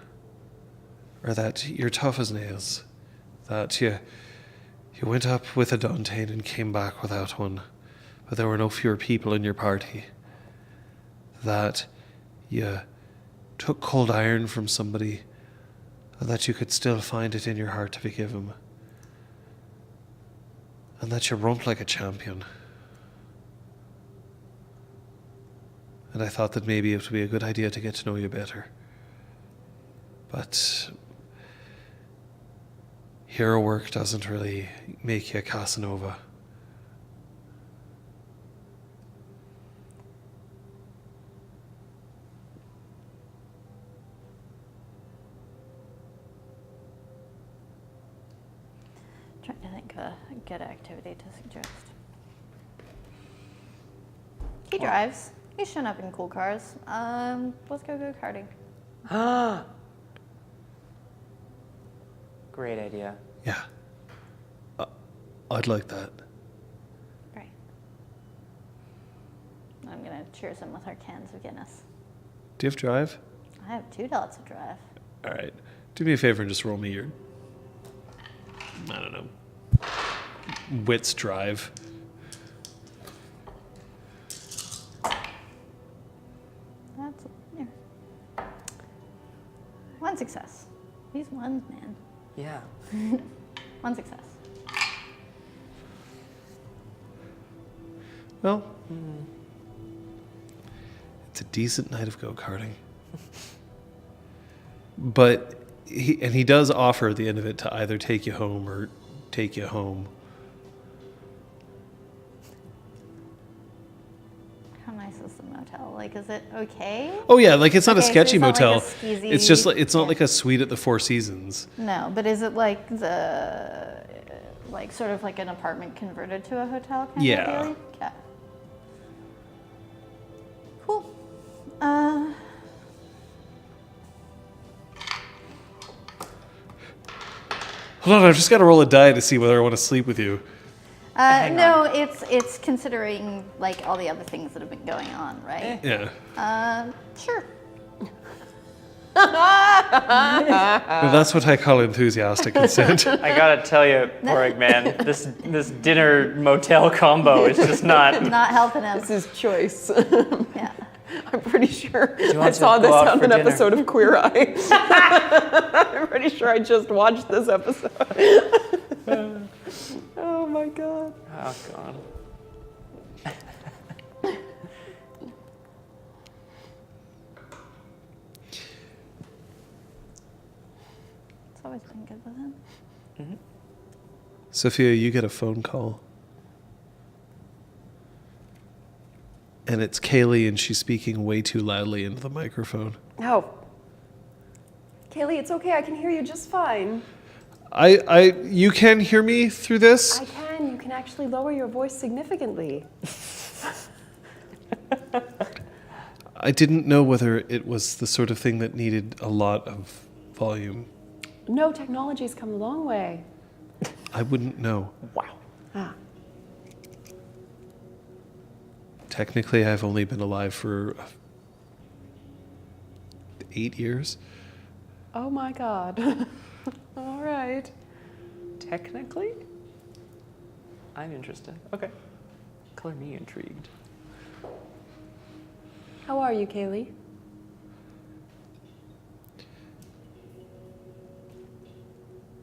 S3: are that you're tough as nails, that you went up with a Dante and came back without one, but there were no fewer people in your party, that you took cold iron from somebody and that you could still find it in your heart to forgive him, and that you rump like a champion. And I thought that maybe it would be a good idea to get to know you better. But hero work doesn't really make you a Casanova.
S1: Trying to think of a good activity to suggest. He drives. He's shown up in cool cars. Let's go karting.
S2: Great idea.
S3: Yeah. I'd like that.
S1: Right. I'm gonna cheers him with our cans of Guinness.
S3: Do you have drive?
S1: I have $2 to drive.
S3: All right. Do me a favor and just roll me your, I don't know, wits drive.
S1: That's yeah. One success. These ones, man.
S2: Yeah.
S1: One success.
S3: Well, it's a decent night of go-karting. But he does offer at the end of it to either take you home or take you home.
S1: How nice is the motel? Like, is it okay?
S3: Oh yeah, like it's not a
S1: Okay, so
S3: sketchy
S1: it's not like a
S3: motel.
S1: skeezy-
S3: It's just like it's not
S1: yeah.
S3: like a suite at the Four Seasons.
S1: No, but is it like the like sort of like an apartment converted to a hotel kind
S3: Yeah.
S1: of feeling? Okay. Cool.
S3: Hold on, I've just got to roll a die to see whether I want to sleep with you.
S1: No, it's considering like all the other things that have been going on, right?
S3: Yeah.
S1: Sure.
S3: Well, that's what I call enthusiastic consent.
S2: I gotta tell you, Porig man, this dinner motel combo is just not.
S1: Not helping him.
S4: This is choice.
S1: Yeah.
S4: I'm pretty sure
S2: you
S4: I
S2: want
S4: saw
S2: to
S4: this
S2: go out
S4: on
S2: for
S4: an
S2: dinner?
S4: episode of Queer Eye. I'm pretty sure I just watched this episode. Oh my god.
S2: Oh god.
S1: It's always been good with him.
S3: Sophia, you get a phone call. And it's Kaylee, and she's speaking way too loudly into the microphone.
S4: Oh. Kaylee, it's okay. I can hear you just fine.
S3: You can hear me through this?
S4: I can. You can actually lower your voice significantly.
S3: I didn't know whether it was the sort of thing that needed a lot of volume.
S4: No, technology's come a long way.
S3: I wouldn't know.
S2: Wow.
S4: Ah.
S3: Technically, I've only been alive for 8 years.
S4: Oh my god. All right.
S2: Technically? I'm interested. Okay. Color me intrigued.
S4: How are you, Kaylee?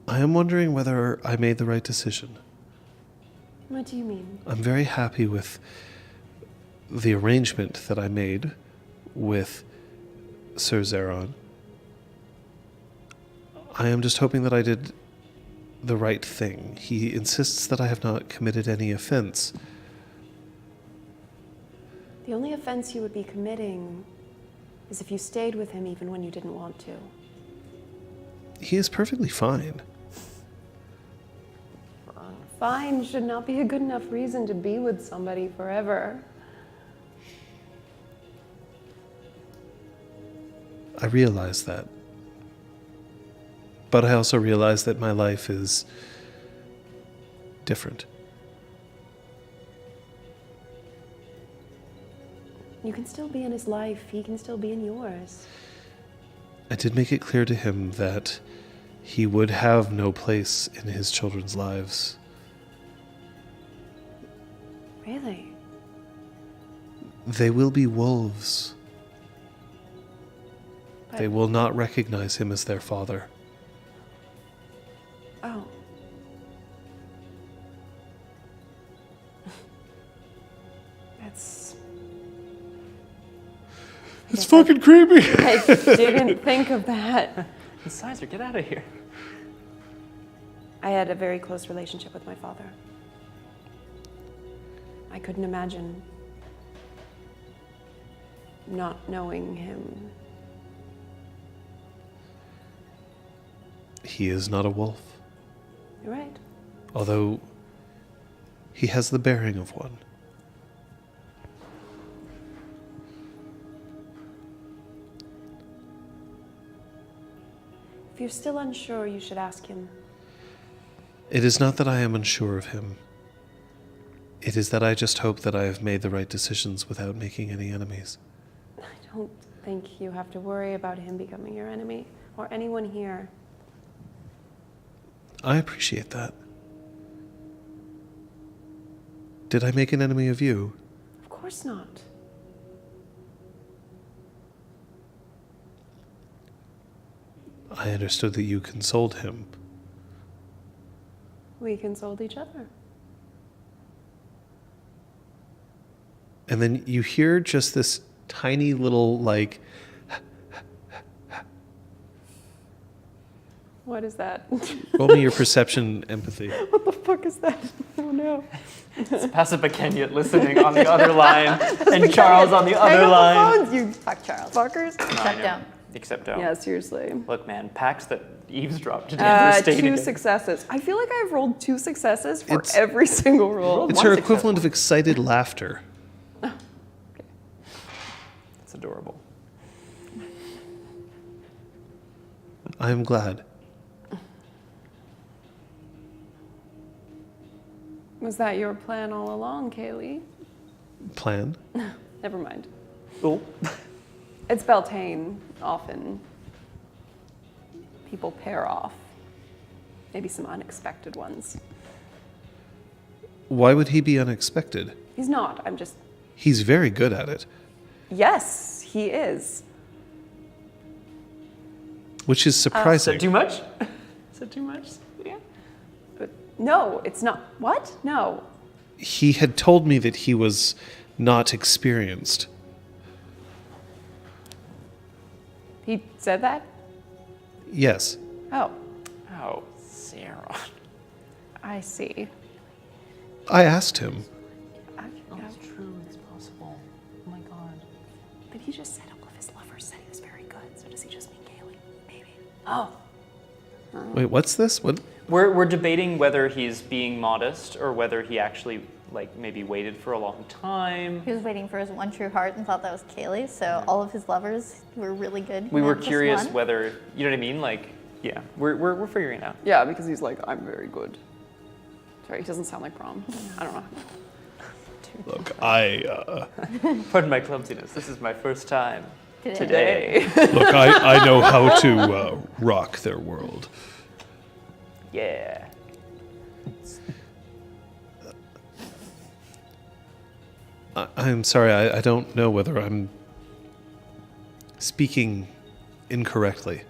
S3: I am wondering whether I made the right decision.
S4: What do you mean?
S3: I'm very happy with the arrangement that I made with Sir Zeron. I am just hoping that I did the right thing. He insists that I have not committed any offense.
S4: The only offense you would be committing is if you stayed with him even when you didn't want to.
S3: He is perfectly fine.
S4: Fine should not be a good enough reason to be with somebody forever.
S3: I realize that. But I also realize that my life is different.
S4: You can still be in his life. He can still be in yours.
S3: I did make it clear to him that he would have no place in his children's lives.
S4: Really?
S3: They will be wolves.
S4: But,
S3: They will not recognize him as their father.
S4: Oh. That's...
S3: It's fucking creepy.
S4: I didn't think of that.
S2: Incisor, get out of here.
S4: I had a very close relationship with my father. I couldn't imagine not knowing him.
S3: He is not a wolf,
S4: You're right.
S3: although he has the bearing of one.
S4: If you're still unsure, you should ask him.
S3: It is not that I am unsure of him. It is that I just hope that I have made the right decisions without making any enemies.
S4: I don't think you have to worry about him becoming your enemy, or anyone here.
S3: I appreciate that. Did I make an enemy of you?
S4: Of course not.
S3: I understood that you consoled him.
S4: We consoled each other.
S3: And then you hear just this tiny little, like,
S4: What is that?
S3: roll me your perception empathy.
S4: What the fuck is that? Oh no.
S2: It's Passive Kenyat listening on the other line, and Charles on the
S4: Hang
S2: other
S4: up
S2: line.
S4: the phones, you
S1: Fuck Charles.
S4: fuckers.
S1: Shut down.
S2: Except don't.
S4: Yeah, seriously.
S2: Look, man, packs that eavesdrop to devastate
S4: 2
S2: again.
S4: successes. I feel like I've rolled 2 successes for
S3: It's-
S4: every single roll.
S3: It's
S2: One
S3: her
S2: success.
S3: equivalent of excited laughter.
S2: It's adorable.
S3: I am glad.
S4: Was that your plan all along, Kaylee?
S3: Plan?
S4: Never mind.
S2: Oh.
S4: It's Beltane, often. People pair off. Maybe some unexpected ones.
S3: Why would he be unexpected?
S4: He's not, I'm just...
S3: He's very good at it,
S4: Yes, he is.
S3: which is
S2: Is
S3: surprising.
S2: that too much? Is that too much? Yeah.
S4: But no, it's not. What? No.
S3: He had told me that he was not experienced.
S4: He said that?
S3: Yes.
S4: Oh,
S2: Oh, Sarah.
S4: I see.
S3: I asked him.
S2: That's true. It's possible. Oh my god.
S4: But he just said all of his lovers said he was very good. So does he just mean Kaylee? Maybe. Oh.
S3: Wait, what's this? What?
S2: We're debating whether he's being modest or whether he actually like maybe waited for a long time.
S1: He was waiting for his one true heart and thought that was Kaylee, so all of his lovers were really good.
S2: We were
S1: not just
S2: curious
S1: one.
S2: whether, you know what I mean? Like, yeah, we're figuring it out.
S4: Yeah, because he's like, I'm very good. Sorry, he doesn't sound like Prom. I don't know.
S3: Look, I
S2: Pardon my clumsiness. This is my first time
S1: Today.
S2: today.
S3: look. I know how to rock their world.
S2: Yeah.
S3: I'm sorry. I don't know whether I'm speaking incorrectly.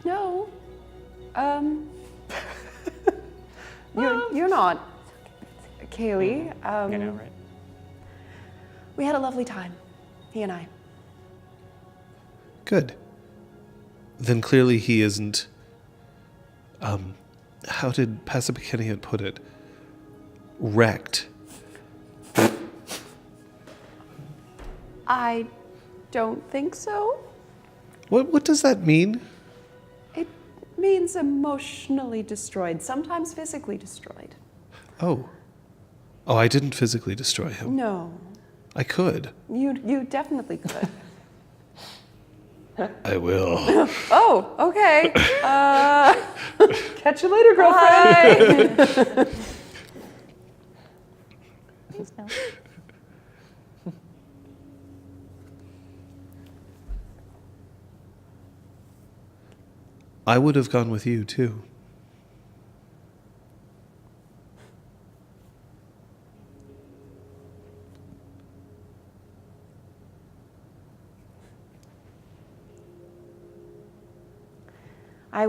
S4: No. You're not. Kaylee.
S2: I know, right?
S4: We had a lovely time. He and I.
S3: Good. Then clearly he isn't. How did Passipakenian put it? Wrecked.
S4: I don't think so.
S3: What does that mean?
S4: It means emotionally destroyed, sometimes physically destroyed.
S3: Oh, I didn't physically destroy him.
S4: No,
S3: I could.
S4: you definitely could.
S3: I will.
S4: Oh, okay.
S2: Catch you later, girlfriend.
S4: Bye.
S1: Thanks, Bill.
S3: I would have gone with you too.
S4: I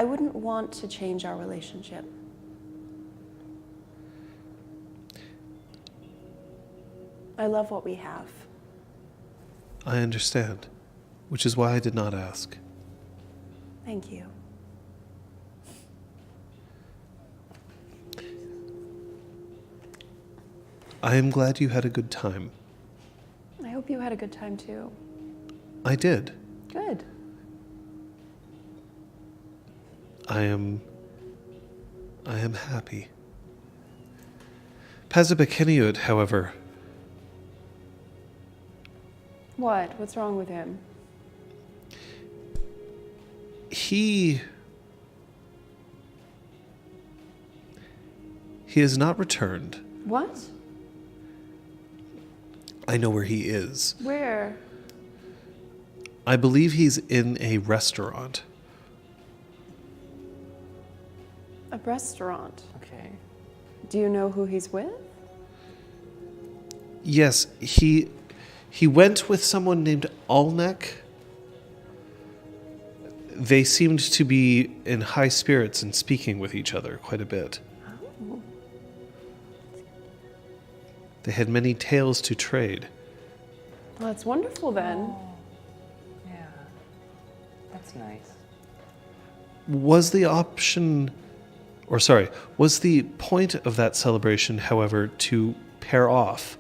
S4: wouldn't want to change our relationship. I love what we have.
S3: I understand, which is why I did not ask.
S4: Thank you.
S3: I am glad you had a good time.
S4: I hope you had a good time too.
S3: I did.
S4: Good.
S3: I am happy. Passipakenian, however,
S4: What? What's wrong with him?
S3: he has not returned.
S4: What?
S3: I know where he is.
S4: Where?
S3: I believe he's in a restaurant.
S4: A restaurant.
S2: Okay.
S4: Do you know who he's with?
S3: Yes, he went with someone named Alnek. They seemed to be in high spirits and speaking with each other quite a bit.
S4: Oh.
S3: They had many tales to trade.
S4: Well, that's wonderful then.
S2: Yeah. That's nice.
S3: Was the point of that celebration, however, to pair off?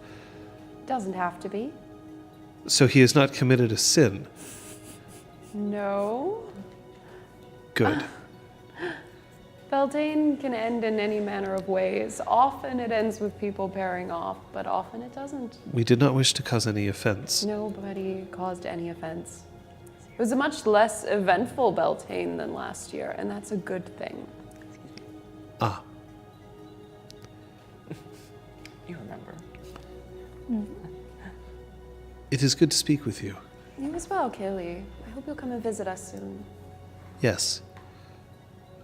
S4: Doesn't have to be.
S3: So he has not committed a sin.
S4: No.
S3: Good.
S4: Beltane can end in any manner of ways. Often it ends with people pairing off, but often it doesn't.
S3: We did not wish to cause any offense.
S4: Nobody caused any offense. It was a much less eventful Beltane than last year, and that's a good thing.
S3: Ah,
S2: You remember.
S3: it is good to speak with you.
S4: You as well, Kaylee. I hope you'll come and visit us soon.
S3: Yes,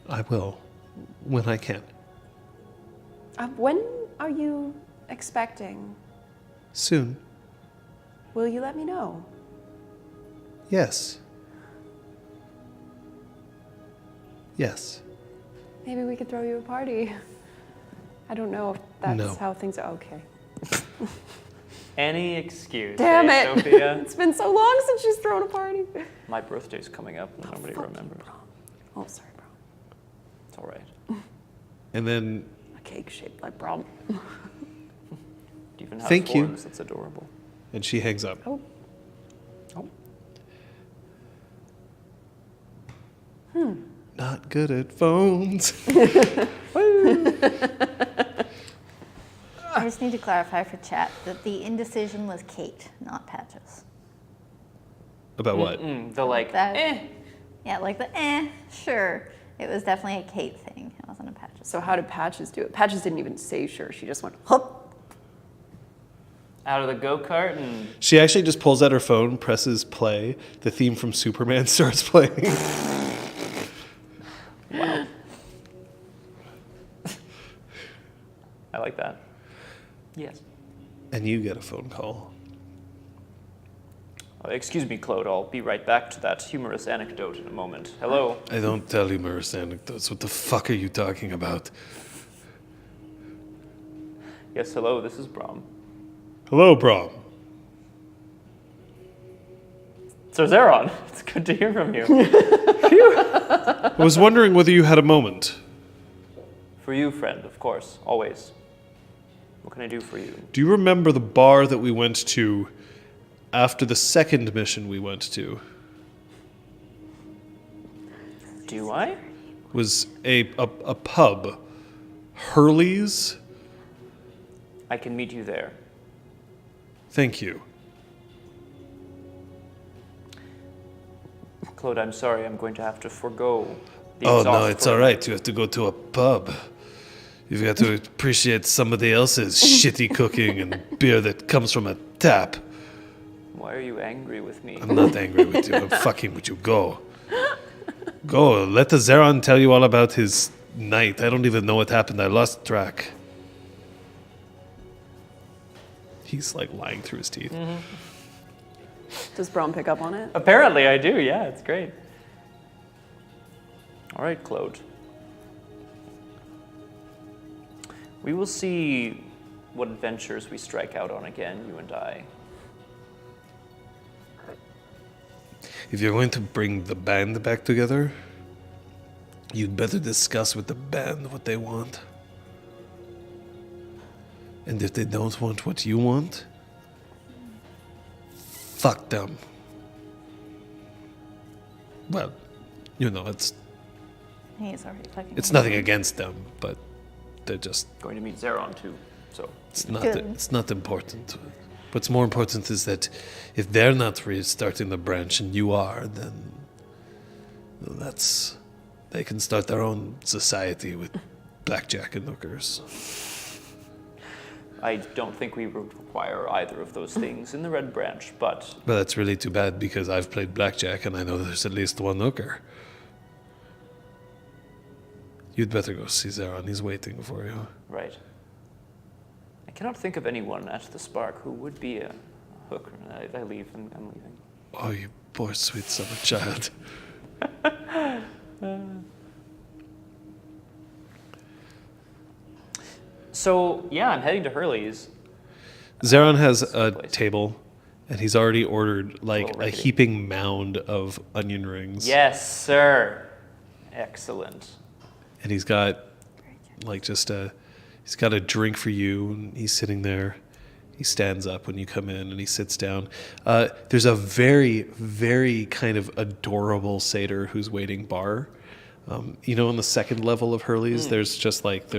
S3: I will, when I can.
S4: When are you expecting?
S3: Soon.
S4: Will you let me know?
S3: Yes. Yes.
S4: Maybe we could throw you a party. I don't know if that's
S3: No.
S4: how things are. Okay.
S2: Any excuse.
S4: Damn
S2: eh,
S4: it!
S2: Sophia?
S4: It's been so long since she's thrown a party.
S2: My birthday's coming up and nobody
S4: fuck.
S2: remembers.
S4: Oh, sorry, bro.
S2: It's all right.
S3: And then,
S4: A cake shaped like prom.
S2: Do you even have
S3: Thank you.
S2: forms? That's adorable.
S3: and she hangs up.
S4: Oh.
S2: Oh.
S3: Not good at phones.
S1: I just need to clarify for chat that the indecision was Kate, not Patches.
S3: About what?
S2: The like,
S1: That- Yeah, like the sure. It was definitely a Kate thing. It wasn't a Patches.
S4: So how did Patches do it? Patches didn't even say sure. She just went, hup.
S2: out of the go-kart and
S3: She actually just pulls out her phone, presses play. The theme from Superman starts playing.
S2: I like that. Yes.
S3: And you get a phone call.
S2: Excuse me, Claude. I'll be right back to that humorous anecdote in a moment. Hello.
S3: I don't tell humorous anecdotes. What the fuck are you talking about?
S2: Yes, hello. This is Brom.
S3: Hello, Brom.
S2: Sir Zeron, it's good to hear from you.
S3: I was wondering whether you had a moment.
S2: For you, friend, of course, always. What can I do for you?
S3: Do you remember the bar that we went to after the second mission we went to?
S2: Do I?
S3: Was a pub. Hurley's?
S2: I can meet you there.
S3: Thank you.
S2: Claude, I'm sorry. I'm going to have to forego the
S3: Oh,
S2: exhaust
S3: no, it's
S2: for-
S3: all right. You have to go to a pub. You've got to appreciate somebody else's shitty cooking and beer that comes from a tap.
S2: Why are you angry with me?
S3: I'm not angry with you. I'm fucking with you. Go. Go. Let the Zeron tell you all about his night. I don't even know what happened. I lost track. He's like lying through his teeth.
S4: Does Brom pick up on it?
S2: Apparently I do, yeah, it's great. All right, Claude. We will see what adventures we strike out on again, you and I.
S3: If you're going to bring the band back together, you'd better discuss with the band what they want. And if they don't want what you want, fuck them. Well, you know, it's
S1: He's already fucking.
S3: nothing against them, but they're just
S2: Going to meet Zeron too, so.
S1: Good.
S3: it's not important. What's more important is that if they're not restarting the branch and you are, then they can start their own society with blackjack and hookers.
S2: I don't think we would require either of those things in the Red Branch, but
S3: But that's really too bad because I've played blackjack and I know there's at least one hooker. You'd better go see Zeron. He's waiting for you.
S2: right. I cannot think of anyone at the Spark who would be a hooker. I leave, I'm leaving.
S3: Oh, you poor sweet summer child.
S2: So, yeah, I'm heading to Hurley's.
S3: Zeron has a
S2: Place.
S3: table and he's already ordered like
S2: Little
S3: a
S2: rickety.
S3: heaping mound of onion rings.
S2: Yes, sir. Excellent.
S3: And he's got like he's got a drink for you and he's sitting there. He stands up when you come in and he sits down. There's a very, very kind of adorable satyr who's waiting bar. On the second level of Hurley's, there's just like,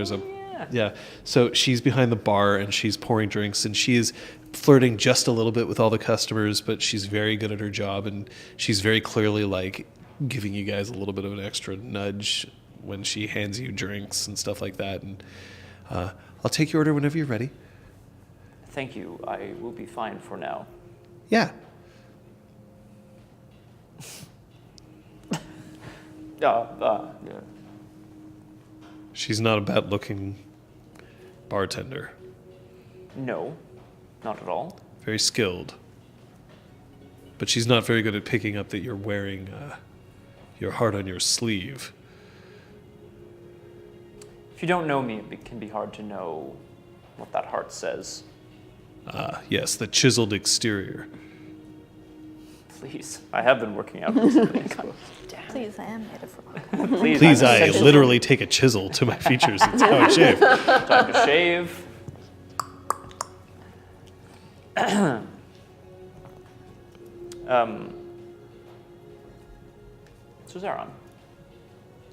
S3: yeah. So she's behind the bar and she's pouring drinks and she is flirting just a little bit with all the customers, but she's very good at her job and she's very clearly like giving you guys a little bit of an extra nudge when she hands you drinks and stuff like that. And I'll take your order whenever you're ready.
S2: Thank you. I will be fine for now.
S3: Yeah.
S2: Yeah.
S3: She's not a bad-looking bartender.
S2: No, not at all.
S3: Very skilled. But she's not very good at picking up that you're wearing your heart on your sleeve.
S2: If you don't know me, it can be hard to know what that heart says.
S3: Yes, the chiseled exterior.
S2: Please, I have been working out recently.
S1: Please, I am made of rock.
S3: Please,
S2: I'm
S3: I
S2: essentially-
S3: literally take a chisel to my features. It's how I shave.
S2: Time to shave. So Zeron,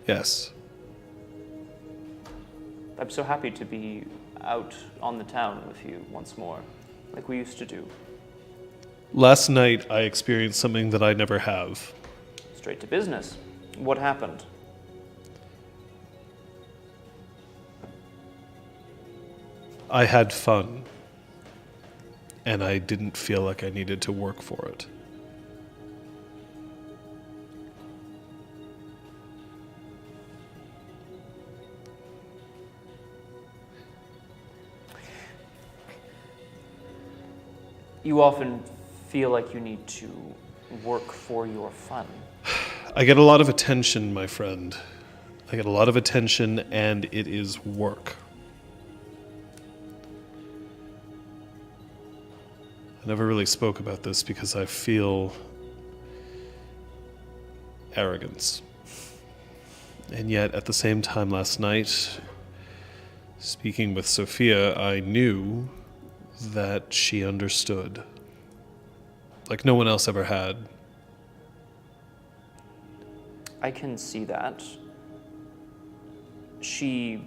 S3: Yes.
S2: I'm so happy to be out on the town with you once more, like we used to do.
S3: Last night, I experienced something that I never have.
S2: Straight to business. What happened?
S3: I had fun. And I didn't feel like I needed to work for it.
S2: You often feel like you need to work for your fun.
S3: I get a lot of attention, my friend. I get a lot of attention, and it is work. I never really spoke about this because I feel arrogance. And yet, at the same time last night, speaking with Sophia, I knew that she understood. Like no one else ever had.
S2: I can see that. She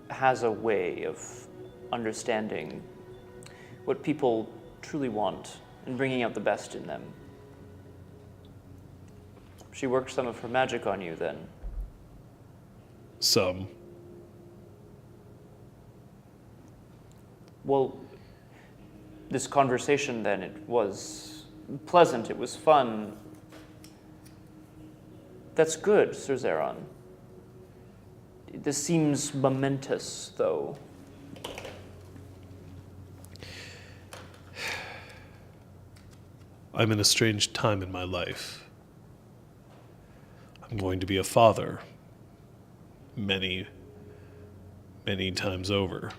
S2: has a way of understanding what people truly want and bringing out the best in them. She worked some of her magic on you then.
S3: Some.
S2: Well, this conversation then, it was pleasant, it was fun. That's good, Sir Zeron. This seems momentous, though.
S3: I'm in a strange time in my life. I'm going to be a father. Many, many times over.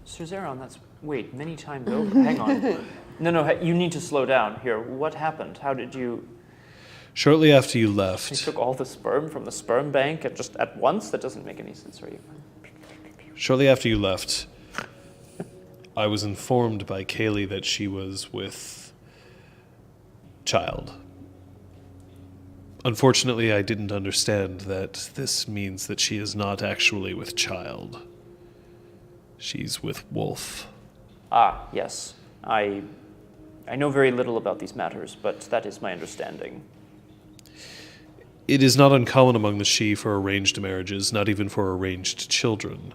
S2: Sir Zeron, that's... Wait, many times over? Hang on. No, you need to slow down. Here, what happened? How did you...
S3: Shortly after you
S2: You
S3: left,
S2: took all the sperm from the sperm bank and just at once? That doesn't make any sense, are you?
S3: I was informed by Kaylee that she was with child. Unfortunately, I didn't understand that this means that she is not actually with child. She's with Wolf.
S2: Ah, yes. I know very little about these matters, but that is my understanding.
S3: It is not uncommon among the Shi for arranged marriages, not even for arranged children.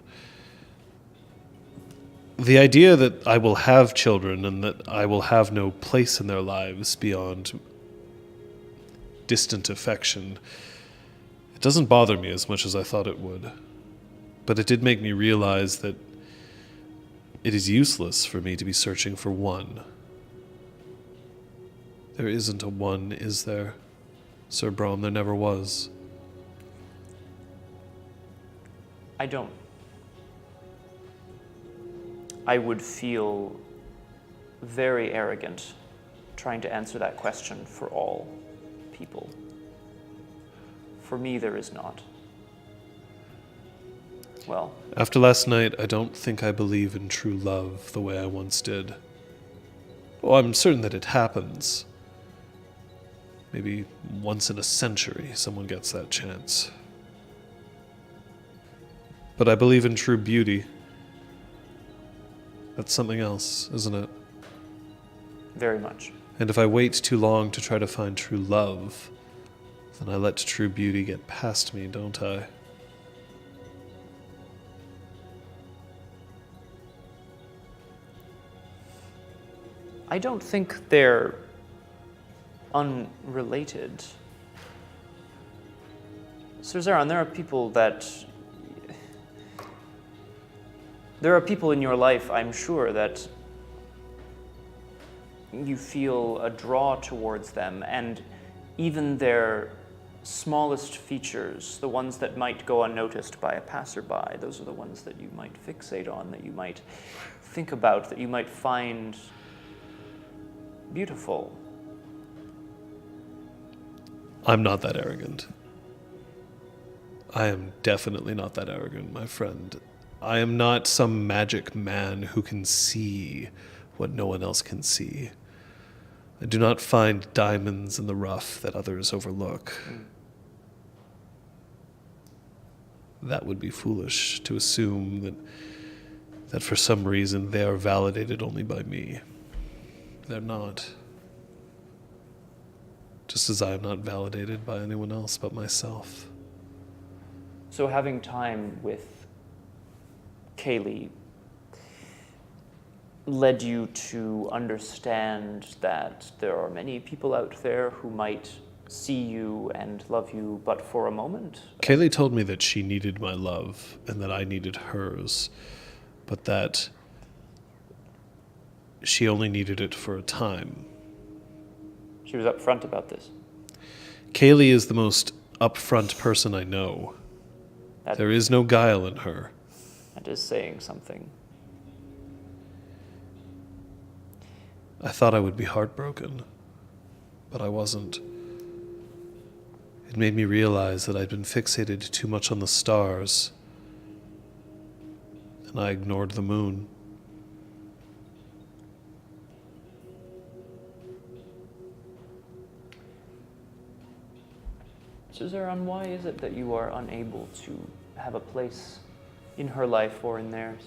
S3: The idea that I will have children and that I will have no place in their lives beyond distant affection, it doesn't bother me as much as I thought it would. But it did make me realize that it is useless for me to be searching for one. There isn't a one, is there? Sir Brom, there never was.
S2: I don't. I would feel very arrogant trying to answer that question for all people. For me, there is not. Well,
S3: After last night, I don't think I believe in true love the way I once did. Oh, I'm certain that it happens. Maybe once in a century someone gets that chance. But I believe in true beauty. That's something else, isn't it?
S2: Very much.
S3: And if I wait too long to try to find true love, then I let true beauty get past me, don't I?
S2: I don't think they're unrelated. Sir Zeron, there are people in your life, I'm sure, that you feel a draw towards them, and even their smallest features, the ones that might go unnoticed by a passerby, those are the ones that you might fixate on, that you might think about, that you might find beautiful.
S3: I'm not that arrogant. I am definitely not that arrogant, my friend. I am not some magic man who can see what no one else can see. I do not find diamonds in the rough that others overlook. That would be foolish to assume that for some reason they are validated only by me. They're not. Just as I am not validated by anyone else but myself.
S2: So having time with Kaylee led you to understand that there are many people out there who might see you and love you but for a moment?
S3: Kaylee told me that she needed my love and that I needed hers, but that she only needed it for a time.
S2: She was upfront about this.
S3: Kaylee is the most upfront person I know.
S2: That-
S3: There is no guile in her.
S2: That is saying something.
S3: I thought I would be heartbroken, but I wasn't. It made me realize that I'd been fixated too much on the stars, and I ignored the moon.
S2: Suzerain, why is it that you are unable to have a place in her life or in theirs,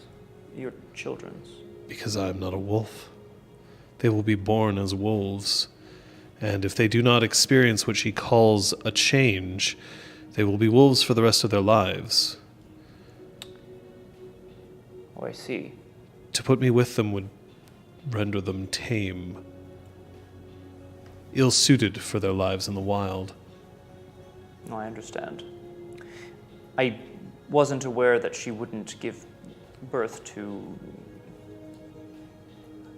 S2: your children's?
S3: Because I am not a wolf. They will be born as wolves, and if they do not experience what she calls a change, they will be wolves for the rest of their lives.
S2: Oh, I see.
S3: To put me with them would render them tame, ill-suited for their lives in the wild.
S2: No, I understand. I wasn't aware that she wouldn't give birth to...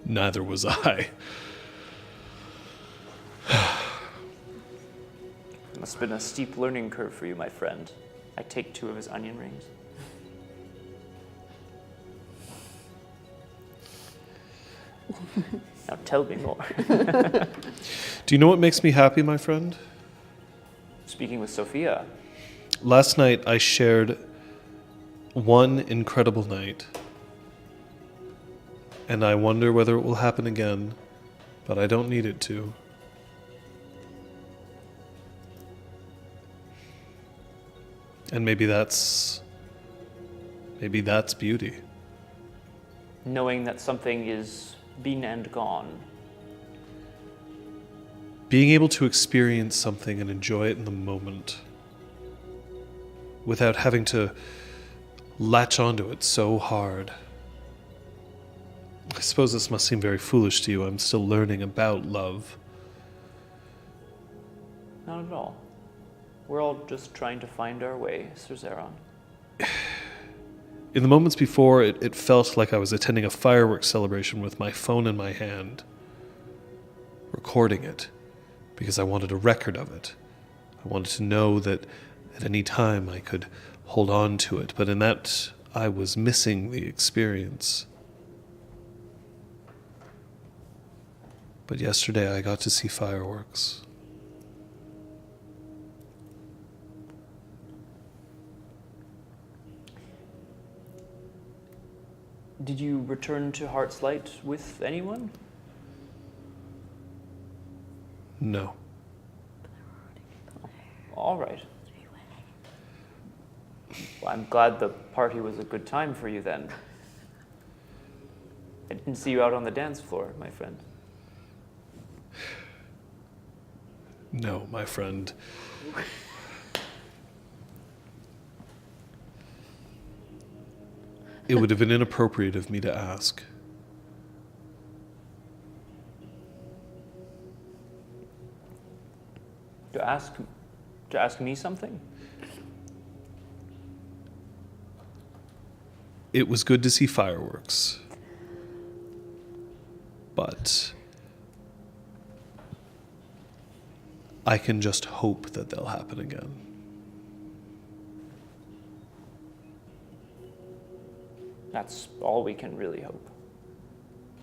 S3: Neither was I.
S2: It must have been a steep learning curve for you, my friend. I take 2 of his onion rings. Now tell me more.
S3: Do you know what makes me happy, my friend?
S2: Speaking with Sophia.
S3: Last night I shared one incredible night, and I wonder whether it will happen again, but I don't need it to. And maybe that's beauty.
S2: Knowing that something is been and gone.
S3: Being able to experience something and enjoy it in the moment without having to latch onto it so hard. I suppose this must seem very foolish to you. I'm still learning about love.
S2: Not at all. We're all just trying to find our way, Sir Zeron.
S3: In the moments before, it felt like I was attending a fireworks celebration with my phone in my hand, recording it, because I wanted a record of it. I wanted to know that at any time I could hold on to it, but in that I was missing the experience. But yesterday I got to see fireworks.
S2: Did you return to Heart's Light with anyone?
S3: No.
S2: All right. Well, I'm glad the party was a good time for you then. I didn't see you out on the dance floor, my friend.
S3: No, my friend. It would have been inappropriate of me to ask.
S2: To ask me something?
S3: It was good to see fireworks. But I can just hope that they'll happen again.
S2: That's all we can really hope.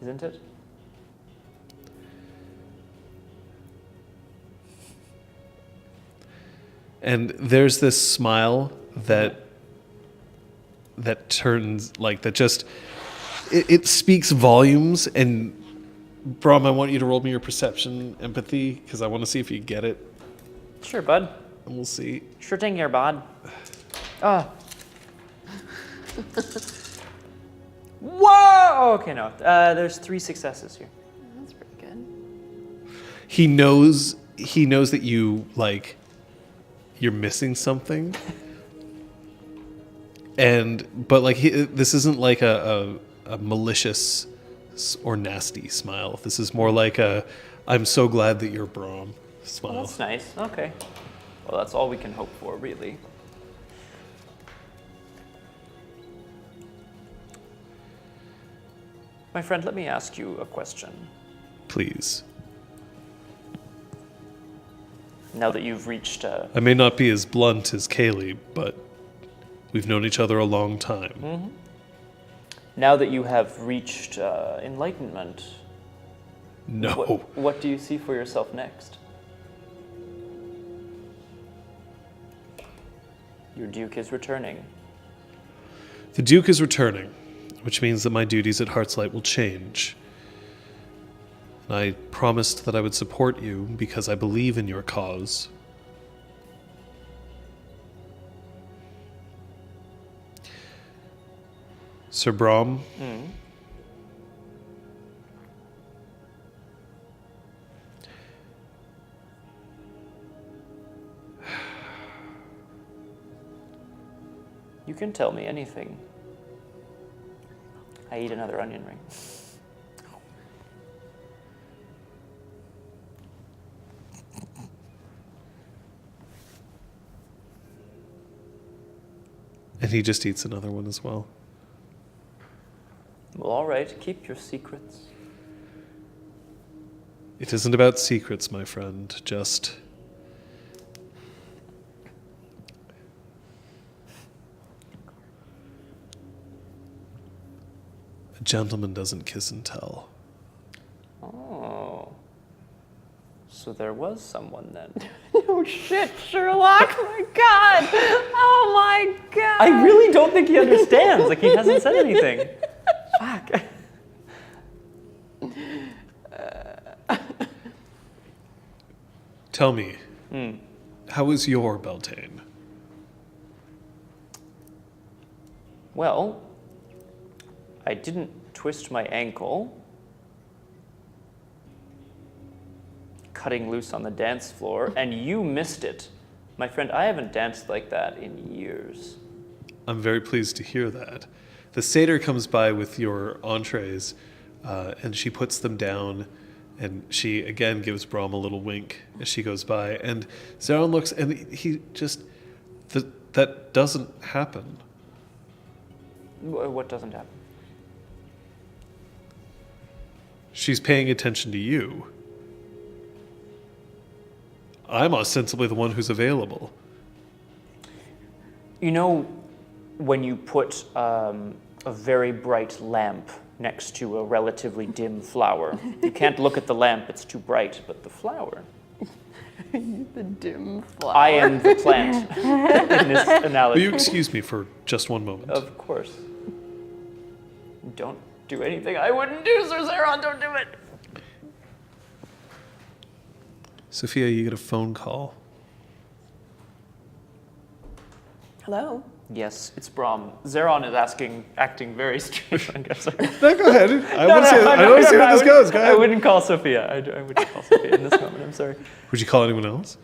S2: Isn't it?
S3: And there's this smile that turns that just it speaks volumes. And Brom, I want you to roll me your perception empathy because I want to see if you get it,
S2: Sure, bud.
S3: and we'll see.
S2: Sure thing here, bud. Oh. Whoa! Okay, no. There's 3 successes here.
S4: That's pretty good.
S3: He knows that you you're missing something. But this isn't like a malicious or nasty smile. This is more like I'm so glad that you're Brom smile.
S2: Well, that's nice. Okay. Well, that's all we can hope for, really. My friend, let me ask you a question.
S3: Please.
S2: Now that you've reached
S3: I may not be as blunt as Kaylee, but we've known each other a long time.
S2: now that you have reached enlightenment,
S3: No.
S2: what do you see for yourself next? Your Duke is returning.
S3: The Duke is returning, which means that my duties at Heartslight will change. And I promised that I would support you because I believe in your cause. Sir Brom,
S2: You can tell me anything. I eat another onion ring.
S3: and he just eats another one as well.
S2: Well, all right, keep your secrets.
S3: It isn't about secrets, my friend, just... a gentleman doesn't kiss and tell.
S2: Oh. So there was someone then.
S4: Oh shit, Sherlock! Oh my god! Oh my god!
S2: I really don't think he understands. Like, he hasn't said anything. Fuck.
S3: Tell me, how is your Beltane?
S2: Well, I didn't twist my ankle. Cutting loose on the dance floor, and you missed it. My friend, I haven't danced like that in years.
S3: I'm very pleased to hear that. The satyr comes by with your entrees, and she puts them down, and she again gives Brom a little wink as she goes by. And Zaron looks, and he just... that doesn't happen.
S2: What doesn't happen?
S3: She's paying attention to you. I'm ostensibly the one who's available.
S2: You know, when you put a very bright lamp next to a relatively dim flower, you can't look at the lamp, it's too bright, but the flower.
S4: The dim flower.
S2: I am the plant in this
S3: Will
S2: analogy.
S3: you excuse me for just one moment?
S2: Of course. Don't do anything I wouldn't do, Sir Zeron, don't do it.
S3: Sophia, you get a phone call.
S4: Hello?
S2: Yes, it's Brahm. Zeron is acting very strange. I guess.
S3: No, go ahead. I want to see where this goes. Go
S2: I
S3: ahead.
S2: wouldn't call Sophia. I wouldn't call Sophia in this moment. I'm sorry.
S3: Would you call anyone else?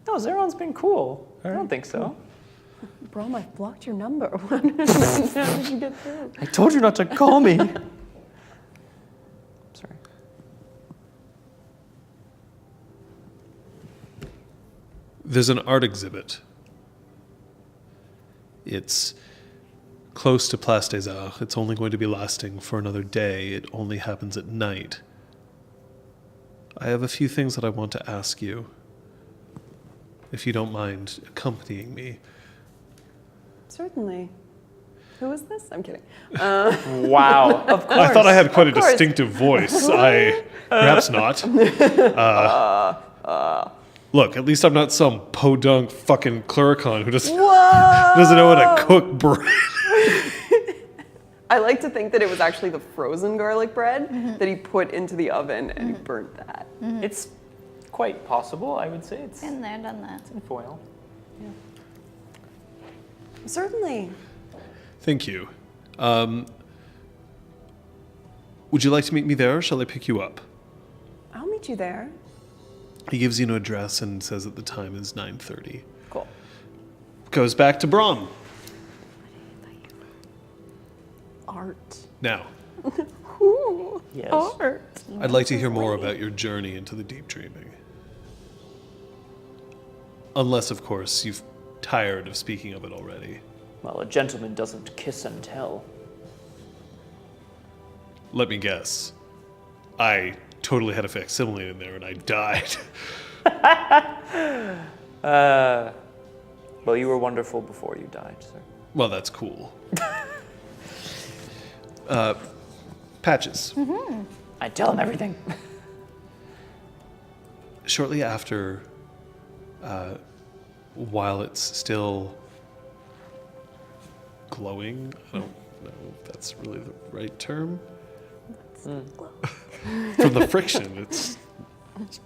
S2: No, Zeron's been cool. I don't think so.
S4: Brom, I've blocked your number. How did you get through?
S2: I told you not to call me. Sorry.
S3: There's an art exhibit. It's close to Place des Arts. It's only going to be lasting for another day. It only happens at night. I have a few things that I want to ask you. If you don't mind accompanying me.
S4: Certainly. Who is this? I'm kidding.
S2: Wow. Of course.
S3: I thought I had quite a
S4: course.
S3: distinctive voice. Perhaps not. Look, at least I'm not some podunk fucking clericon who doesn't know how to cook bread.
S4: I like to think that it was actually the frozen garlic bread that he put into the oven and he burnt that.
S2: It's quite possible, I would say. It's
S1: Been there, done that.
S2: in foil.
S4: Certainly.
S3: Thank you. Would you like to meet me there, or shall I pick you up?
S4: I'll meet you there.
S3: He gives you an address and says that the time is 9:30.
S4: Cool.
S3: Goes back to Brahm.
S4: Art.
S3: Now,
S4: Ooh,
S2: Yes.
S4: art.
S3: I'd like to hear more about your journey into the deep dreaming. Unless, of course, you've tired of speaking of it already.
S2: Well, a gentleman doesn't kiss and tell.
S3: Let me guess. I totally had a facsimile in there and I died.
S2: Well, you were wonderful before you died, sir.
S3: Well, that's cool. Patches.
S2: I tell him everything.
S3: Shortly after, while it's still glowing, I don't know if that's really the right term. From the friction, it's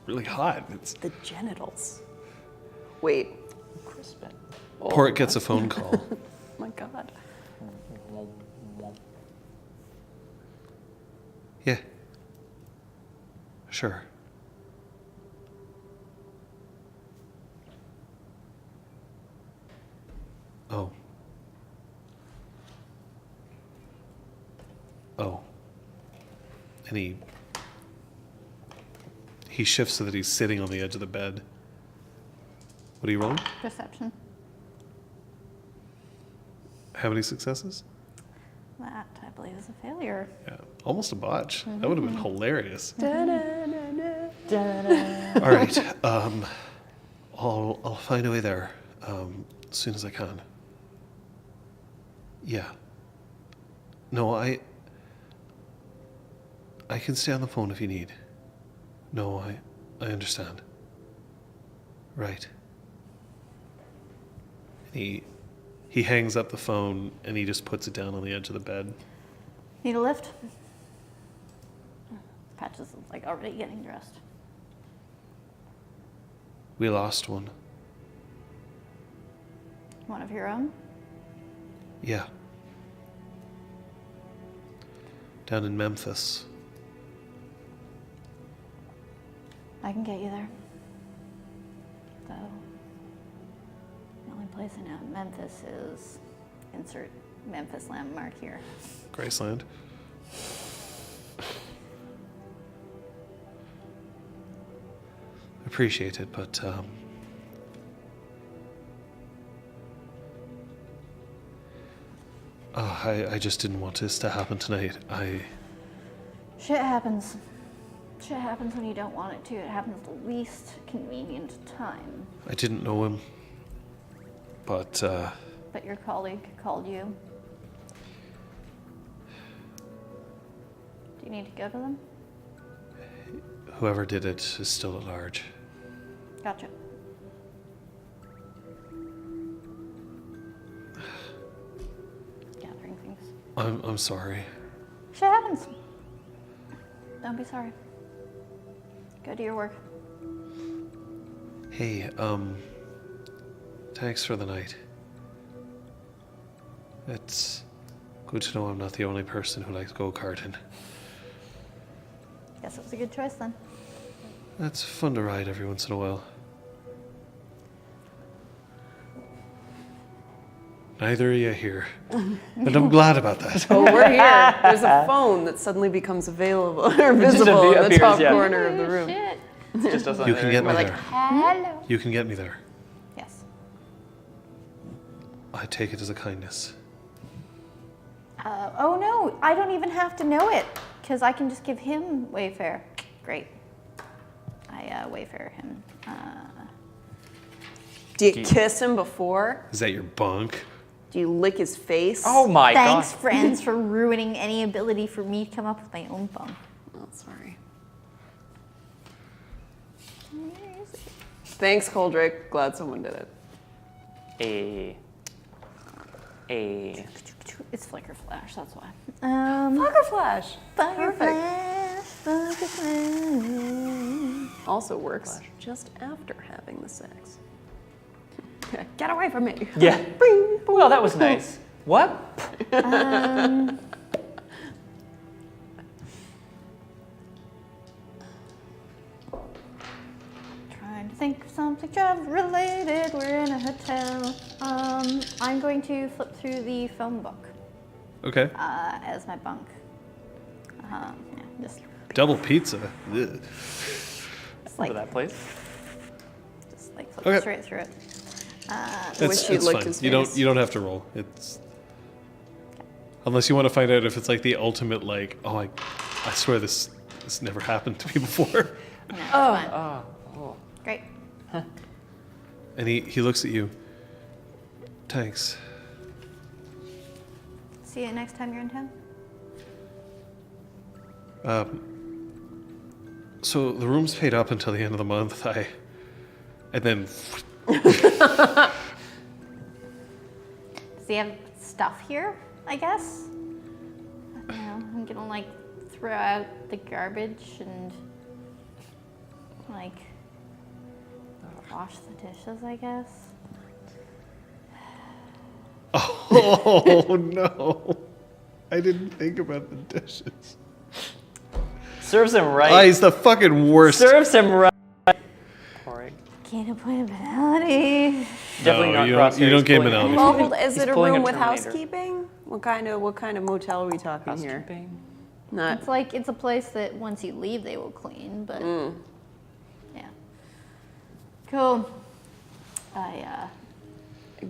S3: really hot. It's
S4: The genitals. Wait.
S2: Crispin.
S3: Port gets a phone call.
S4: Oh my god.
S3: Yeah. Sure. Oh. Oh. And he shifts so that he's sitting on the edge of the bed. What are you rolling?
S1: Perception.
S3: How many successes?
S1: That, I believe, is a failure.
S3: Yeah. Almost a botch. That would have been hilarious.
S4: Da-da-da-da.
S3: All right. I'll find a way there as soon as I can. Yeah. No, I can stay on the phone if you need. No, I understand. Right. He hangs up the phone and he just puts it down on the edge of the bed.
S1: Need a lift? Patches is like already getting dressed.
S3: We lost one.
S1: One of your own?
S3: Yeah. Down in Memphis.
S1: I can get you there. Though, the only place I know in Memphis is insert Memphis landmark here.
S3: Graceland. Appreciate it, but I just didn't want this to happen tonight.
S1: Shit happens. Shit happens when you don't want it to. It happens at the least convenient time.
S3: I didn't know him, but
S1: But your colleague called you. Do you need to go to them?
S3: whoever did it is still at large.
S1: Gotcha. Gathering things.
S3: I'm sorry.
S1: Shit happens. Don't be sorry. Go do your work.
S3: Hey, thanks for the night. It's good to know I'm not the only person who likes go-karting.
S1: Guess it was a good choice then.
S3: It's fun to ride every once in a while. Neither are you here. And I'm glad about that.
S4: Oh, we're here. There's a phone that suddenly becomes available or visible in the top corner of the room.
S1: Shit.
S2: It just doesn't.
S3: You can get me
S4: We're like,
S3: there.
S1: Hello.
S3: You can get me there.
S1: Yes.
S3: I take it as a kindness.
S1: Oh no, I don't even have to know it, because I can just give him Wayfare. Great. I Wayfare him.
S4: do you kiss him before?
S3: Is that your bunk?
S4: Do you lick his face?
S2: Oh my god.
S1: Thanks, friends, for ruining any ability for me to come up with my own bone.
S4: Oh, sorry. Thanks, Coldrick. Glad someone did it.
S1: It's Flicker Flash, that's why.
S4: Flicker Flash.
S1: Flicker
S4: Perfect.
S1: Flash, Flicker Flash.
S4: Also works just after having the sex. Get away from me.
S2: Yeah.
S4: Bing, boom,
S2: Well, that was
S4: boom.
S2: nice. What?
S1: Trying to think of something job related. We're in a hotel. I'm going to flip through the phone book
S3: Okay.
S1: as my bunk. Yeah, just
S3: Double pizza. Ugh.
S1: like
S2: Remember that place?
S1: flip
S3: Okay.
S1: straight through it.
S4: Wish you'd
S3: it's
S4: licked
S3: fine.
S4: his
S3: You
S4: face.
S3: don't have to roll. It's unless you want to find out if it's like the ultimate like, oh I swear this never happened to me before.
S1: No, it's fine.
S2: Oh.
S1: Great.
S3: And he looks at you. Thanks.
S1: See you next time you're in town.
S3: So the room's paid up until the end of the month. And then
S1: Does he have stuff here, I guess? I don't know. I'm gonna like throw out the garbage and like wash the dishes, I guess.
S3: oh no, I didn't think about the dishes.
S2: Serves him right.
S3: Ah, he's the fucking worst.
S2: Serves him right. Alright.
S1: Gain a point of penalty.
S2: Definitely not
S3: you
S2: crosshair.
S3: don't
S2: He's
S3: gain
S2: pulling-
S3: penalty.
S4: Well, hold- is
S2: He's
S4: it a
S2: pulling a
S4: room with
S2: Terminator.
S4: housekeeping? What kind of motel are we talking here?
S2: Housekeeping.
S4: Not.
S1: It's like it's a place that once you leave they will clean, but yeah. Cool.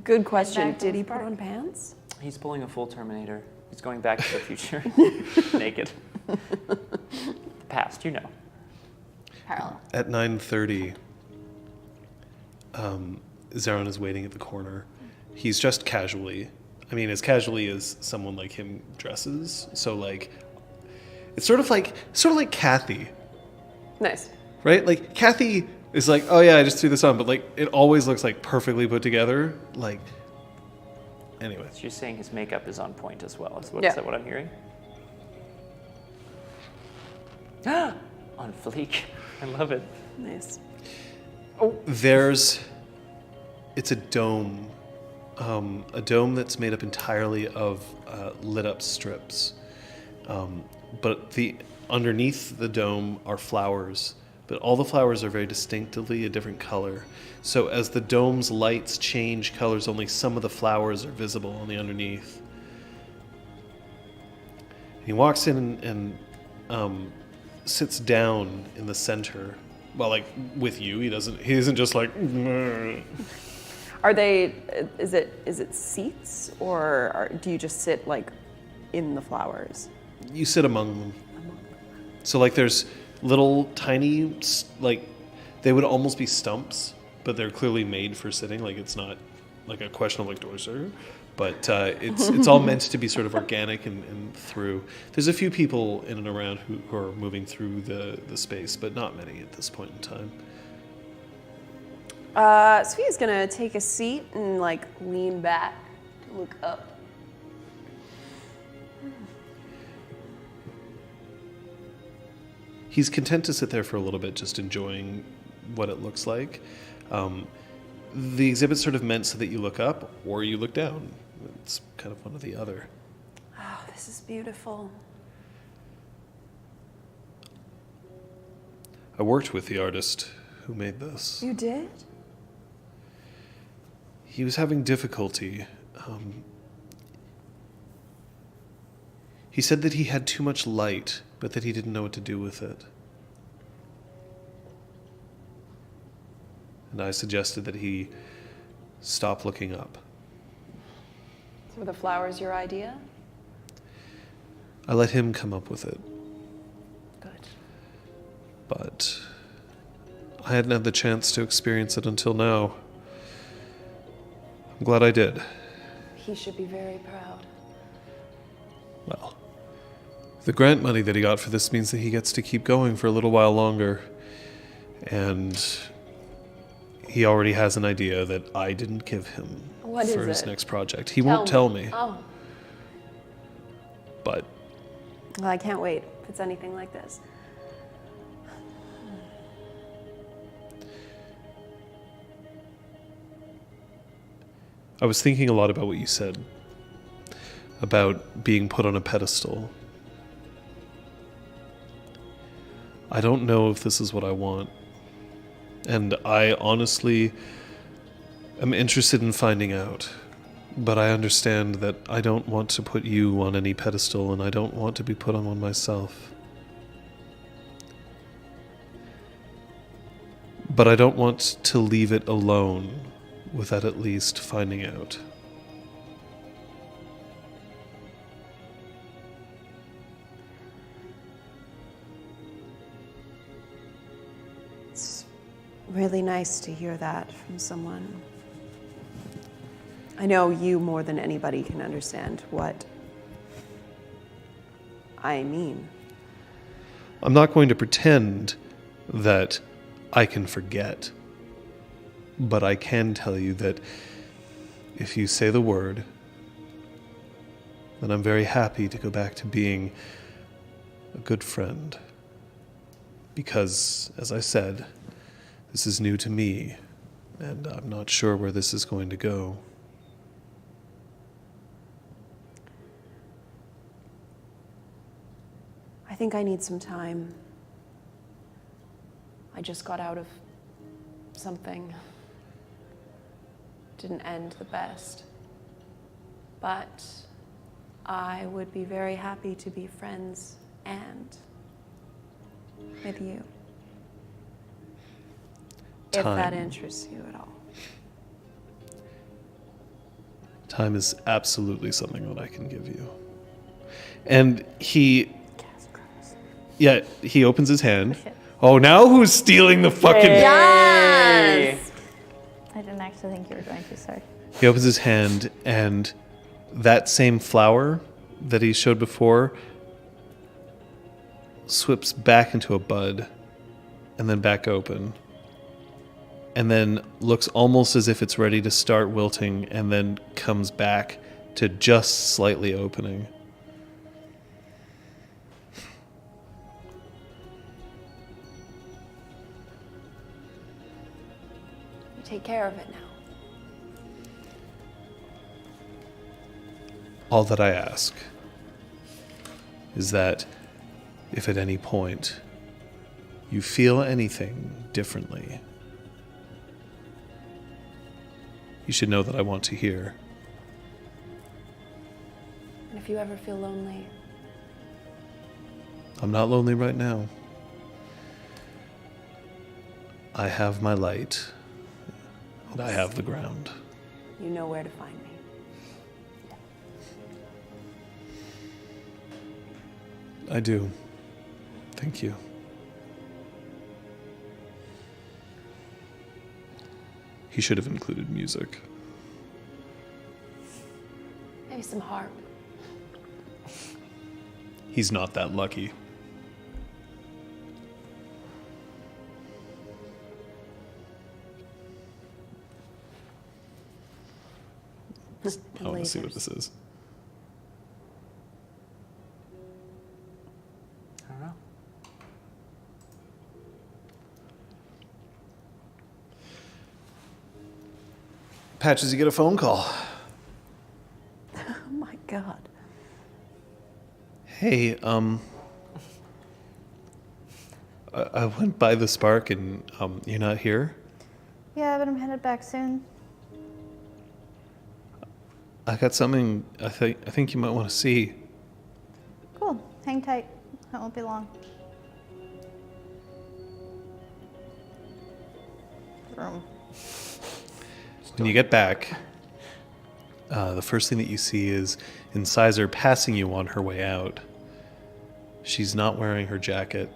S4: Good question.
S1: back to
S4: Did
S1: the
S4: he put
S1: spark.
S4: on pants?
S2: He's pulling a full Terminator. He's going back to the future. Naked. The past, you know.
S1: Parallel.
S3: At 9:30, Zaron is waiting at the corner. He's just casually. I mean, as casually as someone like him dresses. So like, it's sort of like Kathy,
S4: Nice.
S3: right? Like Kathy is like, oh yeah, I just threw this on, but like it always looks like perfectly put together. Like, anyway.
S2: So you're saying his makeup is on point as well. Is
S4: Yeah.
S2: that what I'm hearing? On fleek. I love it.
S4: Nice.
S3: It's a dome. A dome that's made up entirely of lit up strips. But underneath the dome are flowers, but all the flowers are very distinctively a different color. So as the dome's lights change colors, only some of the flowers are visible on the underneath. He walks in and sits down in the center. Well, like with you, he isn't just like.
S4: Are they? Is it seats or do you just sit like in the flowers?
S3: You sit among them. So like there's little tiny, like they would almost be stumps, but they're clearly made for sitting. Like it's not like a question of like, do I sit here? But it's all meant to be sort of organic and through. There's a few people in and around who are moving through the space, but not many at this point in time.
S4: Sophia's gonna take a seat and like lean back, look up.
S3: he's content to sit there for a little bit, just enjoying what it looks like. The exhibit's sort of meant so that you look up or you look down. It's kind of one or the other.
S4: Oh, this is beautiful.
S3: I worked with the artist who made this.
S4: You did?
S3: He was having difficulty. He said that he had too much light, but that he didn't know what to do with it. And I suggested that he stop looking up.
S4: So were the flowers your idea?
S3: I let him come up with it,
S4: Good.
S3: but I hadn't had the chance to experience it until now. I'm glad I did.
S4: He should be very proud.
S3: Well, the grant money that he got for this means that he gets to keep going for a little while longer. And he already has an idea that I didn't give him
S4: What
S3: for
S4: is
S3: his
S4: it?
S3: next project. He won't tell me,
S4: Oh,
S3: but
S4: well, I can't wait if it's anything like this.
S3: I was thinking a lot about what you said about being put on a pedestal. I don't know if this is what I want. And I honestly am interested in finding out. But I understand that I don't want to put you on any pedestal, and I don't want to be put on one myself. But I don't want to leave it alone without at least finding out.
S4: It's really nice to hear that from someone. I know you more than anybody can understand what I mean.
S3: I'm not going to pretend that I can forget. But I can tell you that if you say the word, then I'm very happy to go back to being a good friend. Because, as I said, this is new to me, and I'm not sure where this is going to go.
S4: I think I need some time. I just got out of something. Didn't end the best. But I would be very happy to be friends and with you. If that
S3: Time.
S4: interests you at all.
S3: Time is absolutely something that I can give you. And he opens his hand.
S1: Oh, shit.
S3: Oh, now who's stealing the fucking...
S4: Yes!
S1: I didn't actually think you were going to, sorry.
S3: He opens his hand, and that same flower that he showed before swips back into a bud and then back open. And then looks almost as if it's ready to start wilting, and then comes back to just slightly opening.
S4: You take care of it now.
S3: All that I ask is that if at any point you feel anything differently, you should know that I want to hear.
S4: And if you ever feel lonely,
S3: I'm not lonely right now. I have my light, and I have the ground.
S4: you know where to find me.
S3: I do. Thank you. He should have included music.
S4: Maybe some harp.
S3: He's not that lucky. I want to see what this is.
S2: I don't know.
S3: Patches, you get a phone call.
S1: Oh my god.
S3: Hey, I went by the Spark and you're not here.
S1: Yeah, but I'm headed back soon.
S3: I got something I think you might want to see.
S1: Cool. Hang tight. That won't be long. Room.
S3: When you get back, the first thing that you see is Incisor passing you on her way out. She's not wearing her jacket.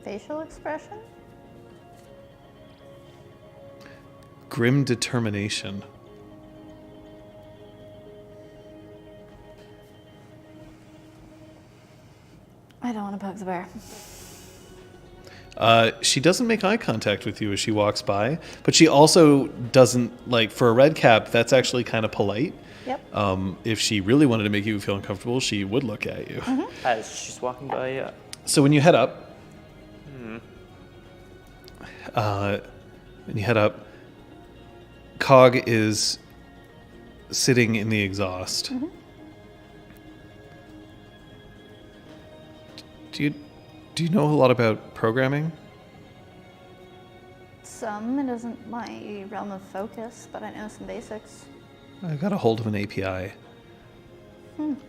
S1: Facial expression?
S3: Grim determination.
S1: I don't want to poke the bear.
S3: She doesn't make eye contact with you as she walks by, but she also doesn't, like, for a red cap, that's actually kind of polite.
S1: Yep.
S3: If she really wanted to make you feel uncomfortable, she would look at you.
S2: As she's walking by, yeah.
S3: So when you head up, Cog is sitting in the exhaust. Do you know a lot about programming?
S1: Some. It isn't my realm of focus, but I know some basics.
S3: I got a hold of an API. I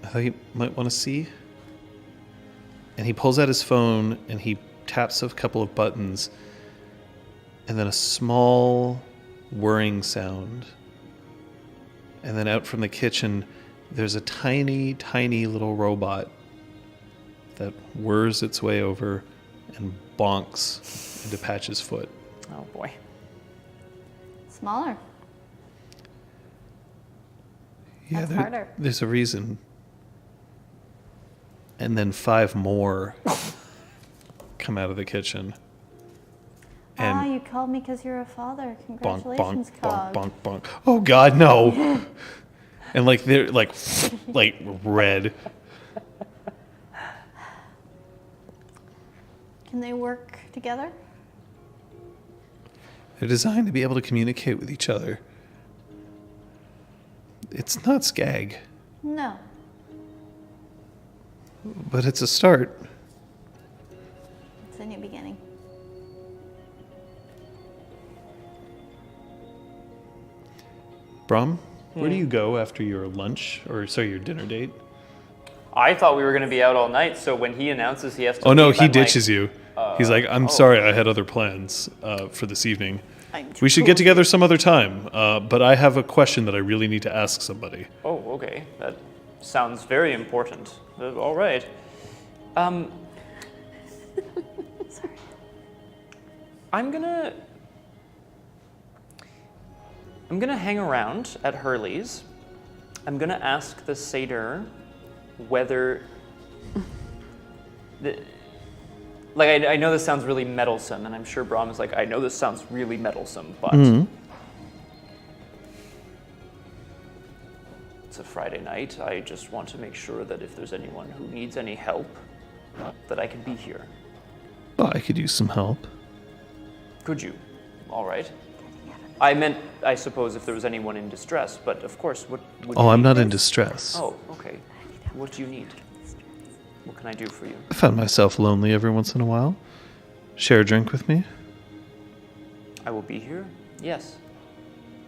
S3: thought you might want to see. And he pulls out his phone and he taps a couple of buttons, and then a small whirring sound. And then out from the kitchen, there's a tiny, tiny little robot that whirs its way over and bonks into Patch's foot.
S2: Oh boy.
S1: Smaller.
S3: Yeah,
S1: That's harder.
S3: There's a reason. And then 5 more come out of the kitchen. And
S1: You called me because you're a father.
S3: bonk,
S1: Congratulations,
S3: bonk,
S1: Cog.
S3: bonk, bonk, bonk. Oh God, no! And like they're like red.
S1: Can they work together?
S3: They're designed to be able to communicate with each other. It's not Skag,
S1: No.
S3: but it's a start.
S1: It's a new beginning.
S3: Brom, where do you go after your lunch, or sorry, your dinner date?
S2: I thought we were going to be out all night, so when he announces he has to
S3: Oh no,
S2: leave,
S3: he
S2: I'm
S3: ditches you. He's like, I'm sorry, I had other plans for this evening. We should get together some other time, but I have a question that I really need to ask somebody.
S2: Oh, okay. That sounds very important. All right.
S1: Sorry.
S2: I'm gonna hang around at Hurley's. I'm gonna ask the satyr whether I know this sounds really meddlesome, and I'm sure Brahm is like, I know this sounds really meddlesome, but it's a Friday night. I just want to make sure that if there's anyone who needs any help, that I can be here.
S3: Oh, I could use some help.
S2: Could you? All right. I meant, I suppose, if there was anyone in distress, but of course, what would you
S3: Oh, I'm
S2: need?
S3: not in distress.
S2: Oh, okay. What do you need? What can I do for you?
S3: I found myself lonely every once in a while. Share a drink with me?
S2: I will be here? Yes.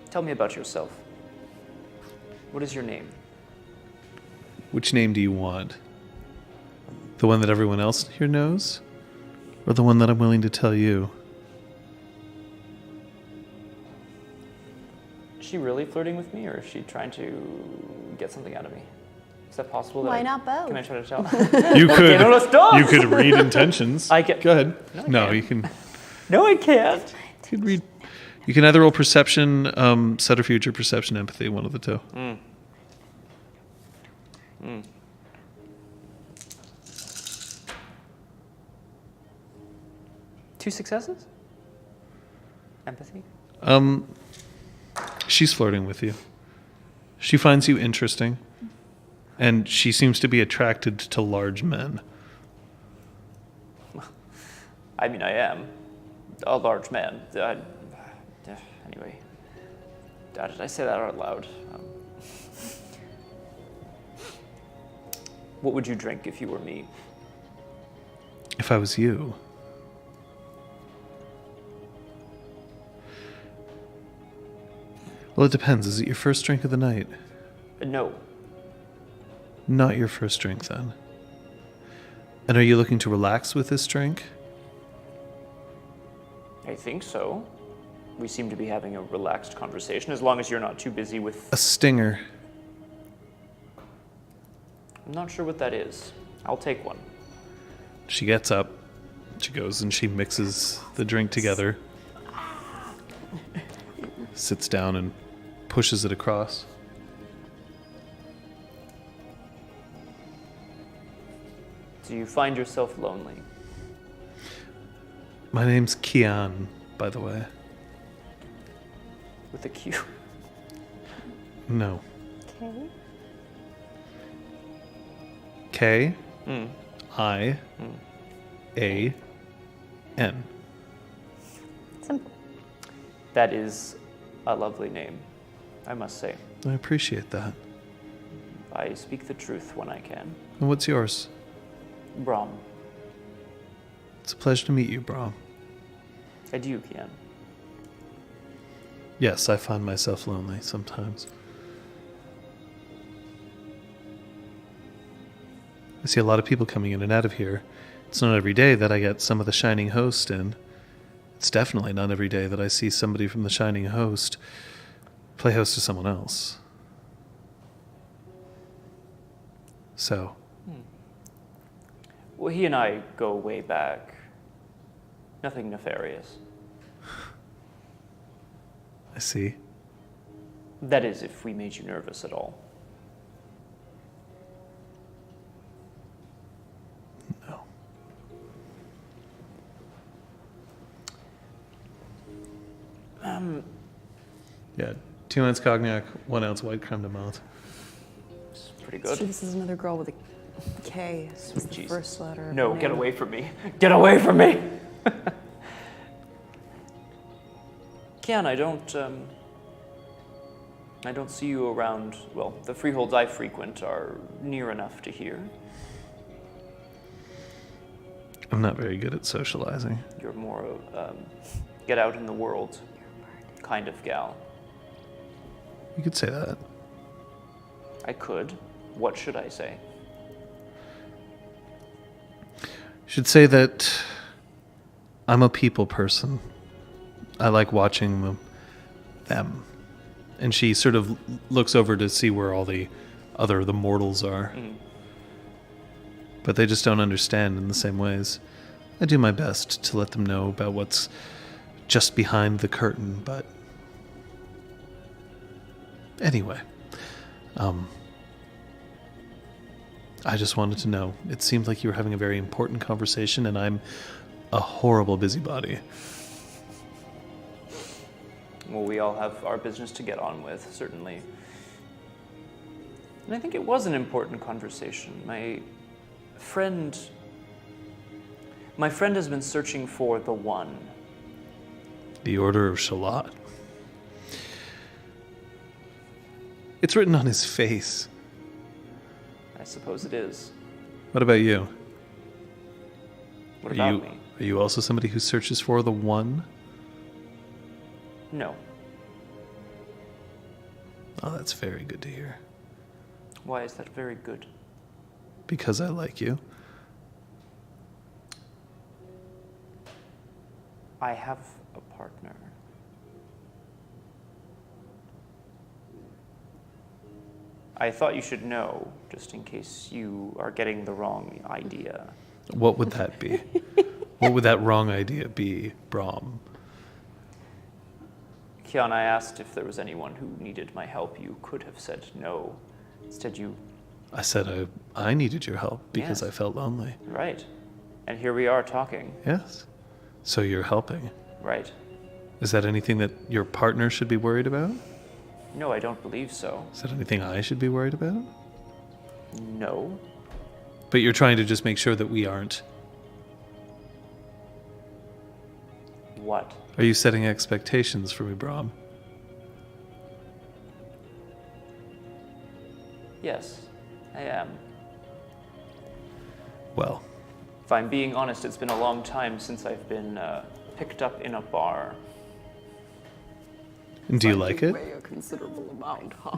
S2: Tell me about yourself. What is your name?
S3: Which name do you want? The one that everyone else here knows? Or the one that I'm willing to tell you?
S2: Is she really flirting with me, or is she trying to get something out of me? Is that possible?
S1: Why not both?
S2: Can I try to tell?
S3: You could.
S2: Tiene los dos.
S3: You could read intentions.
S2: I can-
S3: Go ahead.
S2: No, I
S3: No,
S2: can't.
S3: you can.
S2: No, I can't.
S3: You can read. You can either roll perception, subterfuge, or perception, empathy. One of the two.
S2: Two successes? Empathy?
S3: She's flirting with you. She finds you interesting, and she seems to be attracted to large men.
S2: I mean, I am a large man. Anyway, did I say that out loud? What would you drink if you were me?
S3: If I was you, well, it depends. Is it your first drink of the night?
S2: No.
S3: Not your first drink, then. And are you looking to relax with this drink?
S2: I think so. We seem to be having a relaxed conversation, as long as you're not too busy with...
S3: A stinger.
S2: I'm not sure what that is. I'll take one.
S3: She gets up, she goes and she mixes the drink together, sits down and pushes it across.
S2: Do you find yourself lonely?
S3: My name's Kian, by the way.
S2: With a Q.
S3: No.
S1: Okay.
S3: K
S2: Mm.
S3: I A N.
S1: Simple.
S2: That is a lovely name, I must say.
S3: I appreciate that.
S2: I speak the truth when I can.
S3: And what's yours?
S2: Brahm.
S3: It's a pleasure to meet you, Brom.
S2: Adieu, Kian.
S3: Yes, I find myself lonely sometimes. I see a lot of people coming in and out of here. It's not every day that I get some of the Shining Host in. It's definitely not every day that I see somebody from the Shining Host play host to someone else. So,
S2: Well, he and I go way back. Nothing nefarious.
S3: I see.
S2: That is, if we made you nervous at all.
S3: No. Yeah, 2 ounce cognac, 1 ounce white creme de menthe.
S2: It's pretty
S4: So
S2: good.
S4: this is another girl with a K. It's the
S2: Jesus.
S4: first letter. of
S2: No,
S4: her
S2: get
S4: name.
S2: away from me. Get away from me! Kian, I don't see you around. Well, the freeholds I frequent are near enough to hear.
S3: I'm not very good at socializing.
S2: You're more get out in the world kind of gal.
S3: You could say that.
S2: I could. What should I say?
S3: Should say that I'm a people person. I like watching them. And she sort of looks over to see where all the mortals are.
S2: Mm.
S3: But they just don't understand in the same ways. I do my best to let them know about what's just behind the curtain, but anyway, I just wanted to know. It seemed like you were having a very important conversation, and I'm a horrible busybody.
S2: Well, we all have our business to get on with, certainly. And I think it was an important conversation. My friend has been searching for the one.
S3: The Order of Shalat. It's written on his face.
S2: I suppose it is.
S3: What about you?
S2: What about
S3: you,
S2: me?
S3: Are you also somebody who searches for the one?
S2: No.
S3: Oh, that's very good to hear.
S2: Why is that very good?
S3: Because I like you.
S2: I have a partner. I thought you should know, just in case you are getting the wrong idea.
S3: What would that be? What would that wrong idea be, Brahm?
S2: Kian, I asked if there was anyone who needed my help. You could have said no. Instead, you...
S3: I said I needed your help because
S2: Yes.
S3: I felt lonely.
S2: Right. And here we are talking.
S3: Yes. So you're helping.
S2: Right.
S3: Is that anything that your partner should be worried about?
S2: No, I don't believe so.
S3: Is that anything I should be worried about?
S2: No.
S3: But you're trying to just make sure that we aren't
S2: What?
S3: Are you setting expectations for me, Brahm?
S2: Yes, I am.
S3: Well,
S2: If I'm being honest, it's been a long time since I've been picked up in a bar.
S3: do you like it?
S4: Weigh a considerable amount, huh?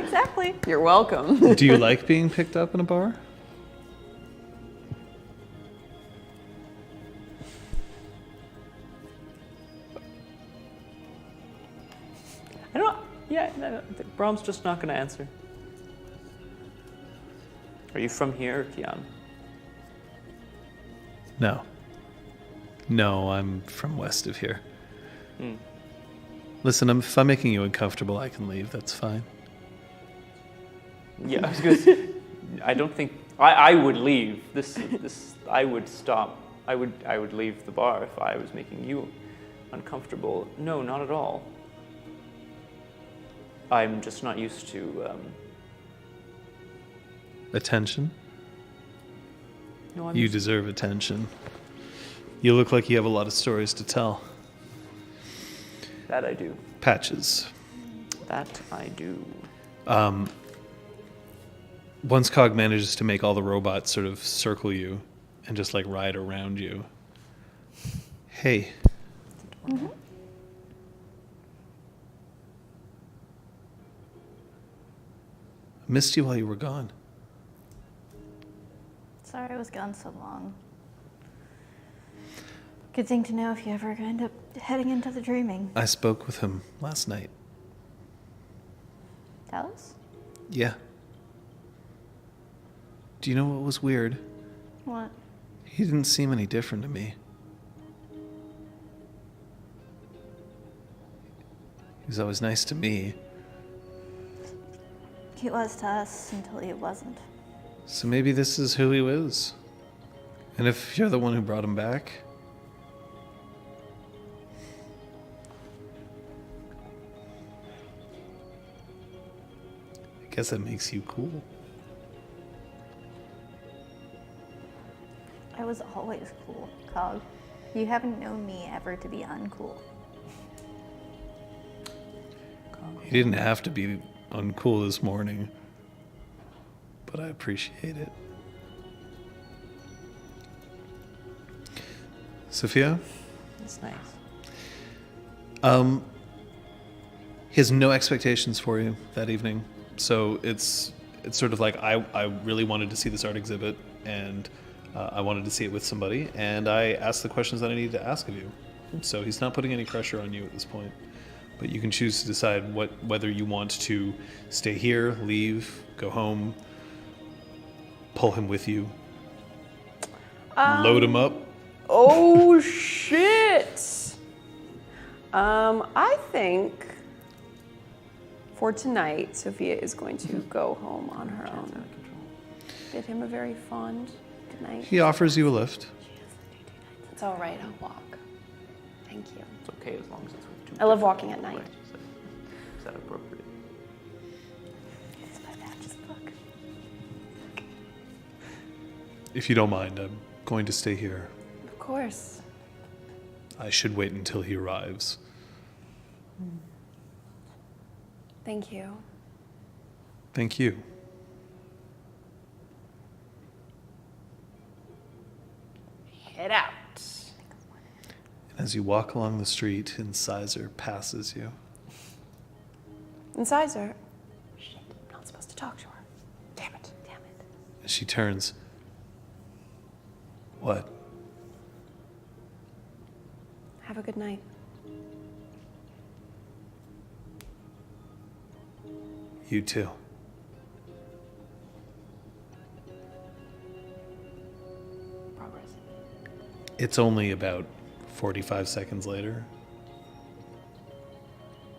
S1: Exactly.
S4: You're welcome.
S3: Do you like being picked up in a bar?
S2: I don't. Yeah, no, Brahm's just not going to answer. Are you from here, Kian?
S3: No. No, I'm from west of here.
S2: Hmm.
S3: Listen, if I'm making you uncomfortable, I can leave. That's fine.
S2: Yeah, I was going to say, I don't think I would leave. I would stop. I would leave the bar if I was making you uncomfortable. No, not at all. I'm just not used to.
S3: Attention?
S2: No, I'm
S3: You deserve attention. You look like you have a lot of stories to tell.
S2: That I do.
S3: Patches.
S2: That I do.
S3: Once Cog manages to make all the robots sort of circle you and just like ride around you. Hey.
S1: Mm-hmm.
S3: I missed you while you were gone.
S1: Sorry I was gone so long. Good thing to know if you ever end up heading into the dreaming.
S3: I spoke with him last night.
S1: Dallas?
S3: Yeah. Do you know what was weird?
S1: What?
S3: He didn't seem any different to me. He was always nice to me.
S1: He was to us until he wasn't.
S3: So maybe this is who he was. And if you're the one who brought him back, I guess that makes you cool.
S1: I was always cool, Cog. You haven't known me ever to be uncool.
S3: You didn't have to be uncool this morning, but I appreciate it. Sophia?
S2: That's nice.
S3: He has no expectations for you that evening. So it's sort of like I really wanted to see this art exhibit, and I wanted to see it with somebody, and I asked the questions that I needed to ask of you. So he's not putting any pressure on you at this point. But you can choose to decide whether you want to stay here, leave, go home, pull him with you, load him up.
S4: Oh, shit! I think for tonight, Sophia is going to go home on her own. Bid him a very fond good night.
S3: He offers you a lift.
S4: It's all right, I'll walk. Thank you.
S2: It's okay as long as it's with two.
S4: I love walking at night.
S2: Right, is that appropriate?
S1: It's my Patches book.
S3: If you don't mind, I'm going to stay here.
S4: Of course.
S3: I should wait until he arrives.
S4: Thank you.
S3: Thank you.
S4: Head out.
S3: And as you walk along the street, Incisor passes you.
S4: Incisor. Shit, I'm not supposed to talk to her. Damn it. Damn it.
S3: As she turns. What?
S4: Have a good night.
S3: You too.
S2: Progress.
S3: It's only about 45 seconds later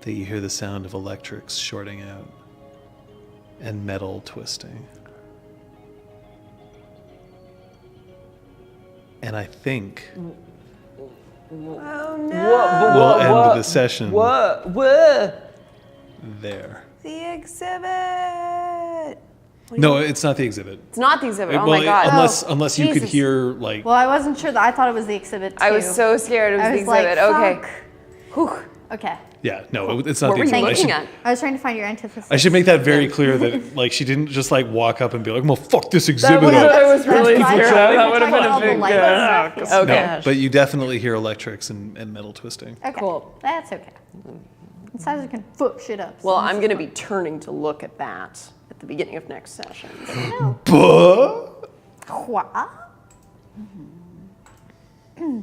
S3: that you hear the sound of electrics shorting out and metal twisting. And I think
S4: Oh no.
S3: we'll end the session
S4: What?
S3: there.
S4: The exhibit.
S3: No, it's not the exhibit.
S4: It's not the exhibit. Oh
S3: Well,
S4: my god.
S3: Unless you could
S4: Jesus.
S3: hear like.
S1: Well, I wasn't sure that. I thought it was the exhibit too.
S4: I was so scared it was
S1: I
S4: the
S1: was like,
S4: exhibit. Okay.
S1: fuck.
S4: Whew.
S1: Okay.
S3: Yeah, no, it's not
S4: What
S3: the
S4: were you
S3: exhibit.
S4: looking at?
S1: I was trying to find your antithesis.
S3: I should make that very clear that like she didn't just like walk up and be like, "Well, fuck this exhibit
S4: would-
S3: up."
S4: that was really
S1: That's
S4: clear.
S1: why I
S2: That
S1: was
S2: would have
S1: talking
S2: been a
S1: about the
S2: big,
S1: light stuff.
S2: oh,
S4: Okay.
S3: No, but you definitely hear electrics and metal twisting.
S1: Okay.
S4: Cool.
S1: That's okay. Incisor can fuck shit up. so
S4: Well,
S1: this
S4: I'm
S1: is
S4: going to
S1: fine.
S4: be turning to look at that at the beginning of next session.
S3: Buh?
S1: What?
S3: I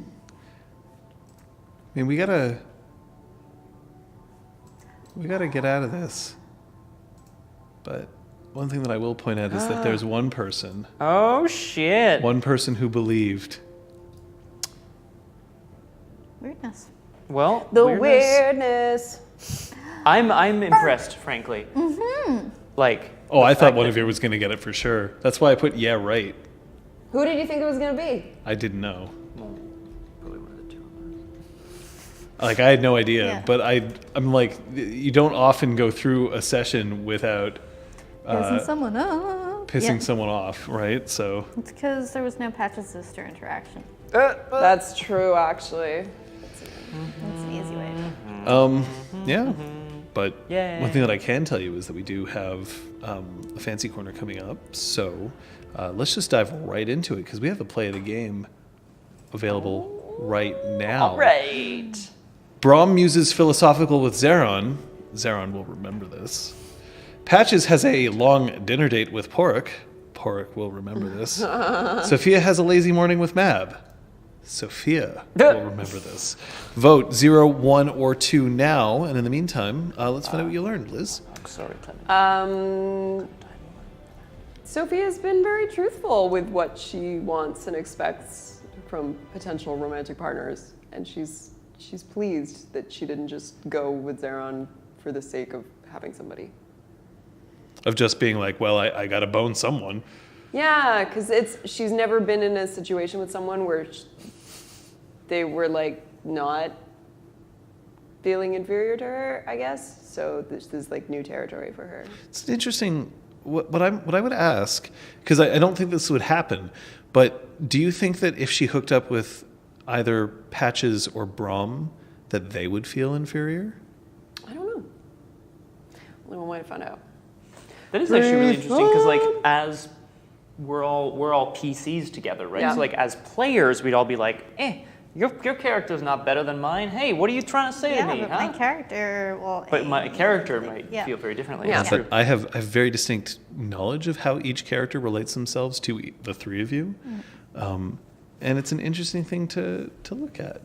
S3: mean, we gotta get out of this. But one thing that I will point out is that there's one person
S2: Oh shit.
S3: who believed.
S1: Weirdness.
S2: Well,
S4: The
S2: weirdness.
S4: weirdness.
S2: I'm impressed, frankly. Mm-hmm. Like.
S3: Oh, I
S2: the
S3: thought
S2: fact
S3: one
S2: that-
S3: of you was gonna get it for sure. That's why I put yeah right.
S4: Who did you think it was going to be?
S3: I didn't know.
S2: Probably one of the two of us.
S3: Like I had no idea,
S1: Yeah.
S3: but I'm like, you don't often go through a session without
S1: Pissing someone off.
S3: pissing
S1: Yeah.
S3: someone off, right? So
S1: It's because there was no Patch's sister interaction.
S4: That's true, actually.
S1: That's an easy way.
S3: yeah. But
S2: Yay.
S3: one thing that I can tell you is that we do have a fancy corner coming up. So let's just dive right into it because we have the play of the game available right now.
S2: Right.
S3: Brahm muses philosophical with Zeron. Zeron will remember this. Patches has a long dinner date with Porrick. Porrick will remember this. Sophia has a lazy morning with Mab. Sophia will remember this. Vote 0, 1, or 2 now. And in the meantime, let's find out what you learned, Liz.
S2: I'm sorry, Clement.
S4: Sophia's been very truthful with what she wants and expects from potential romantic partners, and she's pleased that she didn't just go with Zeron for the sake of having somebody.
S3: Of just being like, well, I got to bone someone.
S4: Yeah, because she's never been in a situation with someone where they were like not feeling inferior to her, I guess. So this is like new territory for her.
S3: It's interesting. What I would ask, because I don't think this would happen, but do you think that if she hooked up with either Patches or Brahm, that they would feel inferior?
S4: I don't know. Only one way to find out.
S2: That is actually really interesting because, like, as we're all PCs together, right?
S4: Yeah.
S2: So, like, as players, we'd all be like, your character's not better than mine. Hey, what are you trying to say
S1: Yeah,
S2: to me,
S1: but
S2: huh?
S1: my character, well.
S2: But my
S1: hey,
S2: character
S1: like,
S2: might
S1: yeah.
S2: feel very differently.
S4: Yeah.
S2: That's true.
S3: But I have very distinct knowledge of how each character relates themselves to the three of you, and it's an interesting thing to look at.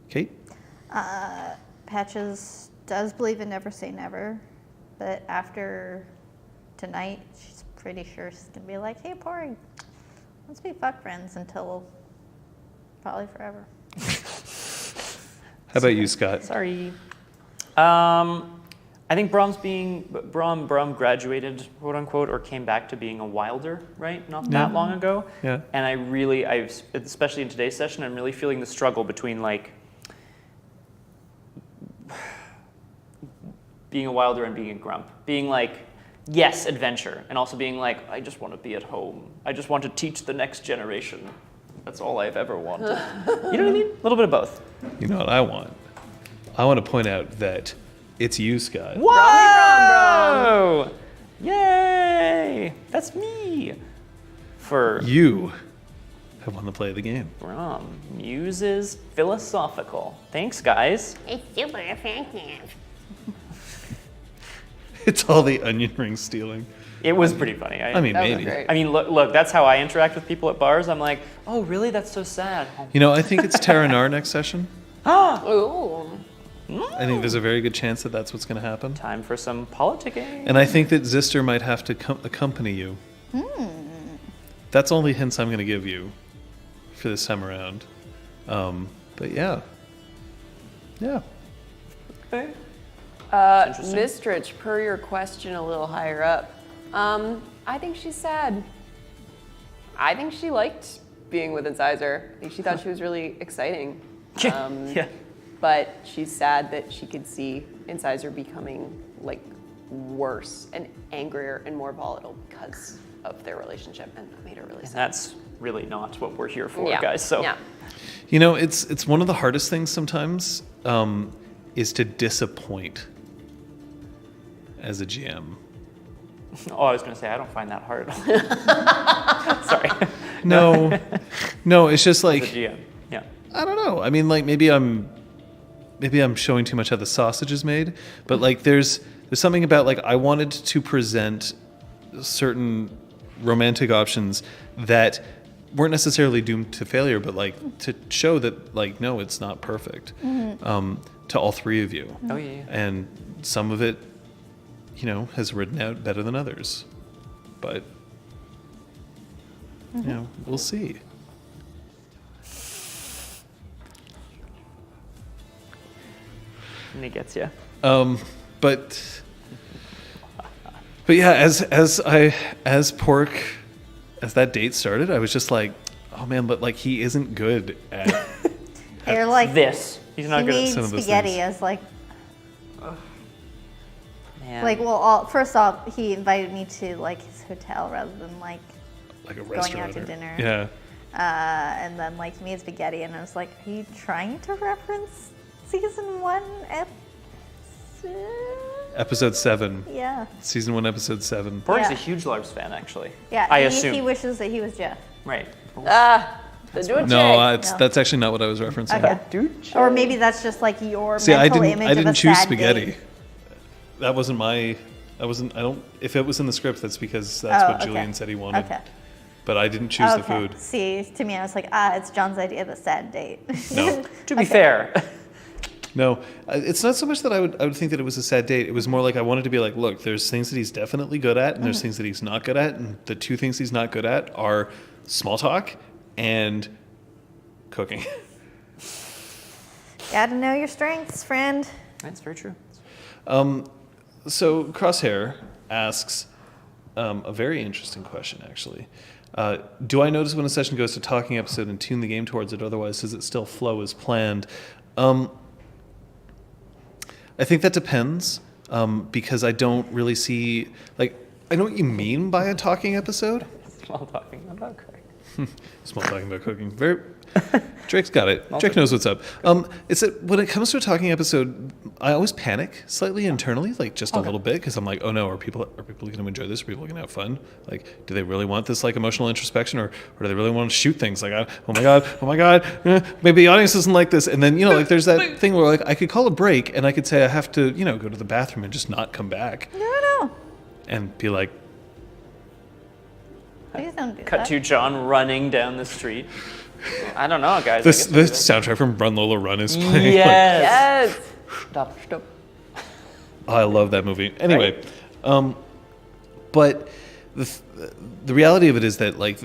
S3: Kate?
S1: Patches does believe in never say never, but after tonight, she's pretty sure she's gonna be like, "Hey, Porrig, let's be fuck friends until probably forever."
S3: How about you, Scott?
S2: Sorry. I think Brahm graduated, quote unquote, or came back to being a wilder, right? Not that long ago.
S3: Yeah.
S2: And especially in today's session, I'm really feeling the struggle between like being a wilder and being a grump. Being like, yes, adventure, and also being like, I just want to be at home. I just want to teach the next generation. That's all I've ever wanted. You know what I mean? A little bit of both.
S3: You know what I want? I want to point out that it's you, Scott.
S2: Whoa! Yay! That's me. For
S3: You have won the play of the game.
S2: Brahm, muses philosophical. Thanks, guys.
S5: It's super effective.
S3: It's all the onion ring stealing.
S2: It was pretty funny.
S3: I mean,
S4: That was
S3: maybe.
S4: great.
S2: I mean, look, that's how I interact with people at bars. I'm like, oh, really? That's so sad.
S3: You know, I think it's Terranar next session.
S4: Ooh.
S3: I think there's a very good chance that that's what's going to happen.
S2: Time for some politicking.
S3: And I think that Zister might have to accompany you. That's all the hints I'm going to give you for this time around. But yeah. Yeah.
S2: Okay. Interesting.
S4: Mistrich, per your question a little higher up, I think she's sad. I think she liked being with Incisor. I think she thought she was really exciting.
S2: Yeah.
S4: But she's sad that she could see Incisor becoming like worse and angrier and more volatile because of their relationship, and that made her really
S2: And
S4: sad.
S2: that's really not what we're here for,
S4: Yeah.
S2: guys. So
S4: yeah.
S3: You know, it's one of the hardest things sometimes is to disappoint as a GM.
S2: Oh, I was going to say, I don't find that hard at all. Sorry.
S3: No, it's just like,
S2: The GM. Yeah.
S3: I don't know. I mean, like maybe I'm showing too much how the sausage is made, but like there's something about like I wanted to present certain romantic options that weren't necessarily doomed to failure, but like to show that like no, it's not perfect to all three of you.
S2: Oh, yeah.
S3: And some of it, you know, has written out better than others, but you know, we'll see.
S2: And he gets you.
S3: But yeah, as that date started, I was just like, oh man, but like he isn't good at
S1: They're like,
S2: This. He's not
S1: he
S2: good
S1: made
S2: at
S3: some of those
S1: spaghetti.
S3: things.
S1: I was like,
S2: Man.
S1: like, well, first off, he invited me to like his hotel rather than like,
S3: like a
S1: Going
S3: restaurant.
S1: out to
S3: or-
S1: dinner.
S3: Yeah.
S1: and then like he made spaghetti, and I was like, are you trying to reference season 1 episode?
S3: Episode 7.
S1: Yeah.
S3: Season 1, episode 7.
S2: Pork's
S1: Yeah.
S2: a huge Lars fan, actually.
S1: Yeah.
S2: I
S1: he,
S2: assume.
S1: he wishes that he was Jeff.
S2: Right.
S4: They do a
S3: No,
S4: check.
S3: that's actually not what I was referencing.
S1: Okay.
S2: Dude.
S1: Or maybe that's just like your
S3: See, I
S1: mental
S3: didn't
S1: image
S3: I
S1: of
S3: didn't
S1: a
S3: choose
S1: sad
S3: spaghetti.
S1: date.
S3: That wasn't my I don't if it was in the script, that's because that's what
S1: okay.
S3: Julian said he wanted.
S1: Okay.
S3: But I didn't choose the
S1: Okay.
S3: food.
S1: See, to me, I was like, it's John's idea of a sad date.
S3: No.
S2: To be fair.
S3: No, it's not so much that I would think that it was a sad date. It was more like I wanted to be like, look, there's things that he's definitely good at, and there's things that he's not good at, and the two things he's not good at are small talk and cooking.
S1: Gotta know your strengths, friend.
S2: That's very true.
S3: So Crosshair asks a very interesting question, actually. Do I notice when a session goes to talking episode and tune the game towards it? Otherwise, does it still flow as planned? I think that depends, because I don't really see, like, I know what you mean by a talking episode.
S2: While talking about cooking.
S3: Small talking about cooking. Very. Drake's got it. Drake knows what's up. It's that when it comes to a talking episode, I always panic slightly internally, like just a little bit, because I'm like, oh no, are people going to enjoy this? Are people going to have fun? Like, do they really want this like emotional introspection, or do they really want to shoot things? Like, oh my god, maybe the audience doesn't like this. And then like there's that thing where like I could call a break and I could say I have to go to the bathroom and just not come back
S1: No.
S3: and be like,
S1: Please don't do
S2: Cut
S1: that.
S2: to John running down the street. I don't know, guys.
S3: the soundtrack from Run Lola Run is playing. Like,
S2: Yes.
S4: Yes.
S2: Stop.
S3: I love that movie. Anyway, but the reality of it is that like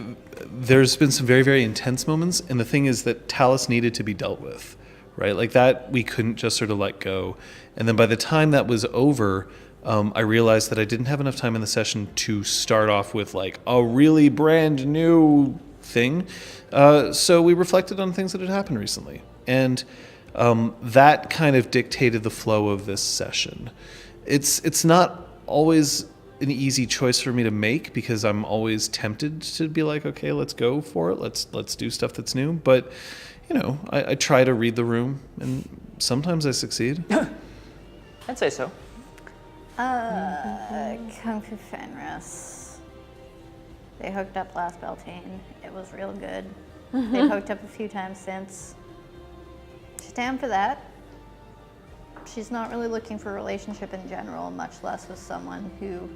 S3: there's been some very, very intense moments, and the thing is that Talus needed to be dealt with, right? Like that we couldn't just sort of let go. And then by the time that was over, I realized that I didn't have enough time in the session to start off with like a really brand new thing. So we reflected on things that had happened recently, and that kind of dictated the flow of this session. It's not always an easy choice for me to make, because I'm always tempted to be like, okay, let's go for it. Let's do stuff that's new. But I try to read the room, and sometimes I succeed.
S2: I'd say so.
S1: Kung Fu Fenris. They hooked up last Beltane. It was real good. They've hooked up a few times since. She's down for that. She's not really looking for a relationship in general, much less with someone who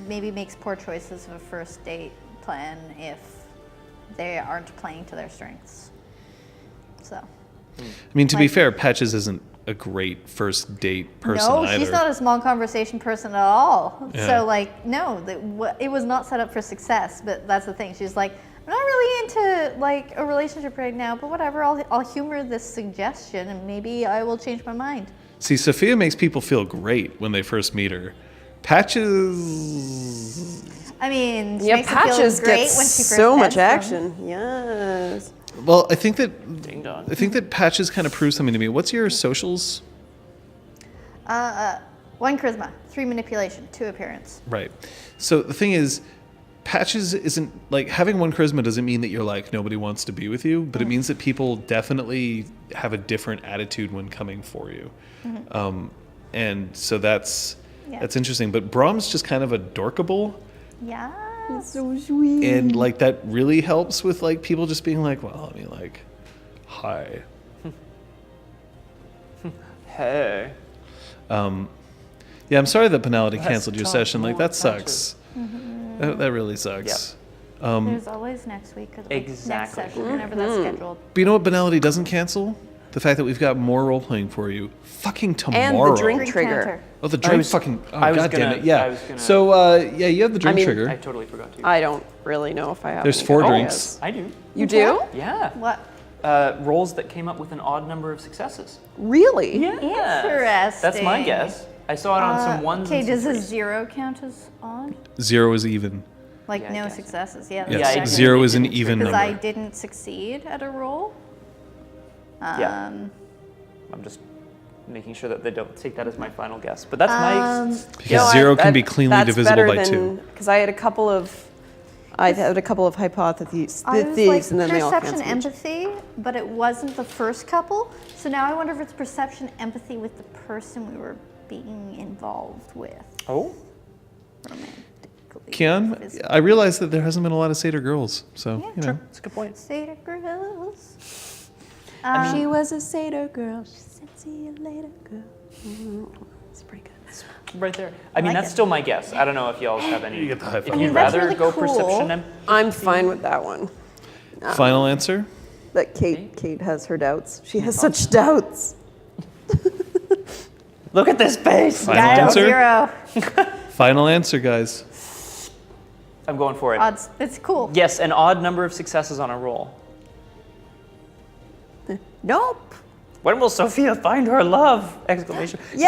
S1: maybe makes poor choices of a first date plan if they aren't playing to their strengths. So.
S3: I mean, to be
S1: Like-
S3: fair, Patches isn't a great first date person
S1: No,
S3: either.
S1: she's not a small conversation person at all.
S3: Yeah.
S1: So like, no, it was not set up for success. But that's the thing. She's like, I'm not really into like a relationship right now, but whatever. I'll humor this suggestion, and maybe I will change my mind.
S3: See, Sophia makes people feel great when they first meet her. Patches.
S1: I mean, she
S4: Yeah,
S1: makes it feel
S4: Patches
S1: great
S4: gets
S1: when she first
S4: so much
S1: heads them.
S4: action. Yes.
S3: Well, I think that
S2: Ding dong.
S3: Patches kind of proves something to me. What's your socials?
S1: 1 charisma, 3 manipulation, 2 appearance.
S3: Right. So the thing is, patches isn't like having 1 charisma doesn't mean that you're like nobody wants to be with you, but it means that people definitely have a different attitude when coming for you. And so that's interesting. But Brahm's just kind of adorkable.
S1: Yeah.
S4: So sweet.
S3: And like that really helps with like people just being like, well, I mean, like, hi.
S2: Hey.
S3: Yeah, I'm sorry that Penality
S2: Let's
S3: canceled your
S2: talk
S3: session. Like
S2: more
S3: that sucks. That really sucks.
S1: There's always next week or the
S2: Exactly.
S1: next session, whenever that's scheduled.
S3: But you know what Penality doesn't cancel? The fact that we've got more role playing for you. Fucking tomorrow.
S4: And the drink
S1: Drink
S4: trigger.
S1: counter.
S3: Oh, the drink
S2: was-
S3: fucking. Oh,
S2: I was
S3: God damn
S2: gonna-
S3: it. Yeah.
S2: I was gonna-
S3: So, yeah, you have the drink
S4: mean,
S3: trigger.
S2: I totally forgot to.
S4: I don't really know if I have
S3: There's
S4: any
S3: 4
S4: good
S3: drinks.
S4: ideas.
S2: I do.
S4: You do?
S2: Yeah.
S1: What?
S2: Rolls that came up with an odd number of successes.
S4: Really?
S2: Yeah.
S1: Interesting.
S2: That's my guess. I saw it on some ones.
S1: Okay,
S2: and some
S1: does a
S2: threes.
S1: 0 count as odd?
S3: 0 is even.
S1: Like
S2: Yeah, I
S1: no
S2: guess.
S1: successes? Yeah.
S3: Yes.
S2: Yeah, I
S1: that's
S2: did.
S3: 0 is an
S2: Because
S3: even
S1: Because
S3: number.
S1: I didn't succeed at a roll.
S2: Yeah. I'm just making sure that they don't take that as my final guess. But that's my.
S3: Because 0 can be cleanly divisible by 2.
S4: Because I had a couple of hypotheses,
S1: I was like
S4: and then they all
S1: perception,
S4: canceled. each-
S1: empathy, but it wasn't the first couple. So now I wonder if it's perception, empathy with the person we were being involved with
S2: Oh.
S1: romantically.
S3: Kian,
S1: physically.
S3: I realize that there hasn't been a lot of satyr girls. So,
S1: Yeah,
S3: you know.
S2: That's a good point.
S1: Satyr girls.
S4: She was a satyr girl. She said, "See you later, girl." It's pretty good.
S2: Right there. I mean,
S1: like
S2: that's
S1: it.
S2: still my guess. I don't know if y'all have any.
S3: You get the high
S2: If
S3: five.
S2: you'd
S1: That's
S2: rather
S1: really
S2: go
S1: cool.
S2: perception,
S4: I'm fine with that one.
S3: Final answer?
S4: That Kate has her doubts. She has such doubts.
S2: look at this face.
S3: Final
S1: Guy
S3: answer?
S1: 0.
S3: Final answer, guys.
S2: I'm going for it.
S1: Odds. It's cool.
S2: Yes, an odd number of successes on a roll.
S4: Nope.
S2: When will Sophia find her love? Exclamation.
S4: Yay!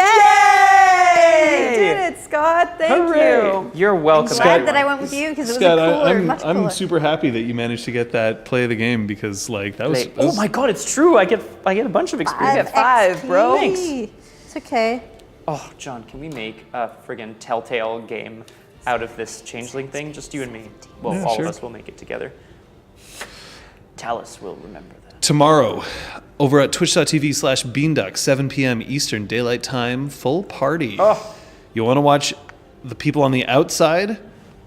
S4: You did it, Scott. Thank
S2: Hooray.
S4: you.
S2: You're welcome.
S1: Glad that I went with you because it was
S3: Scott,
S1: a cooler,
S3: I'm
S1: much cooler.
S3: super happy that you managed to get that play of the game because, like, that was.
S2: Oh my god, it's true. I get a bunch of experience.
S4: You get 5, bro.
S2: Thanks.
S1: It's okay.
S2: Oh, John, can we make a friggin' Telltale game out of this Changeling thing? Just you and me. Well,
S3: Yeah,
S2: all
S3: sure.
S2: of us will make it together. Talus will remember that.
S3: Tomorrow, over at twitch.tv/beanduck, 7 p.m. Eastern Daylight Time, full party.
S2: Oh.
S3: You want to watch the people on the outside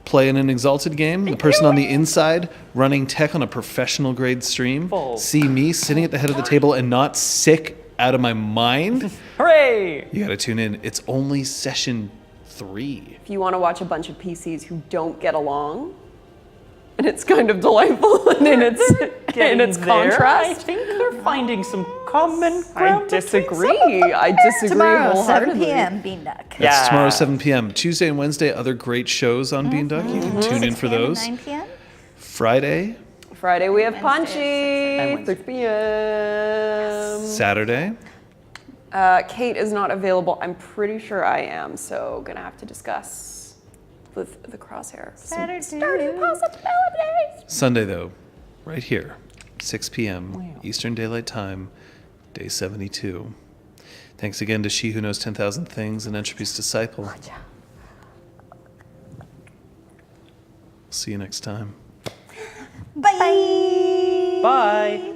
S3: play in an Exalted game, the person on the inside running tech on a professional grade stream,
S2: Full.
S3: see me sitting at the head of the table and not sick out of my mind?
S2: Hooray!
S3: You got to tune in. It's only session 3.
S4: If you want to watch a bunch of PCs who don't get along, and it's kind of delightful and in its
S2: I
S4: contrast.
S2: think they're finding some common
S4: I
S2: ground.
S4: disagree. I disagree
S1: Tomorrow, 7
S4: wholeheartedly.
S1: p.m. Beanduck.
S3: That's
S2: Yeah.
S3: tomorrow, 7 p.m. Tuesday and Wednesday, other great shows on Beanduck. You can tune in
S1: 6
S3: for
S1: p.m. and
S3: those.
S1: 9 p.m.
S3: Friday,
S4: Friday we have
S1: Wednesday
S2: at
S4: Punchy,
S2: 6
S4: 3 p.m.
S3: Saturday.
S4: Kate is not available. I'm pretty sure I am, so gonna have to discuss with the crosshair.
S1: Saturday.
S4: Starting possibilities.
S3: Sunday, though, right here, 6 p.m. Eastern Daylight Time, day 72. Thanks again to She Who Knows 10,000 Things and Entropy's Disciple. See you next time.
S1: Bye.
S2: Bye.